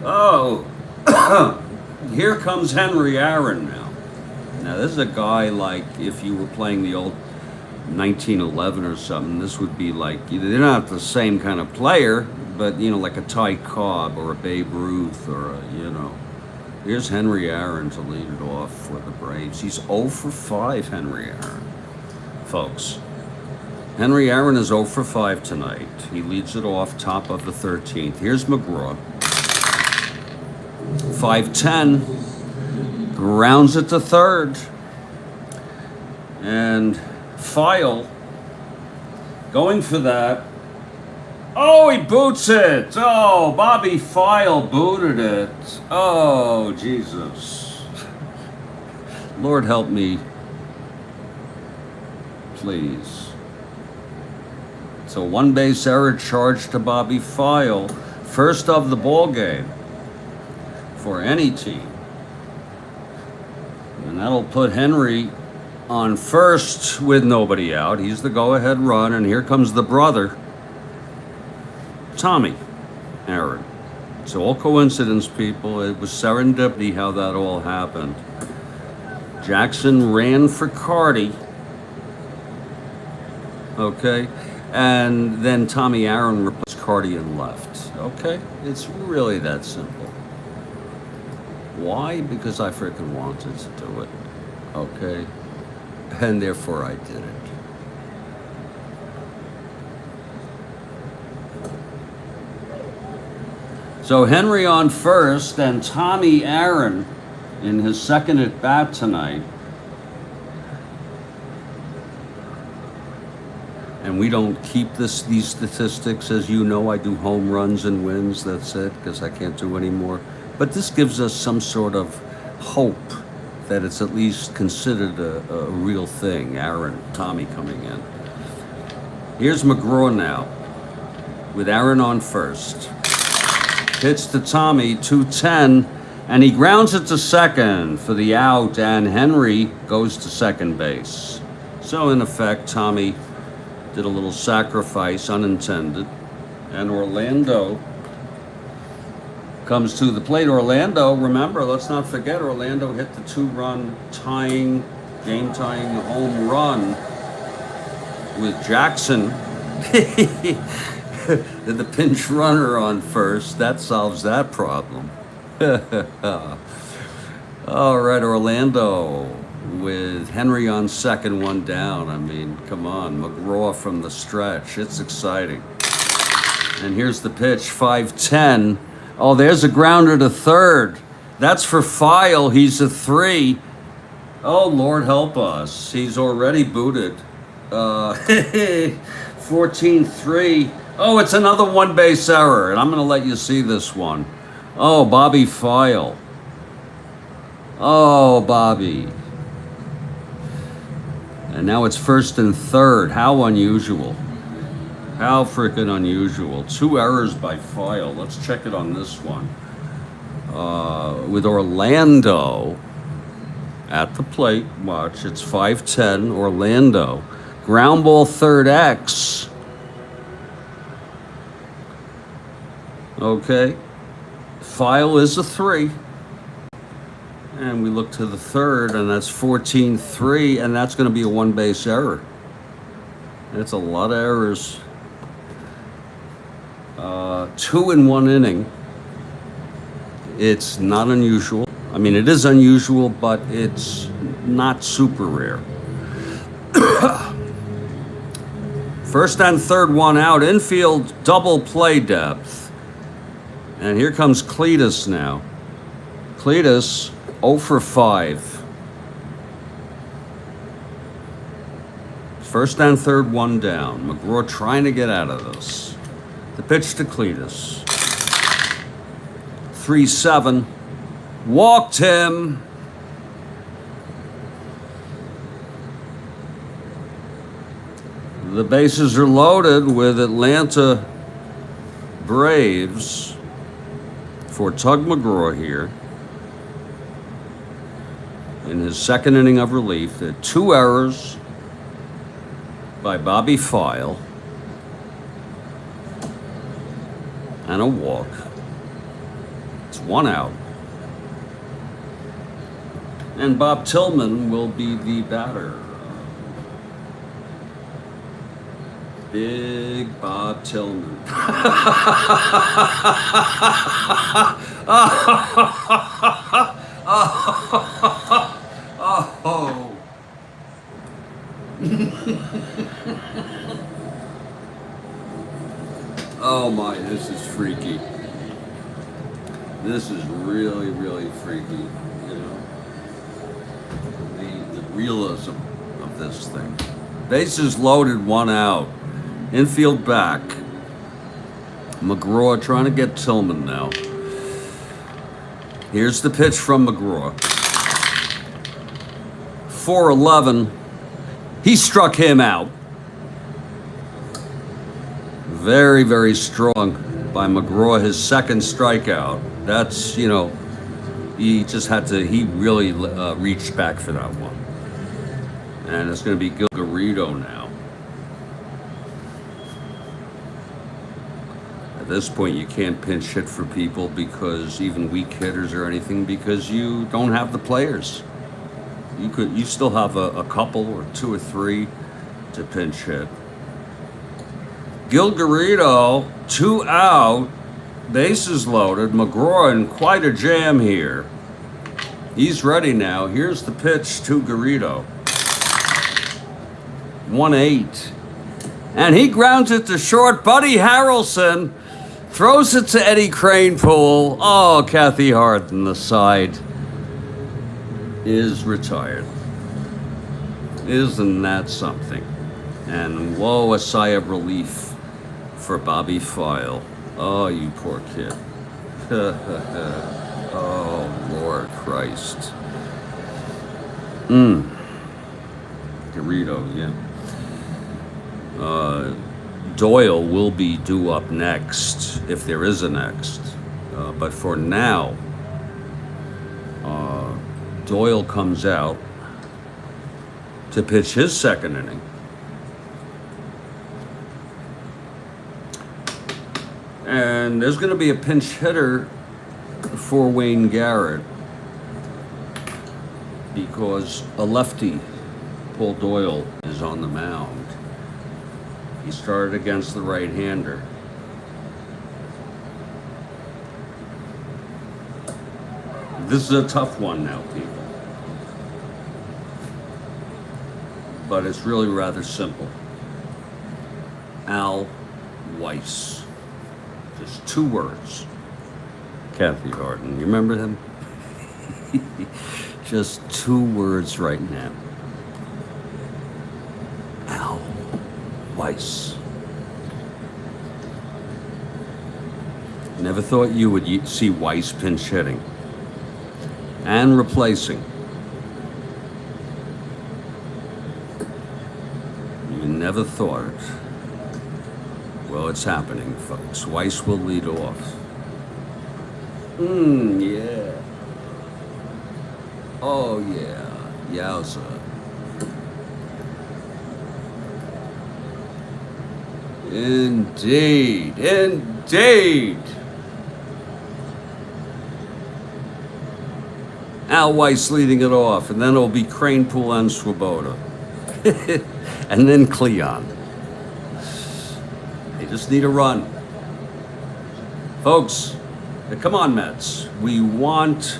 Oh. Here comes Henry Aaron now. Now this is a guy like if you were playing the old 1911 or something, this would be like, they're not the same kind of player, but, like a Ty Cobb or a Babe Ruth or here's Henry Aaron to lead it off for the Braves. He's 0 for 5, Henry Aaron, folks. Henry Aaron is 0 for 5 tonight. He leads it off top of the 13th. Here's McGraw. 5-10. Grounds it to third. And File going for that. Oh, he boots it. Oh, Bobby File booted it. Oh, Jesus. Lord help me. Please. So one base error charged to Bobby File. First of the ball game for any team. And that'll put Henry on first with nobody out. He's the go-ahead run, and here comes the brother, Tommy Aaron. It's all coincidence, people. It was serendipity how that all happened. Jackson ran for Carty. Okay. And then Tommy Aaron replaced Carty and left. Okay. It's really that simple. Why? Because I freaking wanted to do it. Okay. And therefore I did it. So Henry on first and Tommy Aaron in his second at bat tonight. And we don't keep these statistics, as you know. I do home runs and wins, that's it, because I can't do any more. But this gives us some sort of hope that it's at least considered a real thing. Aaron, Tommy coming in. Here's McGraw now with Aaron on first. Hits to Tommy, 2-10, and he grounds it to second for the out, and Henry goes to second base. So in effect, Tommy did a little sacrifice, unintended, and Orlando comes to the plate. Orlando, remember, let's not forget, Orlando hit the 2-run game-tying home run with Jackson. The pinch runner on first. That solves that problem. All right, Orlando with Henry on second, one down. I mean, come on, McGraw from the stretch. It's exciting. And here's the pitch, 5-10. Oh, there's a grounder to third. That's for File. He's a 3. Oh, Lord help us. He's already booted. 14-3. Oh, it's another one base error, and I'm going to let you see this one. Oh, Bobby File. Oh, Bobby. And now it's first and third. How unusual. How freaking unusual. 2 errors by File. Let's check it on this one. With Orlando at the plate. Watch, it's 5-10, Orlando. Ground ball third X. Okay. File is a 3. And we look to the third, and that's 14-3, and that's going to be a one base error. That's a lot of errors. 2 in 1 inning. It's not unusual. I mean, it is unusual, but it's not super rare. First and third, one out. Infield double play depth. And here comes Cletus now. Cletus 0 for 5. First and third, one down. McGraw trying to get out of this. The pitch to Cletus. 3-7. Walked him. The bases are loaded with Atlanta Braves for Tug McGraw here in his second inning of relief. There are 2 errors by Bobby File and a walk. It's 1 out. And Bob Tillman will be the batter. Big Bob Tillman. Oh. Oh my, this is freaky. This is really, really freaky, you know. The realism of love this thing. Bases loaded, 1 out. Infield back. McGraw trying to get Tillman now. Here's the pitch from McGraw. 4-11. He struck him out. Very, very strong by McGraw, his second strikeout. That's, he just had to, he really reached back for that one. And it's going to be Garrido now. At this point, you can't pinch hit for people because even weak hitters or anything, because you don't have the players. You still have a couple or 2 or 3 to pinch hit. Garrido, 2 out, bases loaded. McGraw in quite a jam here. He's ready now. Here's the pitch to Garrido. 1-8. And he grounds it to short. Buddy Harrelson throws it to Eddie Kranepool. Oh, Kathy Harden, the side, is retired. Isn't that something? And whoa, a sigh of relief for Bobby File. Oh, you poor kid. Oh, Lord Christ. Garrido, yeah. Doyle will be due up next, if there is a next. But for now, Doyle comes out to pitch his second inning. And there's going to be a pinch hitter for Wayne Garrett because a lefty, Paul Doyle, is on the mound. He started against the right-hander. This is a tough one now, people. But it's really rather simple. Al Weiss. Just 2 words. Kathy Harden. You remember him? Just 2 words right now. Al Weiss. Never thought you would see Weiss pinch hitting and replacing. You never thought it. Well, it's happening, folks. Weiss will lead off. Yeah. Oh, yeah. Yowza. Indeed. Indeed. Al Weiss leading it off, and then it'll be Kranepool and Swoboda. And then Cleon. They just need a run. Folks, come on, Mets. We want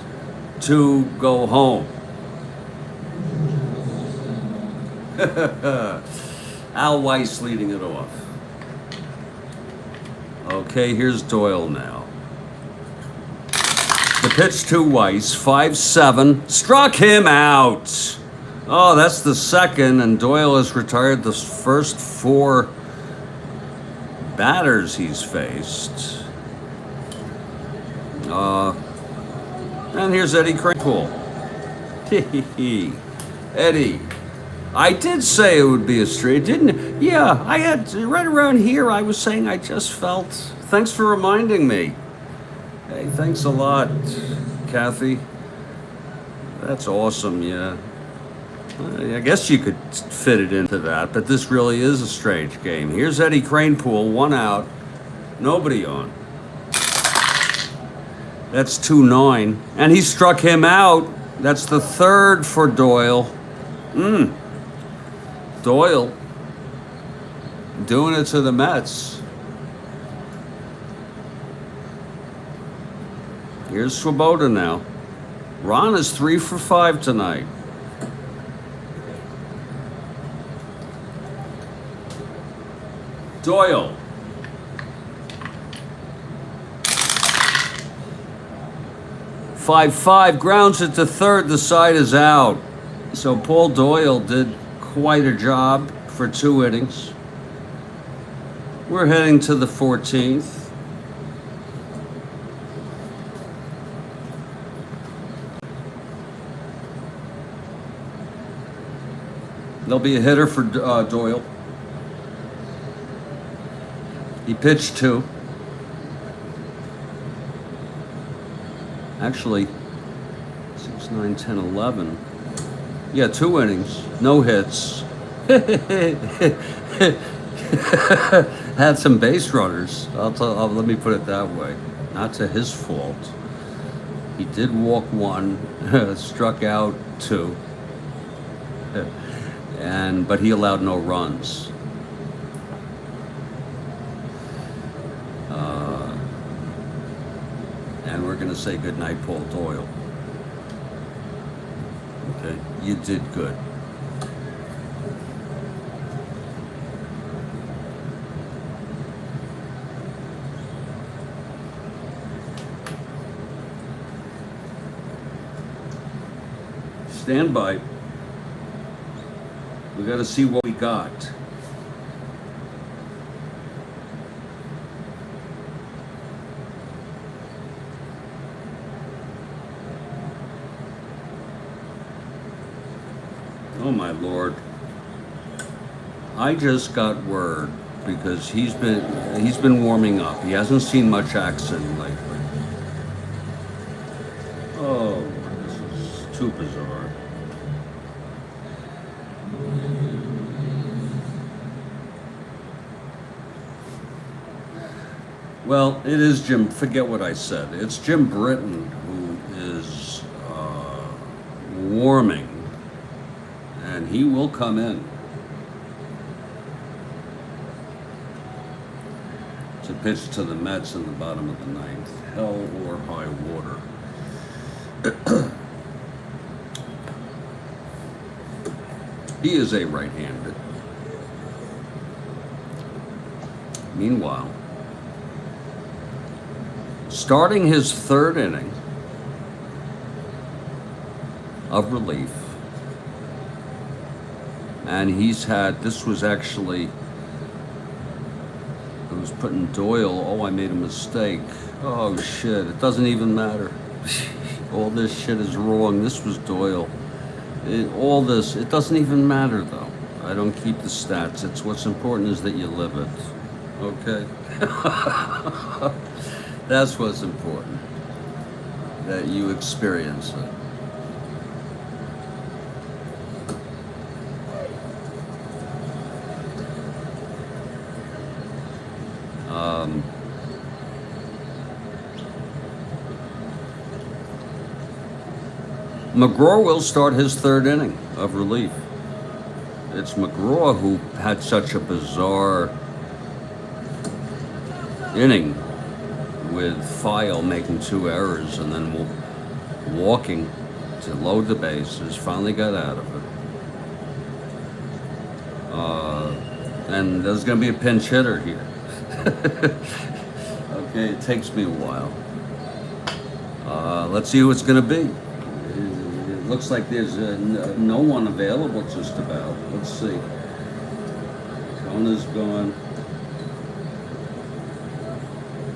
to go home. Al Weiss leading it off. Okay, here's Doyle now. The pitch to Weiss, 5-7, struck him out. Oh, that's the second, and Doyle has retired the first 4 batters he's faced. And here's Eddie Kranepool. Eddie, I did say it would be a straight, didn't? Yeah, I had right around here. I was saying I just felt. Thanks for reminding me. Hey, thanks a lot, Kathy. That's awesome. Yeah. I guess you could fit it into that, but this really is a strange game. Here's Eddie Kranepool, 1 out, nobody on. That's 2-9, and he struck him out. That's the 3rd for Doyle. Doyle doing it to the Mets. Here's Swoboda now. Ron is 3 for 5 tonight. Doyle. Five, grounds it to third, the side is out. So Paul Doyle did quite a job for 2 innings. We're heading to the 14th. There'll be a hitter for Doyle. He pitched 2. Actually, 6, 9, 10, 11. Yeah, 2 innings, no hits. Had some base runners. Let me put it that way. Not to his fault. He did walk 1, struck out 2, but he allowed no runs. And we're going to say goodnight, Paul Doyle. Okay, you did good. Stand by. We got to see what we got. Oh my Lord. I just got word because he's been warming up. He hasn't seen much action lately. Oh, this is too bizarre. Well, it is Jim, forget what I said. It's Jim Britton who is warming, and he will come in to pitch to the Mets in the bottom of the 9th. Hell or high water. He is a right-handed. Meanwhile, starting his 3rd inning of relief, and he's had, this was actually, I was putting Doyle, oh, I made a mistake. Oh shit, it doesn't even matter. All this shit is wrong. This was Doyle. All this, it doesn't even matter though. I don't keep the stats. It's what's important is that you live it. Okay? That's what's important. That you experience it. McGraw will start his 3rd inning of relief. It's McGraw who had such a bizarre inning with File making 2 errors and then walking to load the bases, finally got out of it. And there's going to be a pinch hitter here. Okay, it takes me a while. Let's see who it's going to be. It looks like there's no one available just about. Let's see. Kona's gone.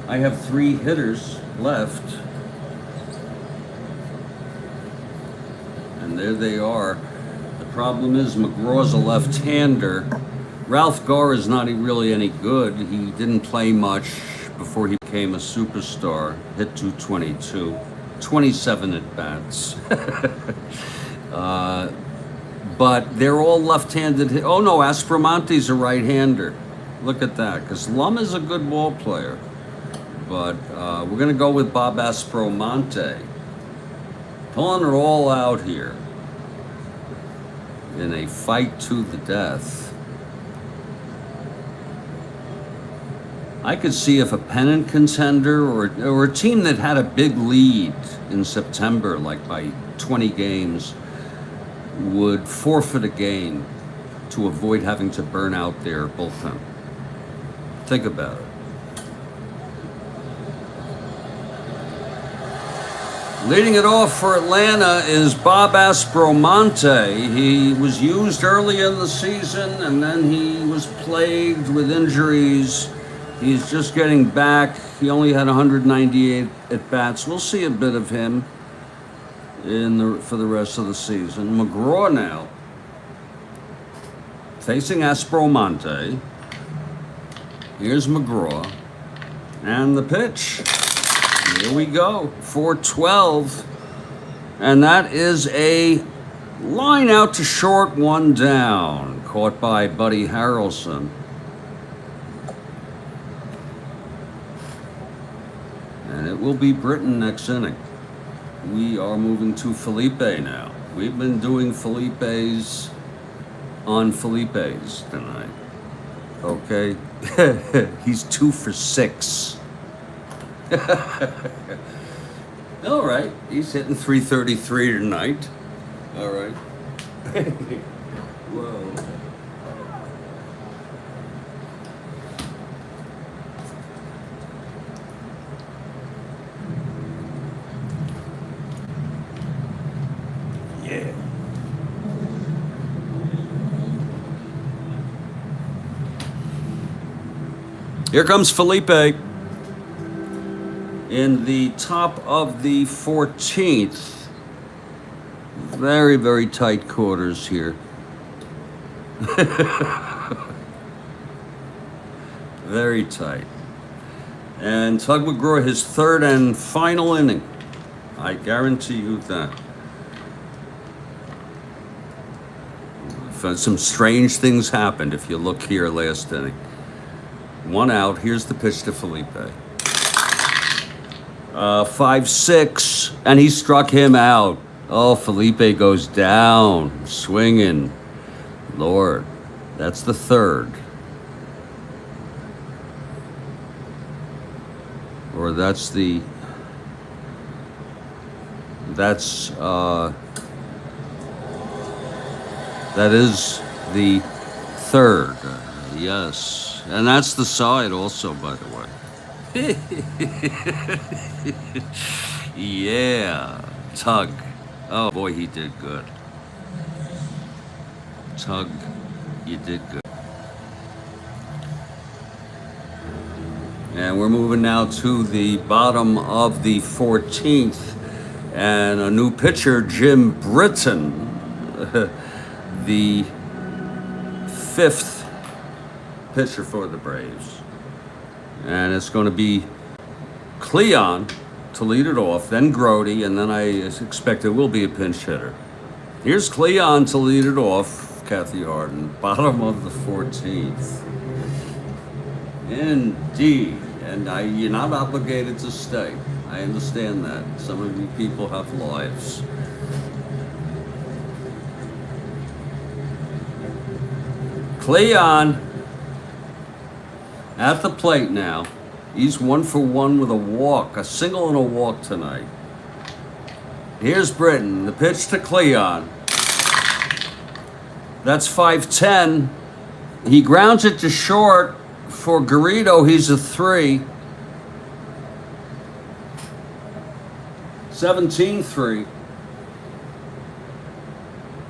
I have 3 hitters left. And there they are. The problem is McGraw's a left-hander. Ralph Garr is not really any good. He didn't play much before he became a superstar. Hit 222. 27 at-bats. But they're all left-handed. Oh no, Aspromonte's a right-hander. Look at that, because Lum is a good ball player. But we're going to go with Bob Aspromonte. Pulling it all out here in a fight to the death. I could see if a pennant contender or a team that had a big lead in September, like by 20 games, would forfeit a game to avoid having to burn out their bullpen. Think about it. Leading it off for Atlanta is Bob Aspromonte. He was used early in the season, and then he was plagued with injuries. He's just getting back. He only had 198 at-bats. We'll see a bit of him for the rest of the season. McGraw now, facing Aspromonte. Here's McGraw. And the pitch. Here we go. 4-12. And that is a line out to short, one down. Caught by Buddy Harrelson. And it will be Britton next inning. We are moving to Felipe now. We've been doing Felipes on Felipes tonight. Okay? He's 2 for 6. All right. He's hitting 333 tonight. All right. Whoa. Yeah. Here comes Felipe in the top of the 14th. Very, very tight quarters here. Very tight. And Tug McGraw, his third and final inning. I guarantee you that. Some strange things happened if you look here last inning. 1 out. Here's the pitch to Felipe. 5-6, and he struck him out. Oh, Felipe goes down, swinging. Lord, that's the third. Or that is the third. Yes, and that's the side also, by the way. Yeah, Tug. Oh boy, he did good. Tug, you did good. And we're moving now to the bottom of the 14th. And a new pitcher, Jim Britton, the 5th pitcher for the Braves. And it's going to be Cleon to lead it off, then Grody, and then I expect it will be a pinch hitter. Here's Cleon to lead it off, Kathy Harden, bottom of the 14th. Indeed. And you're not obligated to stay. I understand that. Some of you people have lives. Cleon at the plate now. He's 1 for 1 with a walk, a single and a walk tonight. Here's Britton, the pitch to Cleon. That's 5-10. He grounds it to short for Garrido. He's a 3. 17-3.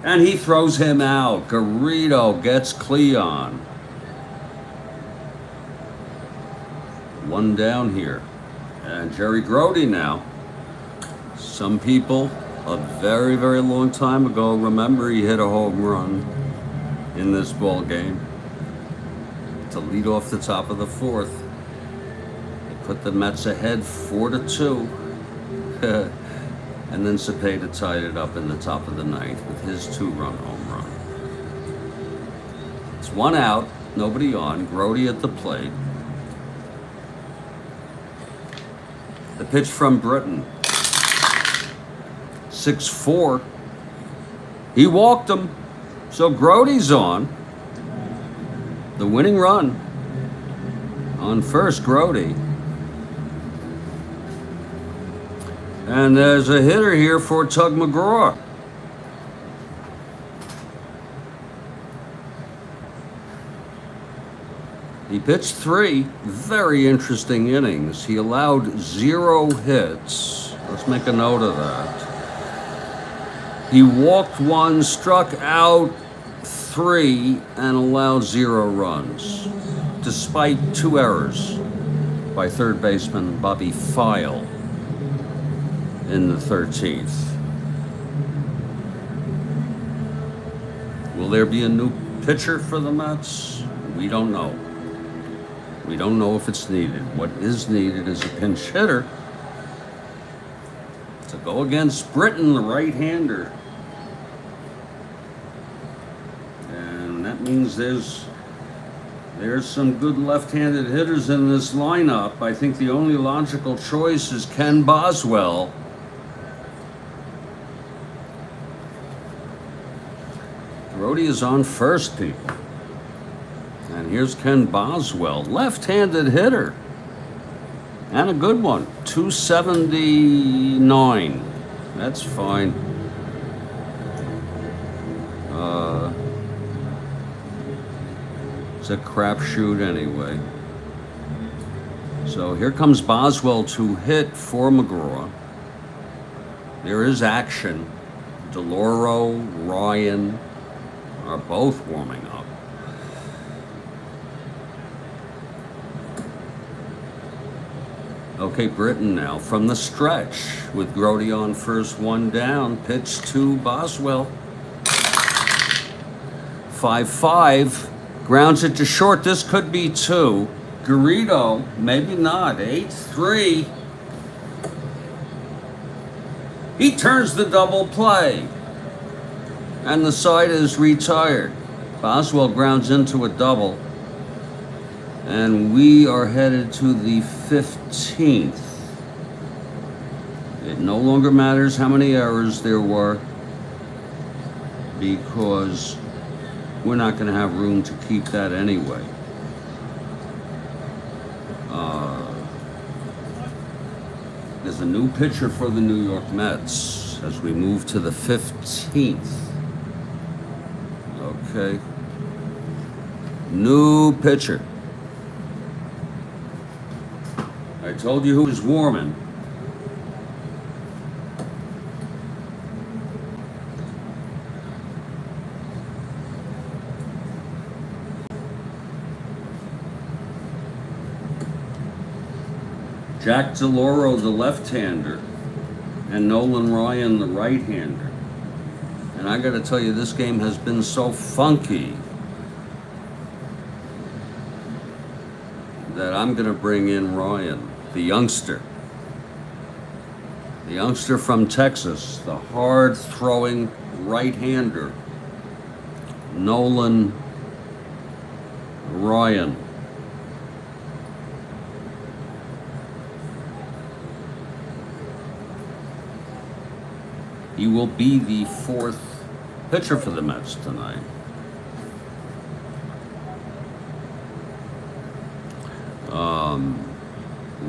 And he throws him out. Garrido gets Cleon. 1 down here. And Jerry Grody now. Some people a very, very long time ago remember he hit a home run in this ball game to lead off the top of the 4th. They put the Mets ahead 4-2. And then Cepeda tied it up in the top of the 9th with his 2-run home run. It's 1 out, nobody on. Grody at the plate. The pitch from Britton. 6-4. He walked him. So Grody's on. The winning run. On first, Grody. And there's a hitter here for Tug McGraw. He pitched 3 very interesting innings. He allowed 0 hits. Let's make a note of that. He walked 1, struck out 3, and allowed 0 runs, despite 2 errors by third baseman Bobby File in the 13th. Will there be a new pitcher for the Mets? We don't know. We don't know if it's needed. What is needed is a pinch hitter to go against Britton, the right-hander. And that means there's some good left-handed hitters in this lineup. I think the only logical choice is Ken Boswell. Brody is on first, people. And here's Ken Boswell, left-handed hitter. And a good one, 279. That's fine. It's a crapshoot anyway. So here comes Boswell to hit for McGraw. There is action. DeLauro, Ryan are both warming up. Okay, Britton now from the stretch with Grody on first, 1 down. Pitch to Boswell. 5-5. Grounds it to short. This could be 2. Garrido, maybe not. 8-3. He turns the double play. And the side is retired. Boswell grounds into a double. And we are headed to the 15th. It no longer matters how many errors there were, because we're not going to have room to keep that anyway. There's a new pitcher for the New York Mets as we move to the 15th. Okay. New pitcher. I told you who was warming. Jack DeLauro, the left-hander, and Nolan Ryan, the right-hander. And I got to tell you, this game has been so funky that I'm going to bring in Ryan, the youngster. The youngster from Texas, the hard-throwing right-hander, Nolan Ryan. He will be the 4th pitcher for the Mets tonight.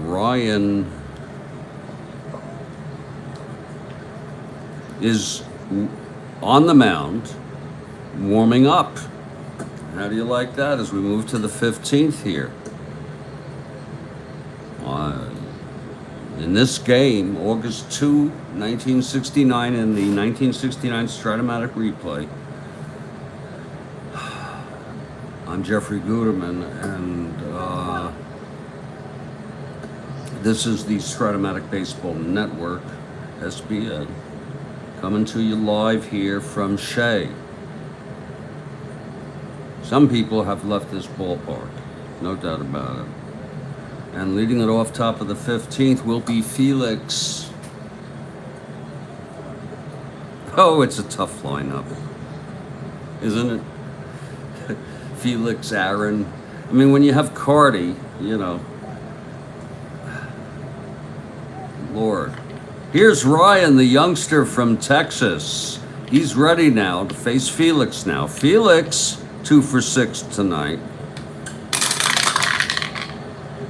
Ryan is on the mound, warming up. How do you like that as we move to the 15th here? In this game, August 2, 1969, in the 1969 Strat-O-Matic replay, I'm Jeffrey Guterman, and this is the Strat-O-Matic Baseball Network, SBN, coming to you live here from Shea. Some people have left this ballpark, no doubt about it. And leading it off top of the 15th will be Felix. Oh, it's a tough lineup, isn't it? Felix, Aaron. I mean, when you have Cardi, you know. Lord. Here's Ryan, the youngster from Texas. He's ready now to face Felix now. Felix, 2 for 6 tonight.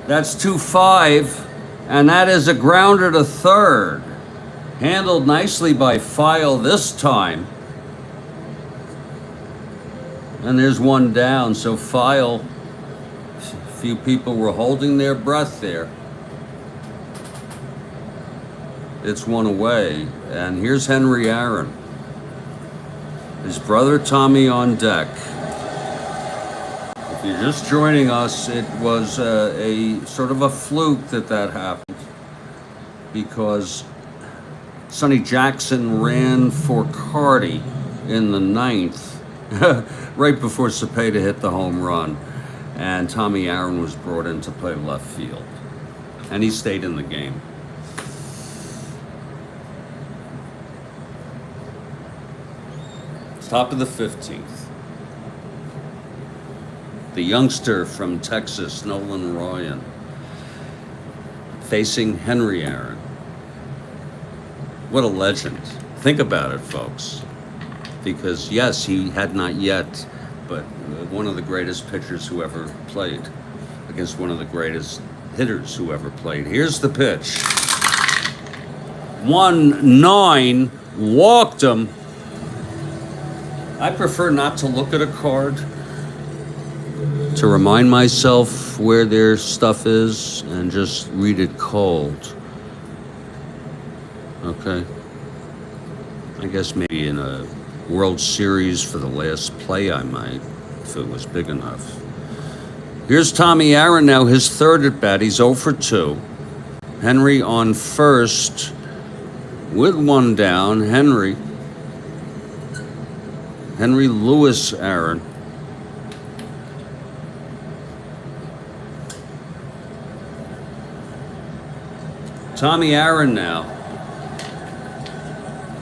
That's 2-5, and that is a grounder to third. Handled nicely by File this time. And there's 1 down, so File, a few people were holding their breath there. It's one away. And here's Henry Aaron. His brother Tommy on deck. If you're just joining us, it was a sort of a fluke that happened, because Sonny Jackson ran for Carty in the ninth, right before Cepeda hit the home run, and Tommy Aaron was brought in to play left field, and he stayed in the game. Top of the 15th. The youngster from Texas, Nolan Ryan, facing Henry Aaron. What a legend. Think about it, folks. Because, yes, he had not yet, but one of the greatest pitchers who ever played against one of the greatest hitters who ever played. Here's the pitch. 1-9, walked him. I prefer not to look at a card, to remind myself where their stuff is, and just read it cold. Okay? I guess maybe in a World Series for the last play I might, if it was big enough. Here's Tommy Aaron now, his third at bat. He's 0 for 2. Henry on first with one down. Henry Lewis Aaron. Tommy Aaron now.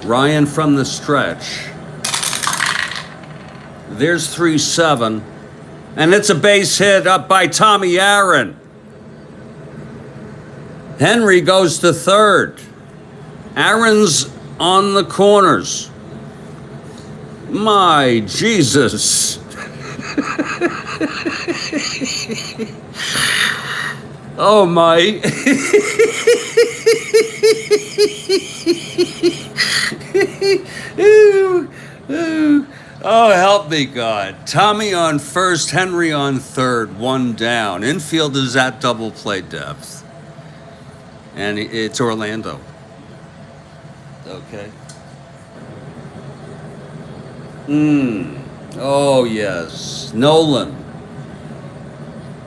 Ryan from the stretch. There's 3-7. And it's a base hit up by Tommy Aaron. Henry goes to third. Aaron's on the corners. My Jesus. Oh my. Oh, help me, God. Tommy on first, Henry on third, one down. Infield is at double play depth. And it's Orlando. Okay. Oh, yes. Nolan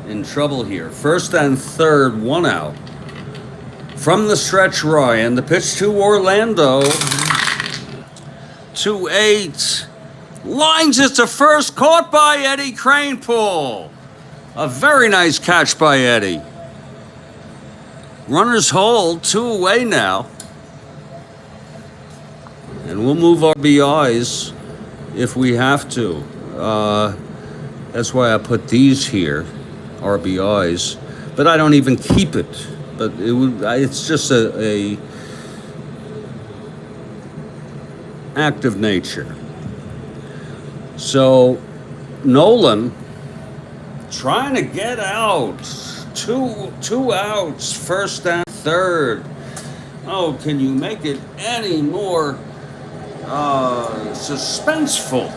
in trouble here. First and third, one out. From the stretch, Ryan. The pitch to Orlando. 2-8. Lines it to first, caught by Eddie Kranepool. A very nice catch by Eddie. Runners hold, 2 away now. And we'll move RBIs if we have to. That's why I put these here, RBIs. But I don't even keep it. But it's just a act of nature. So Nolan trying to get out. Two outs, first and third. Oh, can you make it any more suspenseful?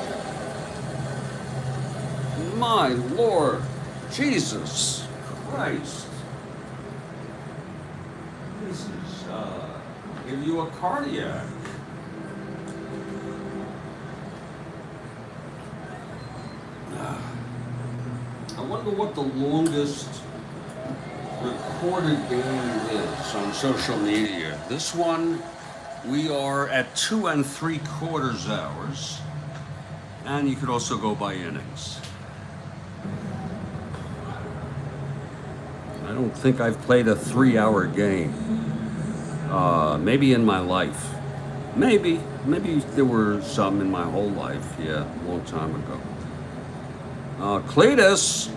My Lord, Jesus Christ. This is give you a cardiac. I wonder what the longest recorded game is on social media. This one, we are at 2 3/4 hours, and you could also go by innings. I don't think I've played a 3-hour game. Maybe in my life. Maybe there were some in my whole life. Yeah, a long time ago. Cletus.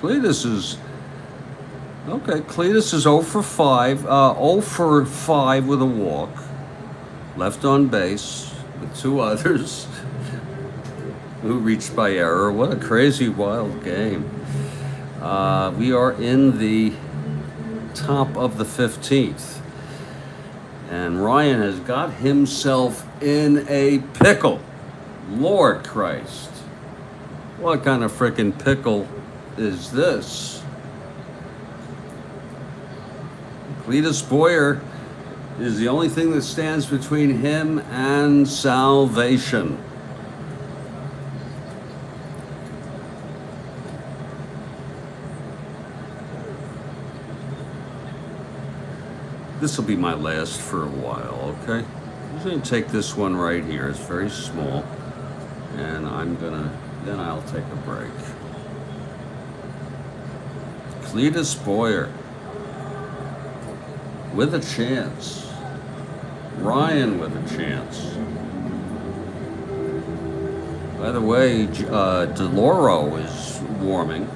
Cletus is 0 for 5. 0 for 5 with a walk. Left on base with 2 others who reached by error. What a crazy, wild game. We are in the top of the 15th. And Ryan has got himself in a pickle. Lord Christ. What kind of frickin' pickle is this? Cletus Boyer is the only thing that stands between him and salvation. This will be my last for a while, okay? I'm just going to take this one right here. It's very small. And then I'll take a break. Cletus Boyer with a chance. Ryan with a chance. By the way, DeLauro is warming.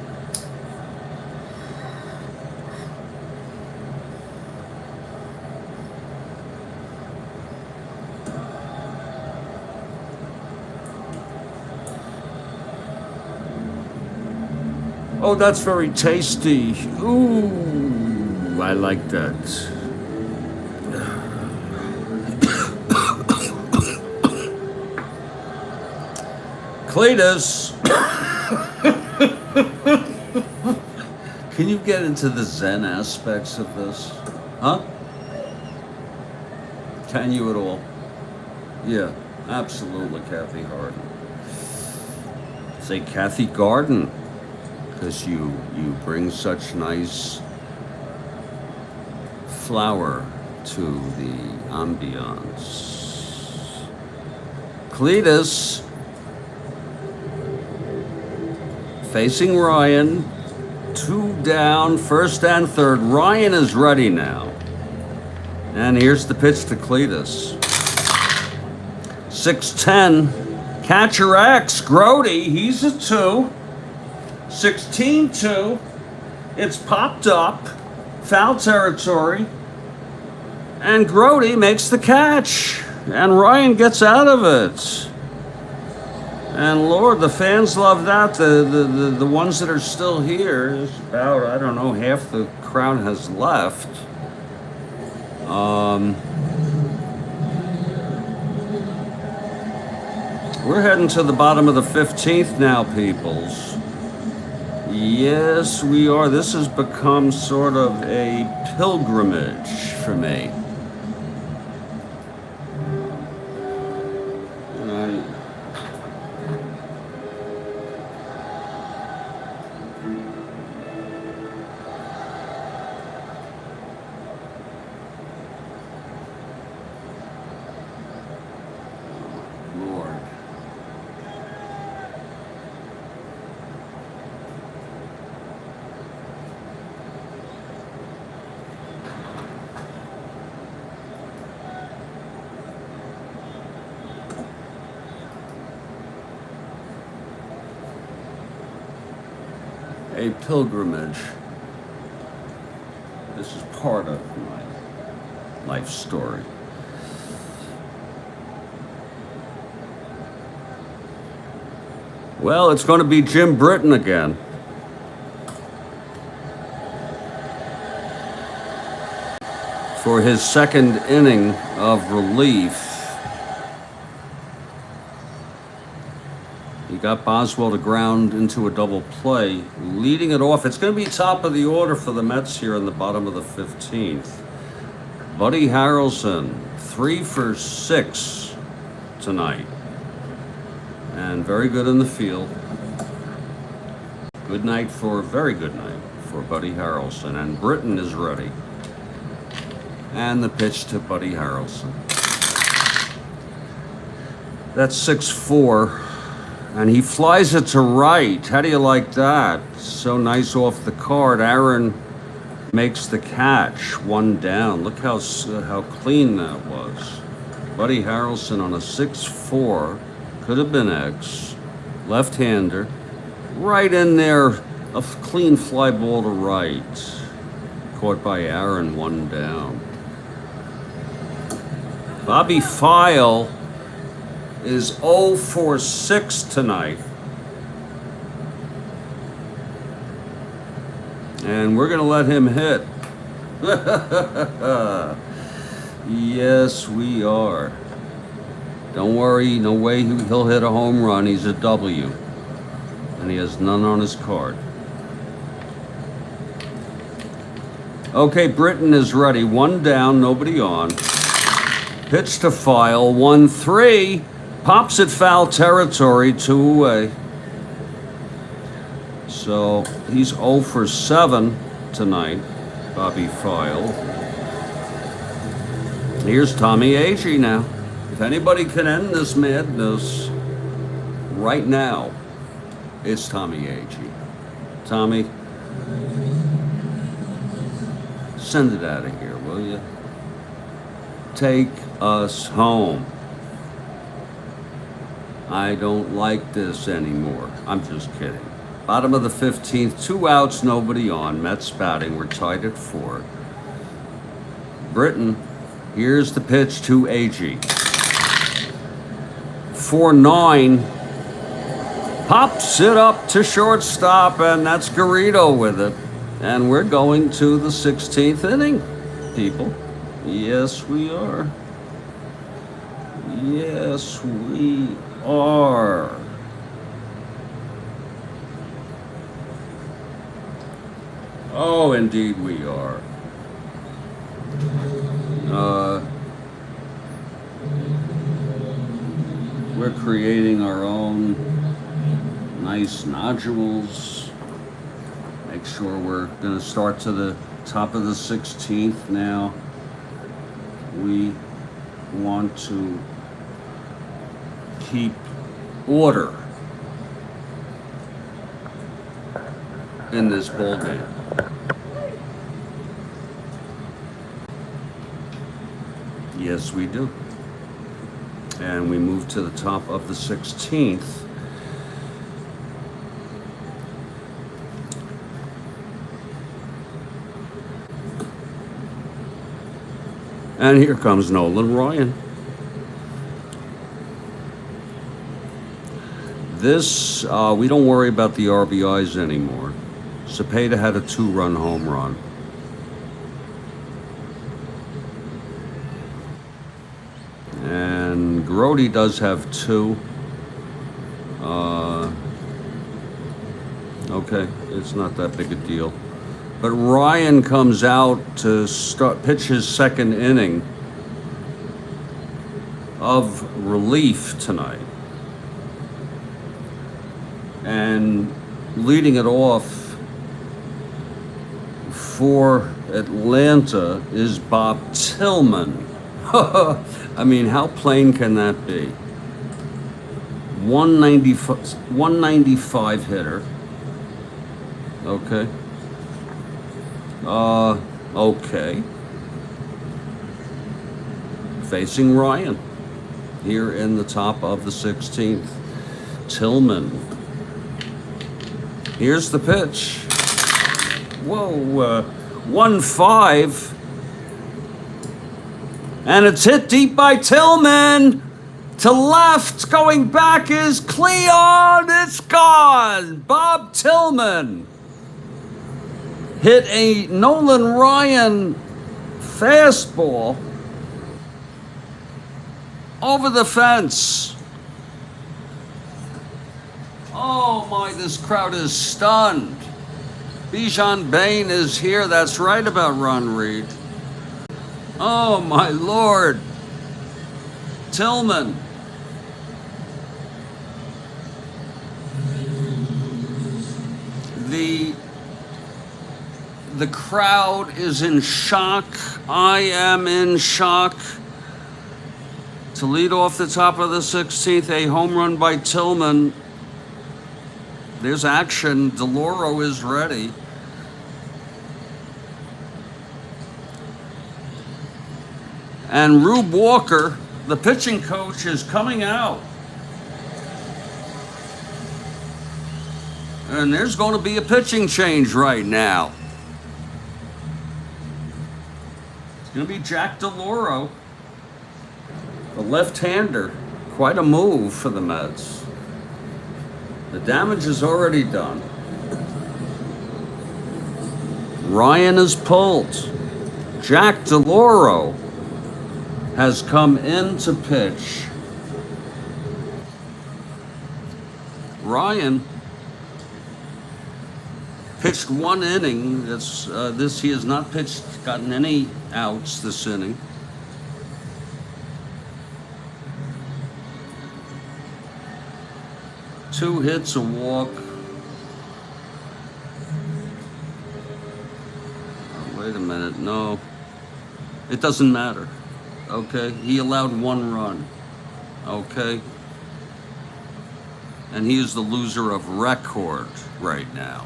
Oh, that's very tasty. Ooh, I like that. Cletus. Can you get into the Zen aspects of this? Huh? Can you at all? Yeah, absolutely, Kathy Harden. Say Kathy Garden. Because you bring such nice flower to the ambiance. Cletus facing Ryan, 2 down, first and third. Ryan is ready now. And here's the pitch to Cletus. 6-10, catcher X, Grody, he's a 2. 16-2, it's popped up, foul territory, and Grody makes the catch, and Ryan gets out of it. And Lord, the fans love that. The ones that are still here, is about, I don't know, half the crowd has left. We're heading to the bottom of the 15th now, peoples. Yes, we are. This has become sort of a pilgrimage for me. Lord. A pilgrimage. This is part of my life story. Well, it's going to be Jim Britton again. For his second inning of relief. He got Boswell to ground into a double play, leading it off. It's going to be top of the order for the Mets here in the bottom of the 15th. Buddy Harrelson, 3 for 6 tonight. And very good in the field. Very good night for Buddy Harrelson. And Britton is ready. And the pitch to Buddy Harrelson. That's 6-4. And he flies it to right. How do you like that? So nice off the card. Aaron makes the catch. 1 down. Look how clean that was. Buddy Harrelson on a 6-4. Could have been X. Left-hander. Right in there. A clean fly ball to right. Caught by Aaron. 1 down. Bobby File is 0 for 6 tonight. And we're going to let him hit. Yes, we are. Don't worry, no way he'll hit a home run. He's a W. And he has none on his card. Okay, Britton is ready. One down, nobody on. Pitch to File, 1-3. Pops at foul territory, 2 away. So he's 0 for 7 tonight, Bobby File. Here's Tommy Agee now. If anybody can end this madness right now, it's Tommy Agee. Tommy, send it out of here, will you? Take us home. I don't like this anymore. I'm just kidding. Bottom of the 15th, 2 outs, nobody on. Mets batting, we're tied at 4. Britton, here's the pitch to Agee. 4-9. Pops it up to shortstop, and that's Garrido with it. And we're going to the 16th inning, people. Yes, we are. Yes, we are. Oh, indeed we are. We're creating our own nice nodules. Make sure we're going to start to the top of the 16th now. We want to keep order in this ball game. Yes, we do. And we move to the top of the 16th. And here comes Nolan Ryan. This, we don't worry about the RBIs anymore. Cepeda had a 2-run home run. And Grody does have 2. Okay, it's not that big a deal. But Ryan comes out to pitch his second inning of relief tonight. And leading it off for Atlanta is Bob Tillman. I mean, how plain can that be? 195 hitter. Okay. Okay. Facing Ryan here in the top of the 16th. Tillman. Here's the pitch. Whoa, 1-5. And it's hit deep by Tillman. To left, going back is Cleon. It's gone. Bob Tillman hit a Nolan Ryan fastball over the fence. Oh my, this crowd is stunned. Bijan Bain is here. That's right about Ron Reed. Oh my Lord. Tillman. The crowd is in shock. I am in shock. To lead off the top of the 16th, a home run by Tillman. There's action. DeLauro is ready. And Rube Walker, the pitching coach, is coming out. And there's going to be a pitching change right now. It's going to be Jack DeLauro, the left-hander. Quite a move for the Mets. The damage is already done. Ryan is pulled. Jack DeLauro has come in to pitch. Ryan pitched 1 inning. He has not gotten any outs this inning. Two hits, a walk. Oh, wait a minute, no. It doesn't matter. Okay, he allowed 1 run. Okay. And he is the loser of record right now.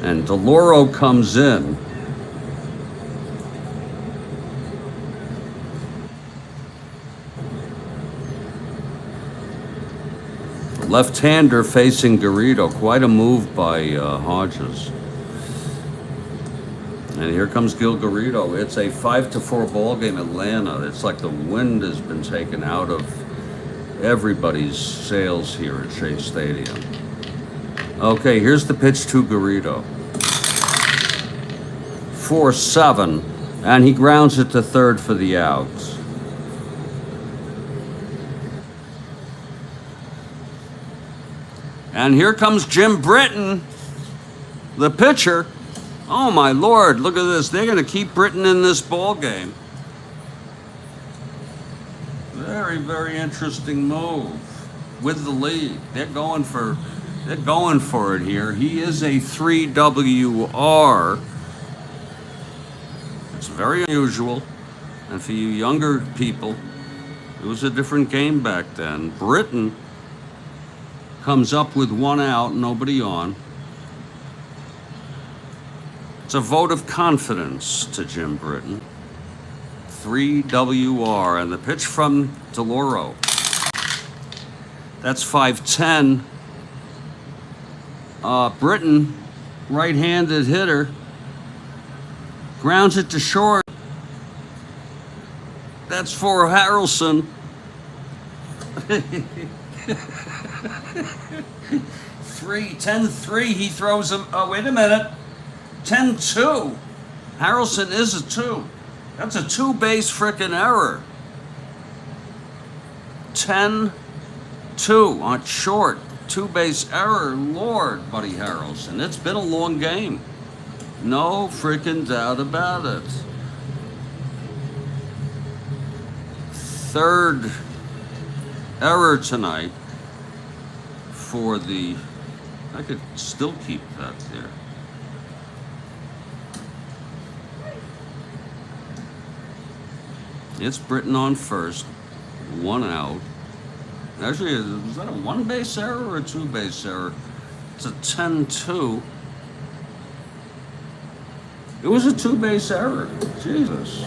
And DeLauro comes in. Left-hander facing Garrido. Quite a move by Hodges. And here comes Gil Garrido. It's a 5-4 ball game, Atlanta. It's like the wind has been taken out of everybody's sails here at Shea Stadium. Okay, here's the pitch to Garrido. 4-7, and he grounds it to third for the out. And here comes Jim Britton, the pitcher. Oh my Lord, look at this. They're going to keep Britton in this ball game. Very, very interesting move with the lead. They're going for it here. He is a 3WR. It's very unusual. And for you younger people, it was a different game back then. Britton comes up with 1 out, nobody on. It's a vote of confidence to Jim Britton. 3WR, and the pitch from DeLauro. That's 5-10. Britton, right-handed hitter, grounds it to short. That's for Harrelson. 10-3, he throws him. Oh, wait a minute. 10-2. Harrelson is a 2. That's a 2-base frickin' error. 10-2 on short. 2-base error. Lord, Buddy Harrelson. It's been a long game. No frickin' doubt about it. Third error tonight for the... I could still keep that there. It's Britton on first, 1 out. Actually, was that a 1-base error or a 2-base error? It's a 10-2. It was a 2-base error. Jesus.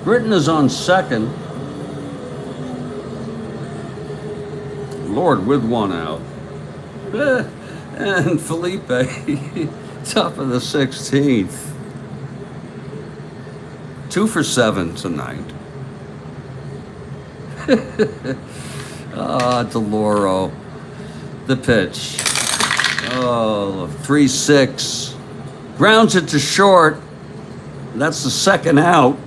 Britton is on second. Lord, with 1 out. And Felipe, top of the 16th. 2 for 7 tonight. DeLauro. The pitch. 3-6. Grounds it to short. That's the second out.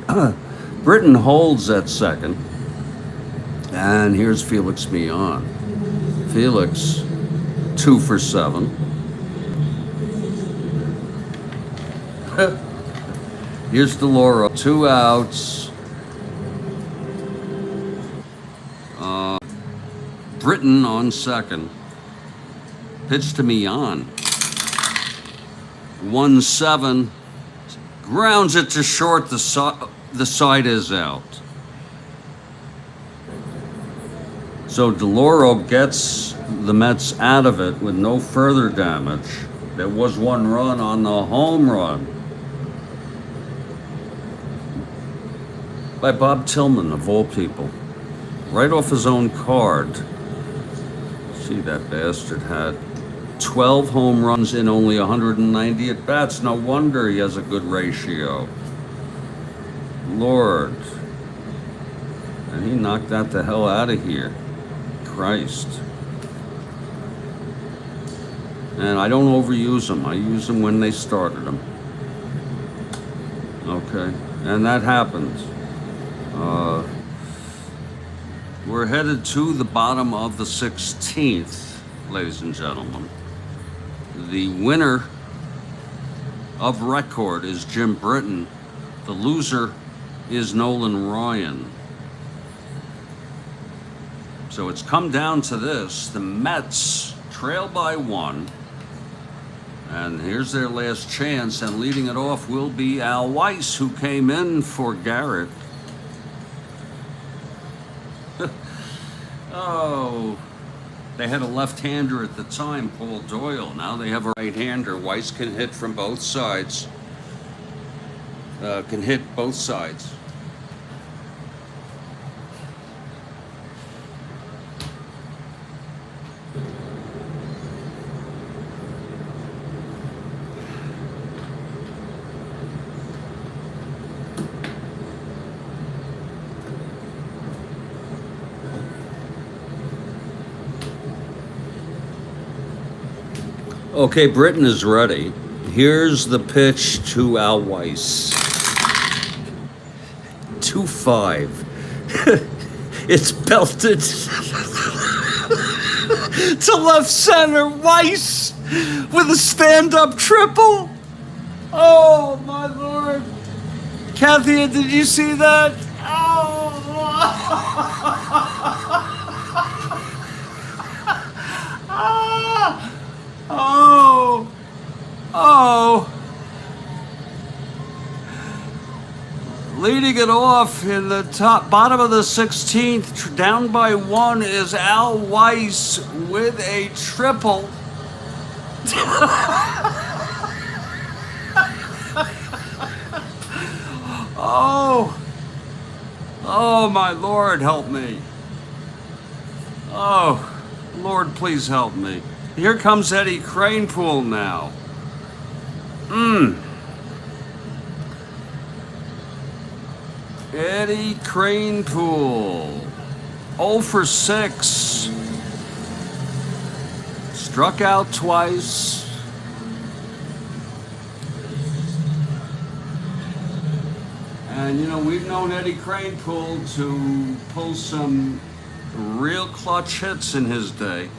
Britton holds at second. And here's Felix Millan. Felix, 2 for 7. Here's DeLauro, 2 outs. Britton on second. Pitch to Millan. 1-7. Grounds it to short. The side is out. So DeLauro gets the Mets out of it with no further damage. There was 1 run on the home run by Bob Tillman, of all people. Right off his own card. See, that bastard had 12 home runs in only 190 at-bats. No wonder he has a good ratio. Lord. And he knocked that the hell out of here. Christ. And I don't overuse them. I use them when they started them. Okay. And that happens. We're headed to the bottom of the 16th, ladies and gentlemen. The winner of record is Jim Britton. The loser is Nolan Ryan. So it's come down to this. The Mets trail by 1. And here's their last chance. And leading it off will be Al Weiss, who came in for Garrett. Oh, they had a left-hander at the time, Paul Doyle. Now they have a right-hander. Weiss can hit from both sides. Can hit both sides. Okay, Britton is ready. Here's the pitch to Al Weiss. 2-5. It's belted to left center. Weiss with a stand-up triple. Oh, my Lord. Kathy, did you see that? Oh. Oh, oh. Leading it off in the bottom of the 16th, down by 1, is Al Weiss with a triple. Oh, oh, my Lord, help me. Oh, Lord, please help me. Here comes Eddie Kranepool now. Eddie Kranepool. 0 for 6. Struck out twice. And, you know, we've known Eddie Kranepool to pull some real clutch hits in his day.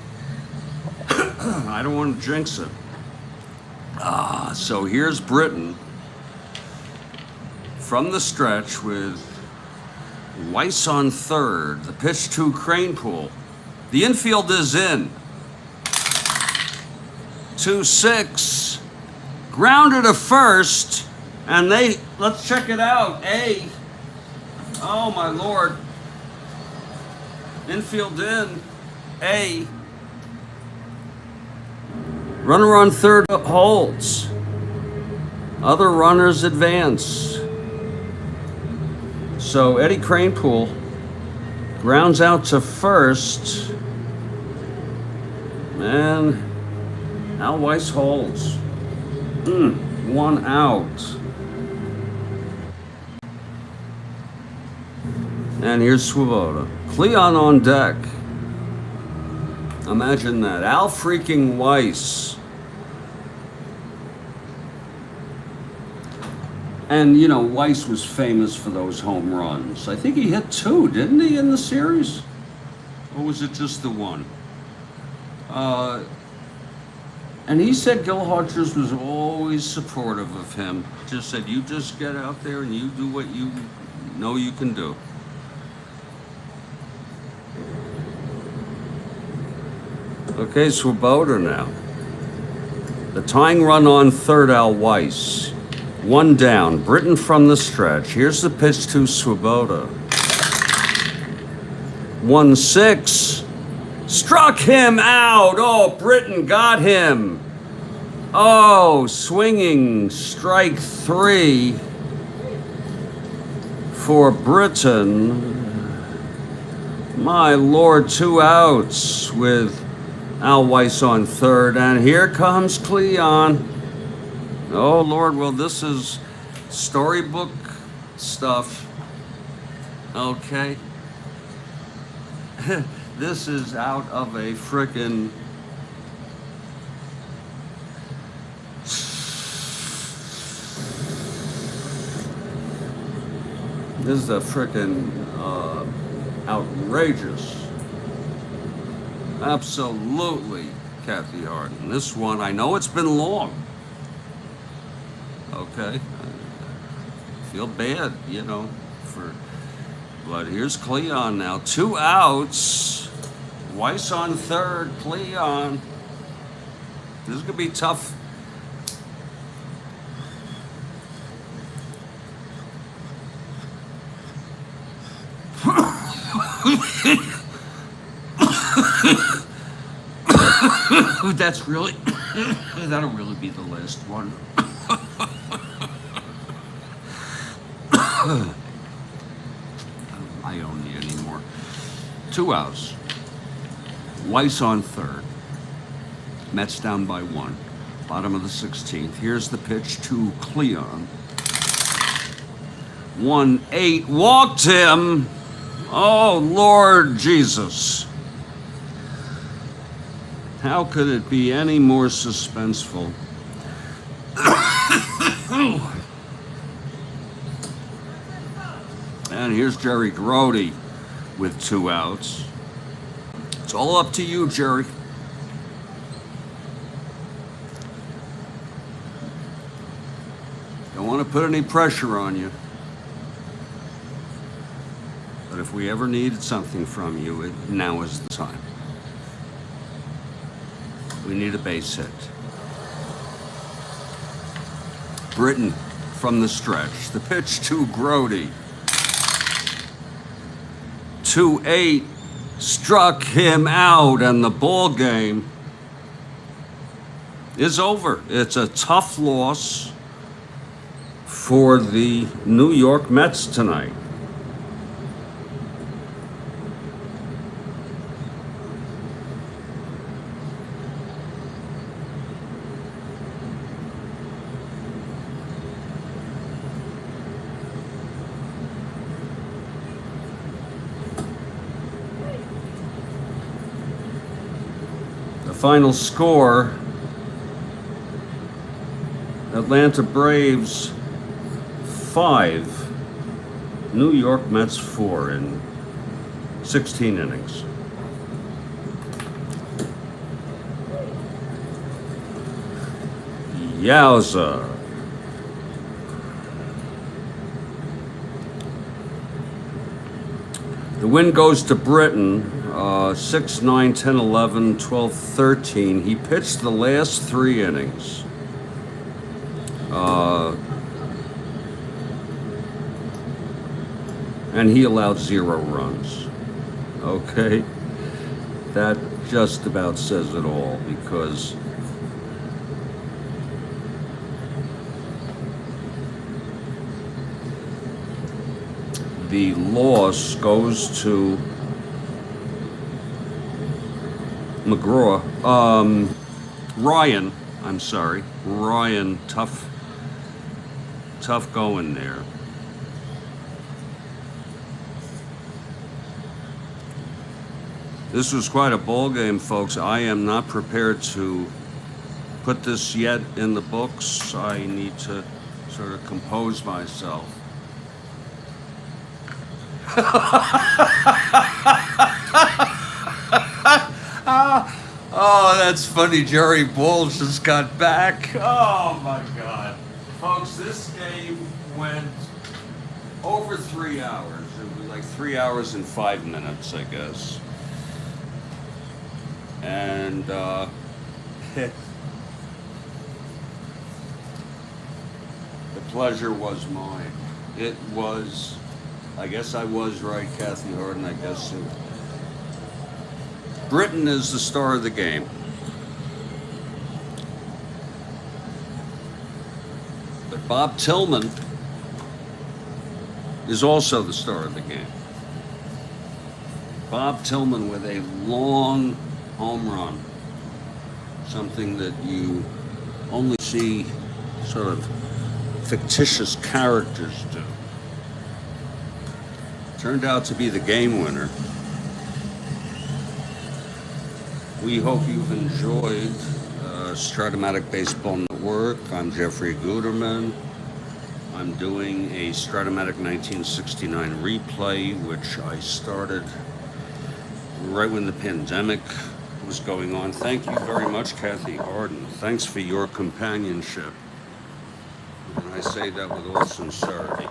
I don't want to jinx it. So here's Britton from the stretch with Weiss on third. The pitch to Kranepool. The infield is in. 2-6. Grounded to first. And let's check it out. Oh my Lord. Infield in. Runner on third holds. Other runners advance. So Eddie Kranepool grounds out to first. And Al Weiss holds. 1 out. And here's Swoboda. Cleon on deck. Imagine that. Al freaking Weiss. And, you know, Weiss was famous for those home runs. I think he hit 2, didn't he, in the series? Or was it just the 1? And he said Gil Hodges was always supportive of him. Just said, you just get out there and you do what you know you can do. Okay, Swoboda now. The tying run on third, Al Weiss. 1 down. Britton from the stretch. Here's the pitch to Swoboda. 1-6. Struck him out. Oh, Britton got him. Oh, swinging strike 3 for Britton. My Lord, 2 outs with Al Weiss on third. And here comes Cleon. Oh, Lord, well, this is storybook stuff. Okay. This is out of a frickin' this is a frickin' Outrageous. Absolutely, Kathy Harden. This one, I know it's been long. Okay. I feel bad, you know, but here's Cleon now. 2 outs. Weiss on third. Cleon. This is going to be tough. That's really, that'll really be the last one. I don't need any more. 2 outs. Weiss on third. Mets down by 1. Bottom of the 16th. Here's the pitch to Cleon. 1-8. Walked him. Oh, Lord Jesus. How could it be any more suspenseful? And here's Jerry Grody with 2 outs. It's all up to you, Jerry. Don't want to put any pressure on you. But if we ever needed something from you, now is the time. We need a base hit. Britton from the stretch. The pitch to Grody. 2-8 struck him out, and the ball game is over. It's a tough loss for the New York Mets tonight. Final score, Atlanta Braves 5, New York Mets 4 in 16 innings. Yowza. The win goes to Britton. 6, 9, 10, 11, 12, 13. He pitched the last 3 innings. And he allowed 0 runs. Okay? That just about says it all, because the loss goes to McGraw, Ryan, I'm sorry. Ryan, tough going there. This was quite a ball game, folks. I am not prepared to put this yet in the books. I need to sort of compose myself. Oh, that's funny. Jerry Bulls just got back. Oh, my God. Folks, this game went over 3 hours. It was like 3 hours and 5 minutes, I guess. And, the pleasure was mine. It was, I guess I was right, Kathy Harden, I guess so. Britton is the star of the game. But Bob Tillman is also the star of the game. Bob Tillman with a long home run. Something that you only see sort of fictitious characters do. Turned out to be the game winner. We hope you've enjoyed Strat-O-Matic Baseball Network. I'm Jeffrey Guterman. I'm doing a Strat-O-Matic 1969 replay, which I started right when the pandemic was going on. Thank you very much, Kathy Arden. Thanks for your companionship. And I say that with all sincerity.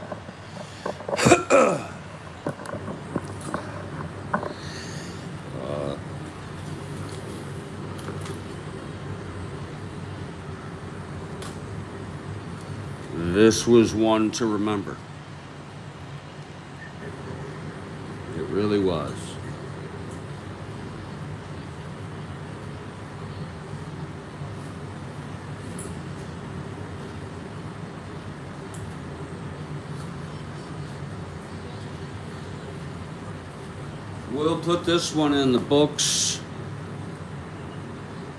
This was one to remember. It really was. We'll put this one in the books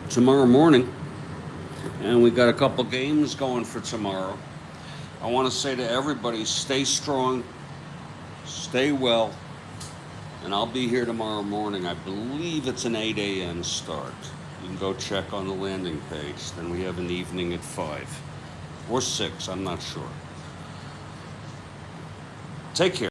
tomorrow morning. And we got a couple games going for tomorrow. I want to say to everybody, stay strong, stay well, and I'll be here tomorrow morning. I believe it's an 8 a.m. start. You can go check on the landing page. Then we have an evening at 5 or 6, I'm not sure. Take care.